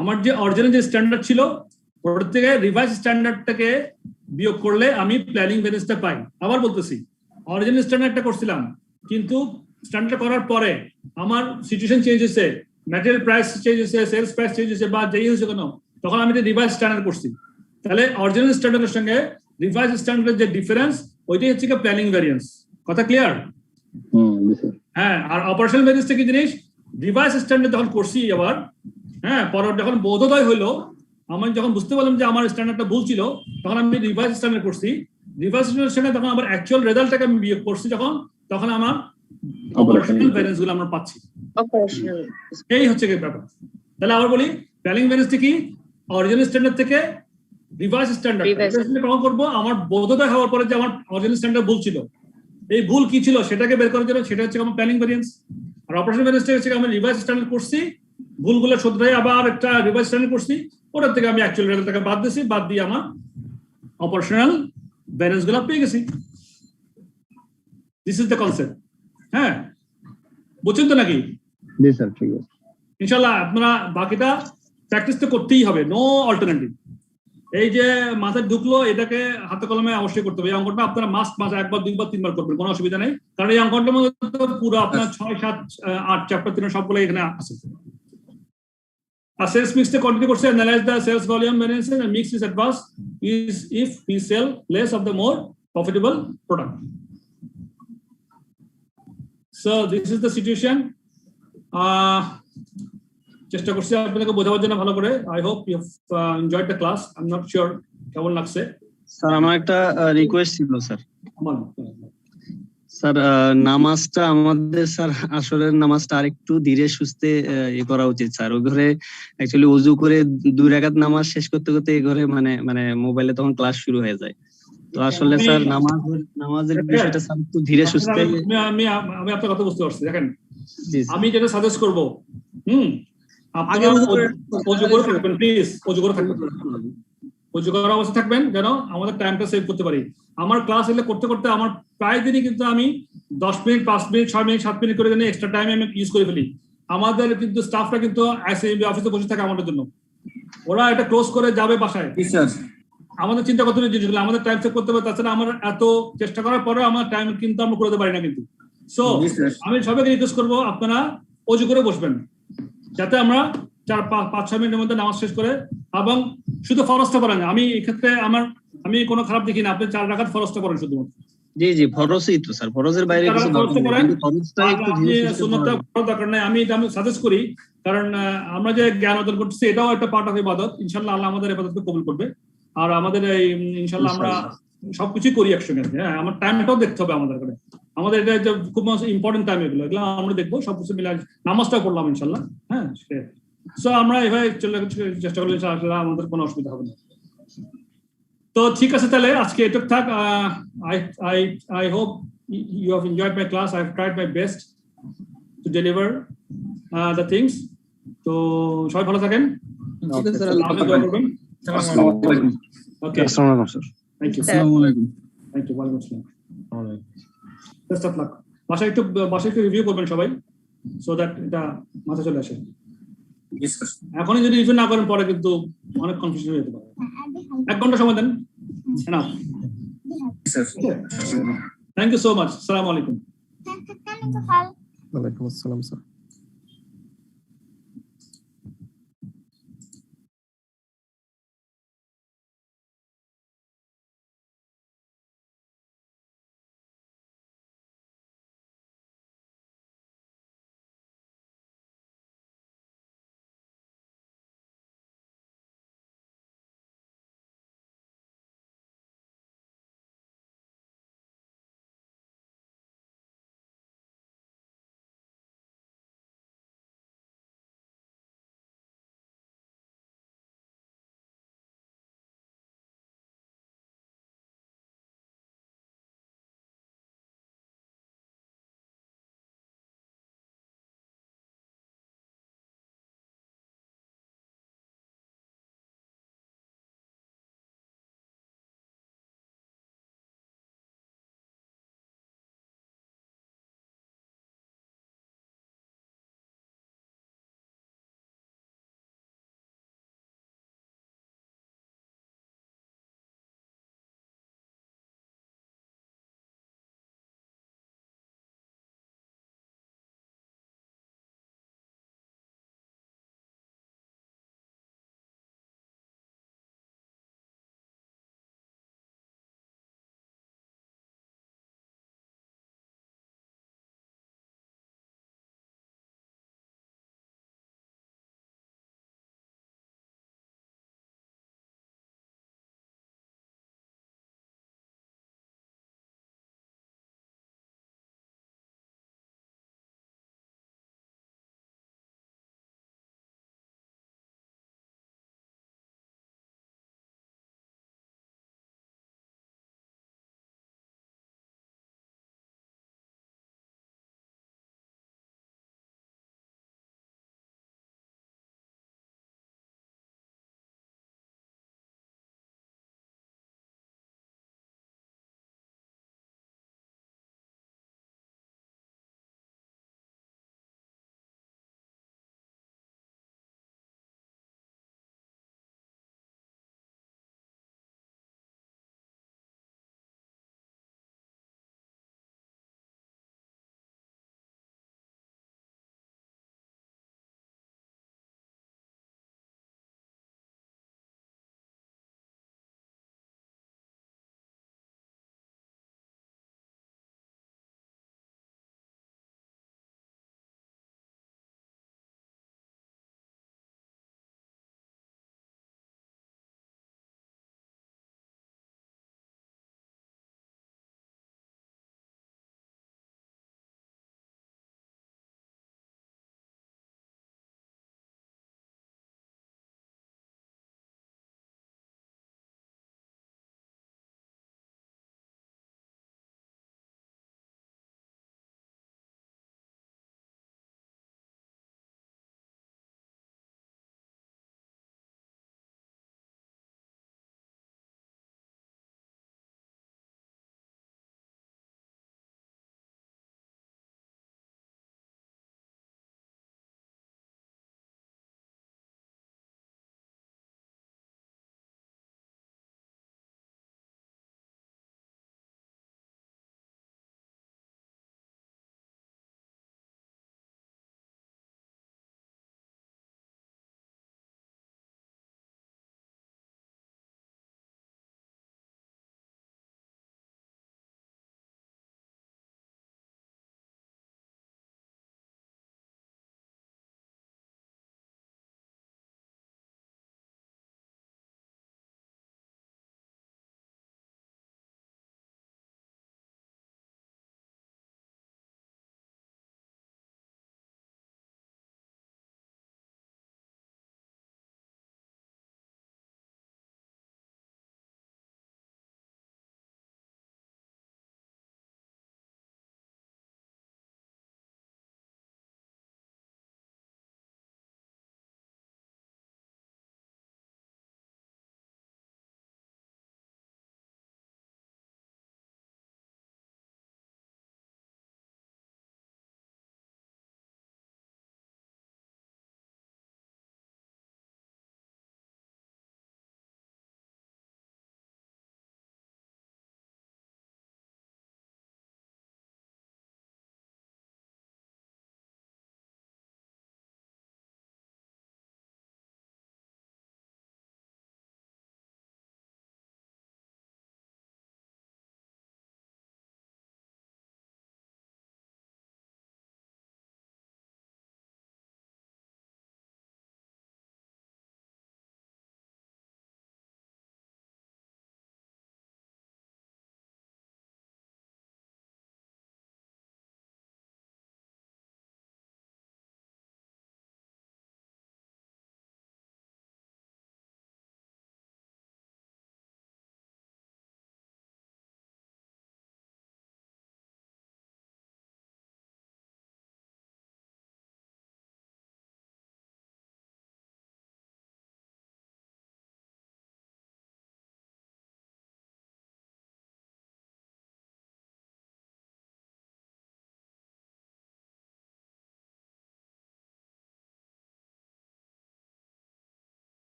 আমার যে অরিজিনাল যে স্ট্যান্ডার্ড ছিল ওর থেকে রিভাইজ স্ট্যান্ডার্ডটাকে বিয়োগ করলে আমি প্ল্যানিং ভ্যারিয়েন্সটা পাই। আবার বলতেছি, অরিজিনাল স্ট্যান্ডার্ডটা করছিলাম, কিন্তু স্ট্যান্ডার্ড করার পরে আমার সিচুয়েশন চেঞ্জ হয়েছে, ম্যাটেরিয়াল প্রাইস চেঞ্জ হয়েছে, সেলস প্রাইস চেঞ্জ হয়েছে বা যেই হয়েছে কেন, তখন আমি রিভাইজ স্ট্যান্ডার্ড করছি। তাহলে অরিজিনাল স্ট্যান্ডার্ডের সঙ্গে রিভাইজ স্ট্যান্ডার্ডের যে ডিফারেন্স, ওইটাই হচ্ছে কি প্ল্যানিং ভ্যারিয়েন্স। কথা ক্লিয়ার? হ্যাঁ। আর অপারেশনাল ভ্যারিয়েন্সটা কি জিনিস? রিভাইজ স্ট্যান্ডার্ড যখন করছি আবার, হ্যাঁ, পরে যখন বোধোদয় হইলো, আমি যখন বুঝতে পারলাম যে আমার স্ট্যান্ডার্ডটা ভুল ছিল, তখন আমি রিভাইজ স্ট্যান্ডার্ড করছি। রিভাইজ স্ট্যান্ডার্ডের সঙ্গে তখন আবার অ্যাকচুয়াল রেজাল্টটাকে আমি বিয়োগ করছি, তখন আমার অপারেশনাল ভ্যারিয়েন্স গুলো আমরা পাচ্ছি। এই হচ্ছে কি ব্যাপার। তাহলে আবার বলি, প্ল্যানিং ভ্যারিয়েন্সটা কি? অরিজিনাল স্ট্যান্ডার্ড থেকে রিভাইজ স্ট্যান্ডার্ড কখন করবো? আমার বোধোদয় হওয়ার পরে যে আমার অরিজিনাল স্ট্যান্ডার্ড ভুল ছিল, এই ভুল কি ছিল সেটাকে বের করার জন্য, সেটা হচ্ছে আমার প্ল্যানিং ভ্যারিয়েন্স। আর অপারেশনাল ভ্যারিয়েন্সটা হচ্ছে আমি রিভাইজ স্ট্যান্ডার্ড করছি, ভুলগুলো শুধরাই আবার একটা রিভাইজ স্ট্যান্ডার্ড করছি, ওটার থেকে আমি অ্যাকচুয়াল রেজাল্টটাকে বাদ দিয়েছি, বাদ দিয়ে আমার অপারেশনাল ভ্যারিয়েন্স গুলো পেয়ে গেছি। This is the concept. হ্যাঁ, বুঝছেন তো নাকি? জি স্যার, ঠিক আছে। ইনশাআল্লাহ আপনারা বাকিটা প্র্যাকটিস তো করতেই হবে, নো অল্টারনেটিভ। এই যে মাথায় ঢুকলো, এটাকে হাতে কলমে অবশ্যই করতে হবে। এই অঙ্কটা আপনারা মাসে 1 বার 2 বার 3 বার করবেন, কোনো অসুবিধা নেই। কারণ এই অঙ্কটার মধ্যে পুরো আপনার 6, 7, 8 চ্যাপ্টার 3 সবগুলো এখানে আছে। আর সেলস মিক্সটা কন্টিনিউ করছে, analyse the sales volume variances and mix is advance is if we sell less of the more profitable product. So this is the situation. চেষ্টা করছি আপনাদেরকে বোঝাবার জন্য ভালো করে। I hope you have enjoyed the class. I am not sure কেমন লাগছে। Sir আমার একটা রিকোয়েস্ট ছিল স্যার। স্যার নামাজটা আমাদের স্যার আসরের নামাজটা আরেকটু ধীরে সুস্থে করা উচিত স্যার। ওই ঘরে অ্যাকচুয়ালি ওযু করে 2 রাকাত নামাজ শেষ করতে করতে এই ঘরে মানে মোবাইলে তখন ক্লাস শুরু হয়ে যায়। তো আসলে স্যার নামাজের বিষয়টা স্যার একটু ধীরে সুস্থে। আমি আপনার কথা বুঝতে পারছি। দেখেন, আমি যেটা সাজেস্ট করব, আগে ওযু করে থাকবেন, প্লিজ ওযু করে থাকবেন, ওযু করার অবস্থা থাকবেন যেন আমাদের টাইমটা সেভ করতে পারি। আমার ক্লাস এলে করতে করতে আমার প্রায় দিনই কিন্তু আমি 10 মিনিট, 5 মিনিট, 6 মিনিট, 7 মিনিট করে যেন এক্সট্রা টাইম আমি ইউজ করে ফেলি। আমাদের কিন্তু স্টাফরা কিন্তু আইসিএমবি অফিসে বসে থাকে আমাদের জন্য, ওরা এটা ক্লোজ করে যাবে বাসায়। আমাদের চিন্তা করতে হবে জিনিসগুলো, আমাদের টাইম সেভ করতে হবে। তাছাড়া আমার এত চেষ্টা করার পরে আমার টাইম কিন্তু আমরা করতে পারি না কিন্তু। সো আমি সবাইকে রিকোয়েস্ট করবো, আপনারা ওযু করে বসবেন, যাতে আমরা 4-5-6 মিনিটের মধ্যে নামাজ শেষ করে, এবং শুধু ফরজটা পড়েন। আমি এক্ষেত্রে আমি কোনো খারাপ দেখি না, আপনি 4 রাকাত ফরজটা পড়েন শুধুমাত্র। জি জি, ফরজই তো স্যার, ফরজের বাইরে কিছু ফরজটা একটু সুন্নতটা পড়ার দরকার নাই। আমি এটা সাজেস্ট করি, কারণ আমরা যে জ্ঞান অর্জন করতেছি এটাও একটা পার্ট অফ ইবাদত। ইনশাআল্লাহ আল্লাহ আমাদের ইবাদতকে কবুল করবে। আর আমাদের এই ইনশাআল্লাহ আমরা সবকিছু করি একসঙ্গে। হ্যাঁ, আমার টাইমটাও দেখতে হবে আমাদের কাছে। আমাদের এটা যে খুব ইম্পর্টেন্ট টাইম, এগুলো আমরা দেখবো, সবকিছু মিলে নামাজটাও পড়লাম ইনশাআল্লাহ। হ্যাঁ, সো আমরা এভাবে চেষ্টা করলে ইনশাআল্লাহ আমাদের কোনো অসুবিধা হবে না। তো ঠিক আছে, তাহলে আজকে এটুক থাক। I hope you have enjoyed my class. I've tried my best to deliver the things. তো সবাই ভালো থাকেন। Okay. আসসালামু আলাইকুম স্যার। Thank you. আসসালামু আলাইকুম। Thank you. ওয়ালাইকুম আসসালাম। Best of luck. বাসায় একটু রিভিউ করবেন সবাই, সো দ্যাট এটা মাথায় চলে আসে। এখনই যদি রিভিউ না করেন পরে কিন্তু অনেক কনফিউশন হয়ে যেতে পারে। 1 ঘন্টা সময় দেন। Enough. Thank you so much. Assalamu alaikum. ওয়ালাইকুম আসসালাম স্যার।